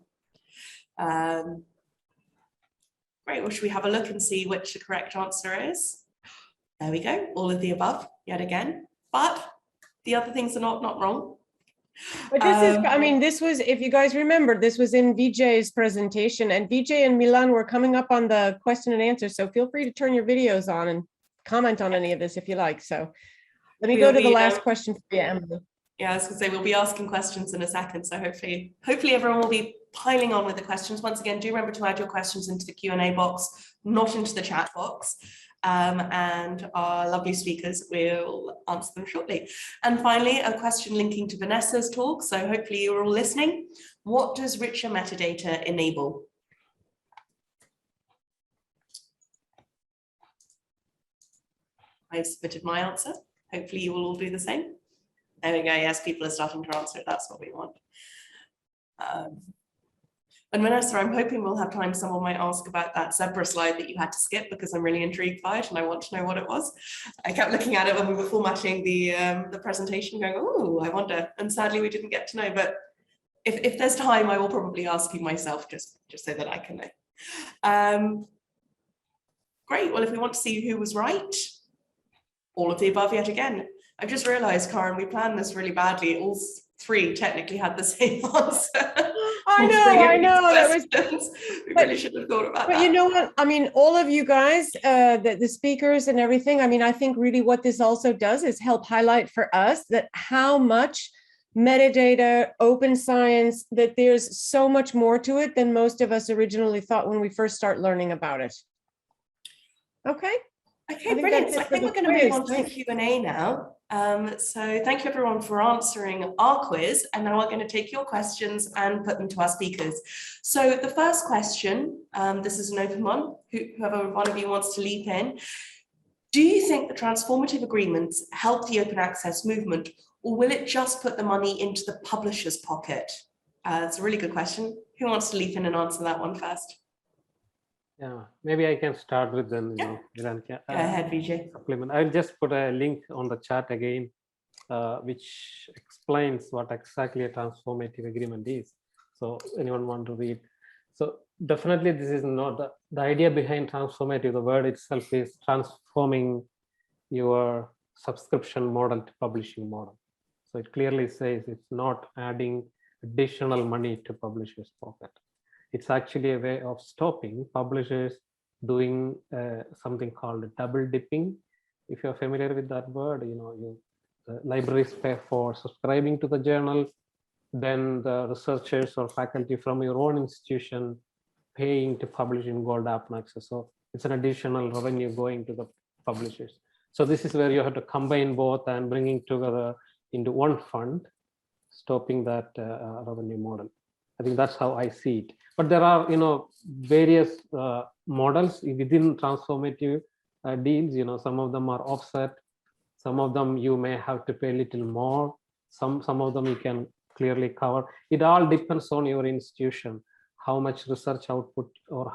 Great, well, should we have a look and see which the correct answer is? There we go, all of the above, yet again. But the other things are not wrong. But this is, I mean, this was, if you guys remember, this was in Vijay's presentation, and Vijay and Milan were coming up on the question and answer. So feel free to turn your videos on and comment on any of this if you like. So let me go to the last question for you, Emily. Yeah, I was going to say, we'll be asking questions in a second. So hopefully everyone will be piling on with the questions. Once again, do remember to add your questions into the Q&A box, not into the chat box. And our lovely speakers will answer them shortly. And finally, a question linking to Vanessa's talk. So hopefully you're all listening. What does richer metadata enable? I've submitted my answer. Hopefully you will all do the same. There we go. Yes, people are starting to answer it. That's what we want. And Vanessa, I'm hoping we'll have time. Someone might ask about that zebra slide that you had to skip, because I'm really intrigued by it and I want to know what it was. I kept looking at it when we were formatting the presentation, going, oh, I wonder. And sadly, we didn't get to know. But if there's time, I will probably ask you myself, just so that I can know. Great. Well, if we want to see who was right, all of the above yet again. I've just realized, Karen, we planned this really badly. All three technically had the same answer. I know. That was, we really should have thought about that. But you know what? I mean, all of you guys, the speakers and everything, I mean, I think really what this also does is help highlight for us that how much metadata, open science, that there's so much more to it than most of us originally thought when we first start learning about it. Okay. Okay, brilliant. So I think we're going to move on to the Q&A now. So thank you everyone for answering our quiz. And now we're going to take your questions and put them to our speakers. So the first question, this is an open one, whoever one of you wants to leap in. Do you think the transformative agreements help the open access movement, or will it just put the money into the publisher's pocket? That's a really good question. Who wants to leap in and answer that one first? Yeah, maybe I can start with them. Go ahead, Vijay. Supplement. I'll just put a link on the chat again, which explains what exactly a transformative agreement is. So anyone want to read? So definitely this is not the idea behind transformative. The word itself is transforming your subscription model to publishing model. So it clearly says it's not adding additional money to publishers' pocket. It's actually a way of stopping publishers doing something called double dipping. If you're familiar with that word, libraries pay for subscribing to the journal, then the researchers or faculty from your own institution paying to publish in Gold Open Access. So it's an additional revenue going to the publishers. So this is where you have to combine both and bringing together into one fund, stopping that revenue model. I think that's how I see it. But there are, various models within transformative deals. Some of them are offset. Some of them you may have to pay a little more. Some of them you can clearly cover. It all depends on your institution, how much research output or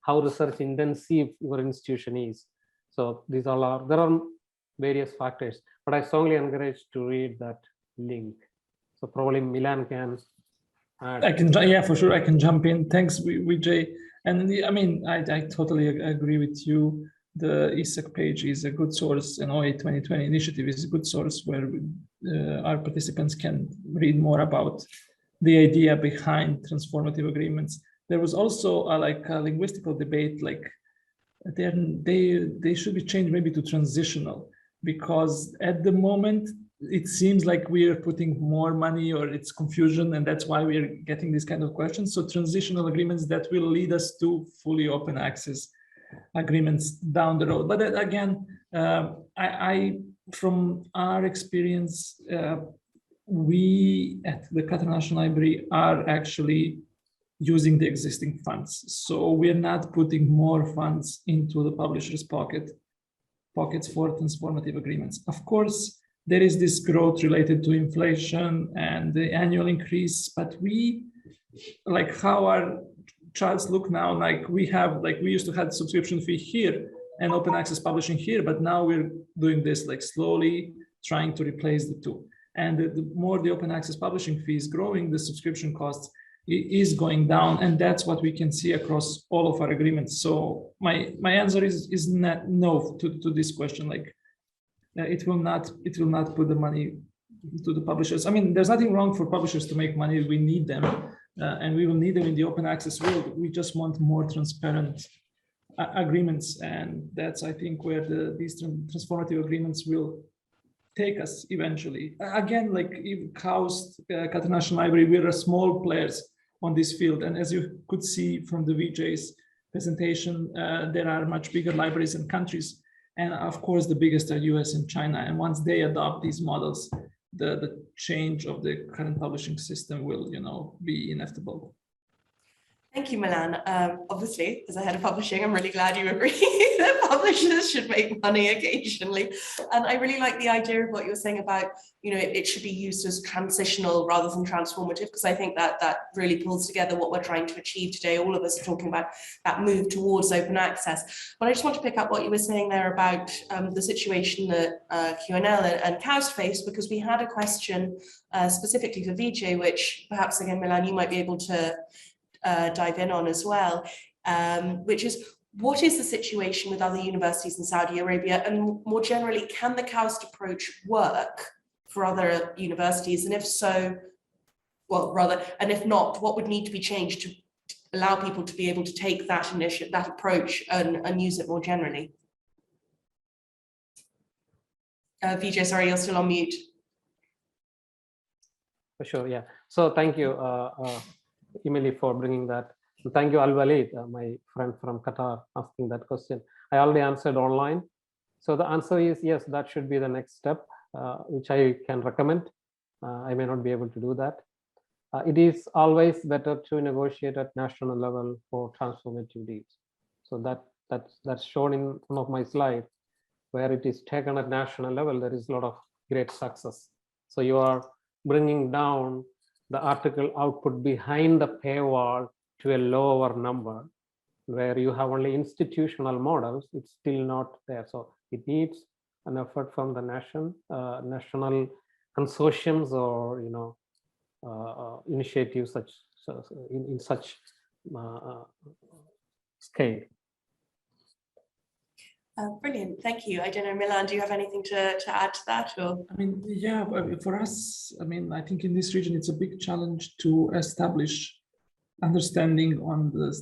how research intensive your institution is. So these all are, there are various factors. But I strongly encourage to read that link. So probably Milan can. I can, yeah, for sure. I can jump in. Thanks, Vijay. And I mean, I totally agree with you. The ESEC page is a good source. An OA 2020 initiative is a good source where our participants can read more about the idea behind transformative agreements. There was also a linguistical debate, like they should be changed maybe to transitional, because at the moment, it seems like we are putting more money, or it's confusion, and that's why we are getting these kind of questions. So transitional agreements that will lead us to fully open access agreements down the road. But again, from our experience, we at the Qatar National Library are actually using the existing funds. So we're not putting more funds into the publisher's pockets for transformative agreements. Of course, there is this growth related to inflation and the annual increase, but we, how our charts look now, we used to have subscription fee here and open access publishing here, but now we're doing this slowly trying to replace the two. And the more the open access publishing fee is growing, the subscription costs is going down, and that's what we can see across all of our agreements. So my answer is not no to this question. it will not put the money to the publishers. I mean, there's nothing wrong for publishers to make money. We need them, and we will need them in the open access world. We just want more transparent agreements, and that's, I think, where these transformative agreements will take us eventually. Again, like KAUST, Qatar National Library, we're a small players on this field, and as you could see from the VJ's presentation, there are much bigger libraries and countries, and of course the biggest are US and China, and once they adopt these models, the change of the current publishing system will, be inevitable. Thank you, Milan. Obviously, as a head of publishing, I'm really glad you agree that publishers should make money occasionally. And I really like the idea of what you were saying about, it should be used as transitional rather than transformative, because I think that really pulls together what we're trying to achieve today. All of us are talking about that move towards open access. But I just want to pick up what you were saying there about the situation that QNL and KAUST face, because we had a question specifically for Vijay, which perhaps, again, Milan, you might be able to dive in on as well, which is, what is the situation with other universities in Saudi Arabia, and more generally, can the KAUST approach work for other universities, and if so, and if not, what would need to be changed to allow people to be able to take that initiative, that approach, and use it more generally? Vijay, sorry, you're still on mute. For sure, yeah. So thank you, Emily, for bringing that. And thank you, Al-Walid, my friend from Qatar, asking that question. I already answered online. So the answer is yes, that should be the next step, which I can recommend. I may not be able to do that. It is always better to negotiate at national level for transformative deals. So that's shown in one of my slides, where it is taken at national level. There is a lot of great success. So you are bringing down the article output behind the paywall to a lower number, where you have only institutional models. It's still not there. So it needs an effort from the national consortiums or initiatives in such scale. Brilliant, thank you. I don't know, Milan, do you have anything to add to that? Or? I mean, yeah, for us, I mean, I think in this region, it's a big challenge to establish understanding on the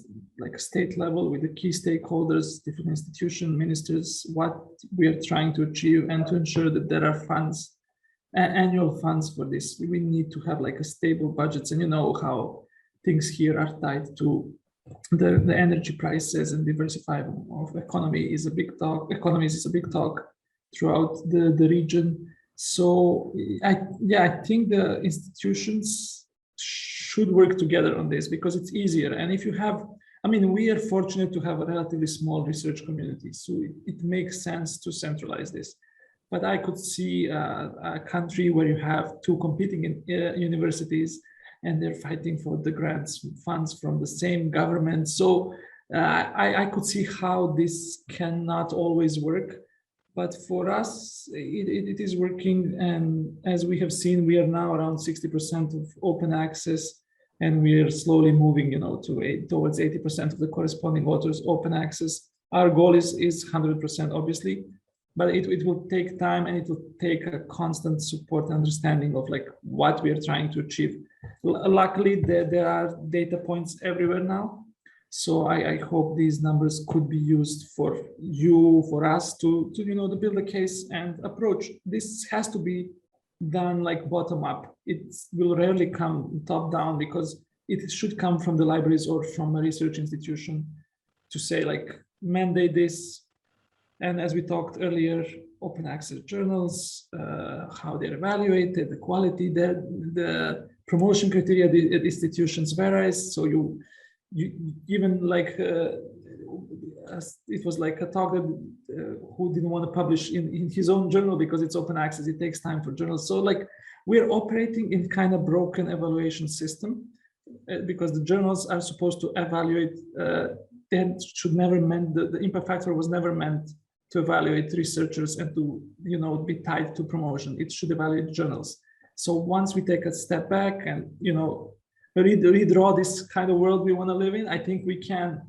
state level with the key stakeholders, different institutions, ministers, what we are trying to achieve, and to ensure that there are funds, annual funds for this. We need to have a stable budgets, and how things here are tied to the energy prices, and diversifying of economy is a big talk. Economies is a big talk throughout the region. So I think the institutions should work together on this, because it's easier. And if you have, I mean, we are fortunate to have a relatively small research community, so it makes sense to centralize this. But I could see a country where you have two competing universities, and they're fighting for the grants funds from the same government. So I could see how this cannot always work. But for us, it is working. And as we have seen, we are now around 60% of open access, and we are slowly moving, towards 80% of the corresponding authors open access. Our goal is 100%, obviously, but it will take time, and it will take a constant support, understanding of what we are trying to achieve. Luckily, there are data points everywhere now. So I hope these numbers could be used for us to build a case and approach. This has to be done bottom up. It will rarely come top down, because it should come from the libraries or from a research institution to say mandate this. And as we talked earlier, open access journals, how they're evaluated, the quality, the promotion criteria, the institutions varies. So you even it was a talk that who didn't want to publish in his own journal because it's open access. It takes time for journals. So we're operating in kind of broken evaluation system, because the journals are supposed to evaluate. That should never meant the impact factor was never meant to evaluate researchers and to be tied to promotion. It should evaluate journals. So once we take a step back and redraw this kind of world we want to live in, I think we can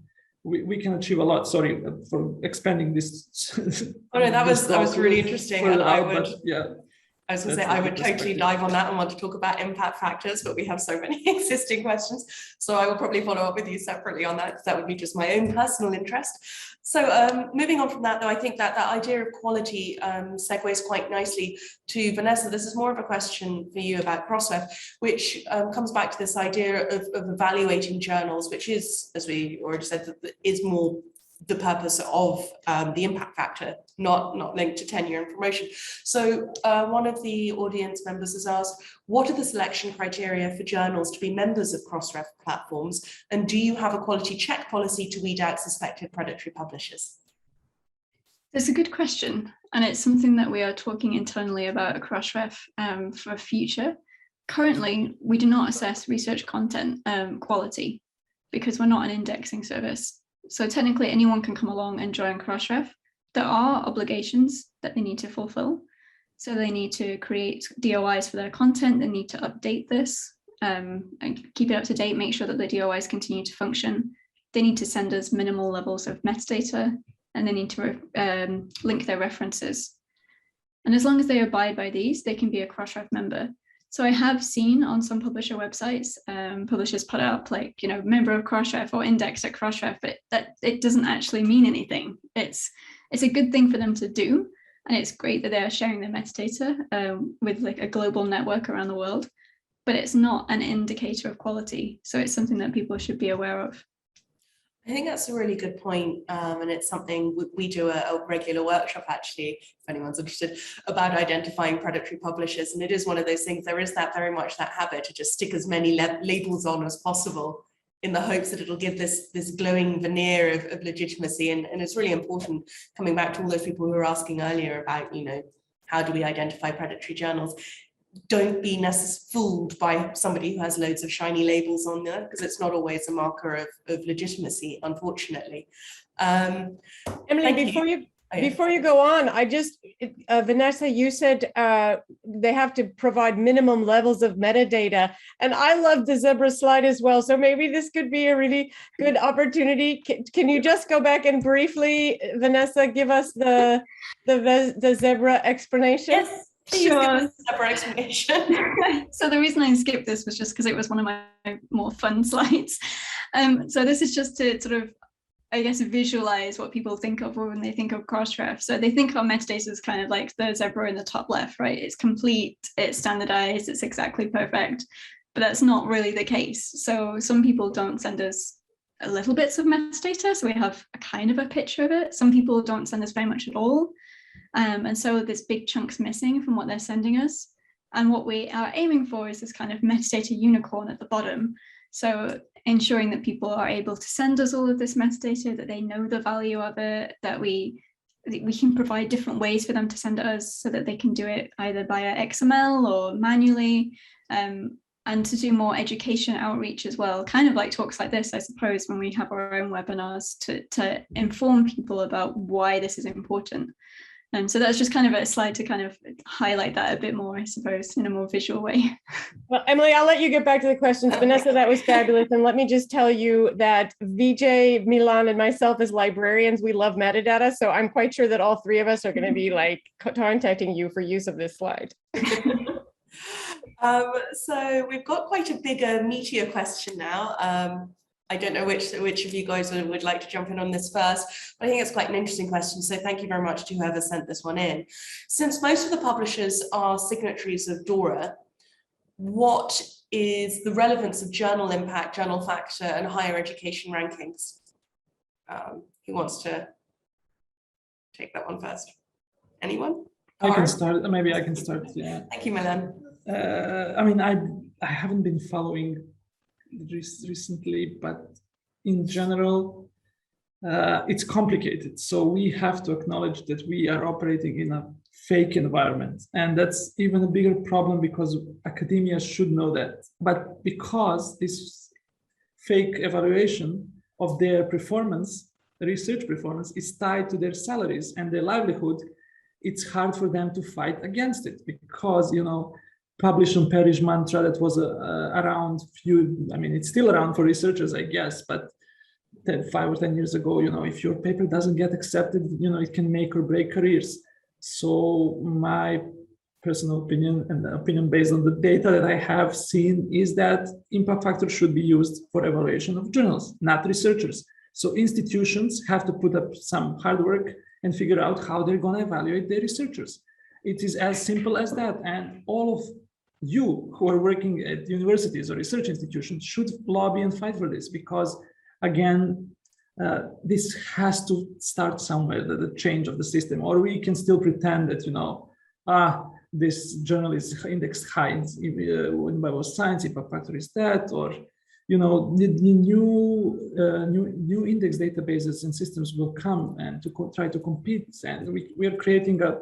we can achieve a lot. Sorry for expanding this. Oh no, that was really interesting, and I would. But yeah. I was going to say, I would totally dive on that and want to talk about impact factors, but we have so many existing questions. So I will probably follow up with you separately on that, because that would be just my own personal interest. So moving on from that, though, I think that that idea of quality segues quite nicely to Vanessa. This is more of a question for you about Crossref, which comes back to this idea of evaluating journals, which is, as we already said, is more the purpose of the impact factor, not linked to tenure and promotion. So one of the audience members has asked, what are the selection criteria for journals to be members of Crossref platforms? And do you have a quality check policy to weed out suspected predatory publishers? That's a good question. And it's something that we are talking internally about at Crossref for future. Currently, we do not assess research content quality because we're not an indexing service. So technically anyone can come along and join Crossref. There are obligations that they need to fulfill. So they need to create DOIs for their content. They need to update this and keep it up to date, make sure that the DOIs continue to function. They need to send us minimal levels of metadata, and they need to link their references. And as long as they abide by these, they can be a Crossref member. So I have seen on some publisher websites, publishers put up like, you know, member of Crossref or index at Crossref, but that it doesn't actually mean anything. It's a good thing for them to do. And it's great that they're sharing their metadata with like a global network around the world, but it's not an indicator of quality. So it's something that people should be aware of. I think that's a really good point, and it's something we do a regular workshop, actually, if anyone's interested, about identifying predatory publishers. And it is one of those things, there is that very much that habit to just stick as many labels on as possible in the hopes that it'll give this glowing veneer of legitimacy. And it's really important, coming back to all those people who were asking earlier about, you know, how do we identify predatory journals? Don't be fooled by somebody who has loads of shiny labels on there, because it's not always a marker of legitimacy, unfortunately. Emily, before you go on, I just, Vanessa, you said they have to provide minimum levels of metadata, and I love the zebra slide as well. So maybe this could be a really good opportunity. Can you just go back and briefly, Vanessa, give us the zebra explanation? Yes. Sure. Separate explanation. So the reason I skipped this was just because it was one of my more fun slides. So this is just to sort of, I guess, visualize what people think of when they think of Crossref. So they think of metadata as kind of like the zebra in the top left, right? It's complete, it's standardized, it's exactly perfect, but that's not really the case. So some people don't send us a little bits of metadata, so we have a kind of a picture of it. Some people don't send us very much at all. And so this big chunk's missing from what they're sending us. And what we are aiming for is this kind of metadata unicorn at the bottom. So ensuring that people are able to send us all of this metadata, that they know the value of it, that we can provide different ways for them to send it us so that they can do it either via XML or manually, and to do more education outreach as well, kind of like talks like this, I suppose, when we have our own webinars to inform people about why this is important. And so that's just kind of a slide to kind of highlight that a bit more, I suppose, in a more visual way. Well, Emily, I'll let you get back to the questions. Vanessa, that was fabulous. And let me just tell you that Vijay, Milan, and myself as librarians, we love metadata. So I'm quite sure that all three of us are going to be like contacting you for use of this slide. So we've got quite a bigger, meatier question now. I don't know which of you guys would like to jump in on this first, but I think it's quite an interesting question. So thank you very much to whoever sent this one in. Since most of the publishers are signatories of DORA, what is the relevance of journal impact, journal factor, and higher education rankings? Who wants to take that one first? Anyone? I can start. Maybe I can start. Yeah. Thank you, Milan. I mean, I haven't been following recently, but in general, it's complicated. So we have to acknowledge that we are operating in a fake environment, and that's even a bigger problem because academia should know that. But because this fake evaluation of their performance, research performance, is tied to their salaries and their livelihood, it's hard for them to fight against it because, you know, publish and perish mantra that was around few, I mean, it's still around for researchers, I guess, but 5 or 10 years ago, if your paper doesn't get accepted, it can make or break careers. So my personal opinion, and the opinion based on the data that I have seen, is that impact factor should be used for evaluation of journals, not researchers. So institutions have to put up some hard work and figure out how they're going to evaluate their researchers. It is as simple as that. And all of you who are working at universities or research institutions should lobby and fight for this, because again, this has to start somewhere, the change of the system, or we can still pretend that, this journal is indexed high in Web of Science, impact factor is that, or the new index databases and systems will come and to try to compete, and we are creating a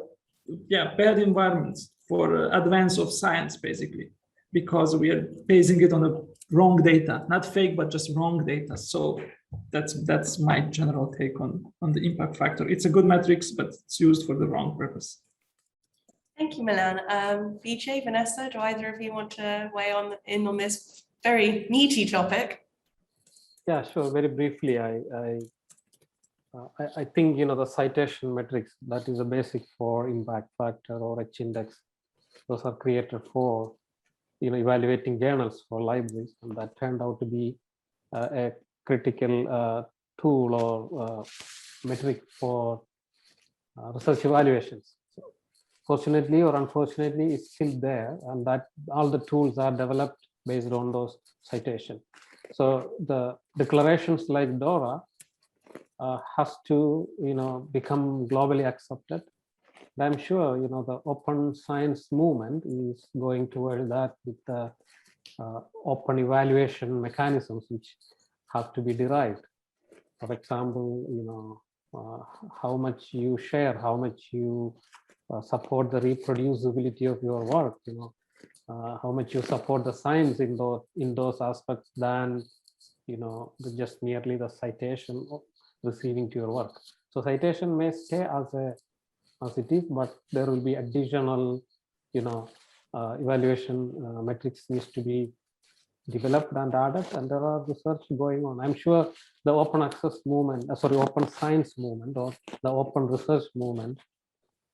bad environment for advance of science, basically, because we are basing it on the wrong data, not fake, but just wrong data. So that's my general take on the impact factor. It's a good metrics, but it's used for the wrong purpose. Thank you, Milan. Vijay, Vanessa, do either of you want to weigh in on this very meaty topic? Yeah, sure. Very briefly, I think the citation metrics, that is a basic for impact factor or H index. Those are created for evaluating journals for libraries, and that turned out to be a critical tool or metric for research evaluations. So fortunately or unfortunately, it's still there, and that all the tools are developed based on those citations. So the declarations like DORA has to become globally accepted. And I'm sure the open science movement is going toward that with the open evaluation mechanisms which have to be derived. For example, how much you share, how much you support the reproducibility of your work, how much you support the science in those aspects than just merely the citation receiving to your work. So citation may stay as it is, but there will be additional evaluation metrics needs to be developed and added, and there are research going on. I'm sure the open access movement, open science movement, or the open research movement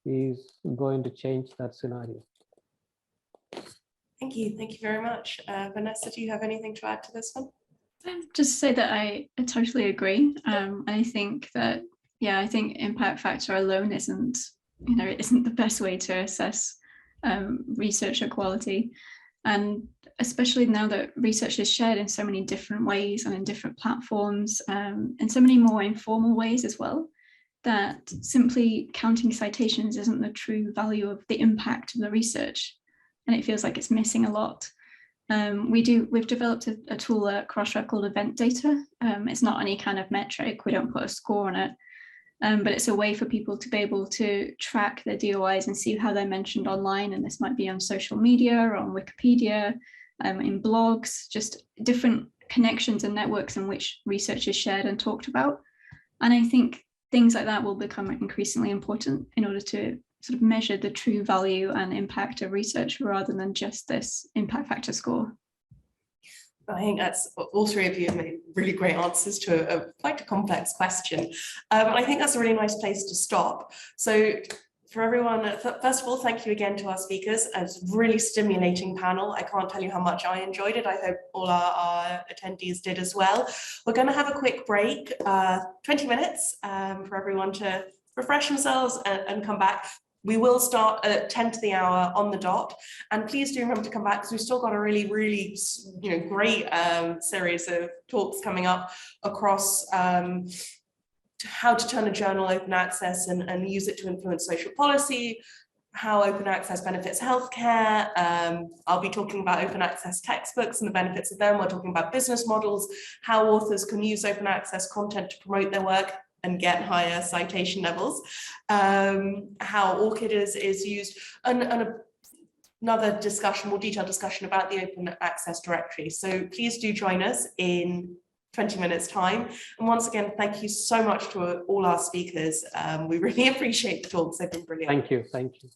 is going to change that scenario. Thank you very much. Vanessa, do you have anything to add to this one? Just say that I totally agree. I think that, I think impact factor alone isn't the best way to assess researcher quality. And especially now that research is shared in so many different ways and in different platforms, and so many more informal ways as well, that simply counting citations isn't the true value of the impact of the research. And it feels like it's missing a lot. We've developed a tool at Crossref called event data. It's not any kind of metric, we don't put a score on it, but it's a way for people to be able to track their DOIs and see how they're mentioned online. And this might be on social media or on Wikipedia, in blogs, just different connections and networks in which research is shared and talked about. And I think things like that will become increasingly important in order to sort of measure the true value and impact of research rather than just this impact factor score. I think that's all three of you have made really great answers to quite a complex question. I think that's a really nice place to stop. So for everyone, first of all, thank you again to our speakers. It's a really stimulating panel. I can't tell you how much I enjoyed it. I hope all our attendees did as well. We're going to have a quick break, 20 minutes for everyone to refresh themselves and come back. We will start at 10 to the hour on the dot, and please do remember to come back because we've still got a really great series of talks coming up across how to turn a journal open access and use it to influence social policy, how open access benefits healthcare. I'll be talking about open access textbooks and the benefits of them. We're talking about business models, how authors can use open access content to promote their work and get higher citation levels, how ORCID is used, and another discussion, more detailed discussion about the open access directory. So please do join us in 20 minutes time. And once again, thank you so much to all our speakers. We really appreciate the talks, they've been brilliant. Thank you.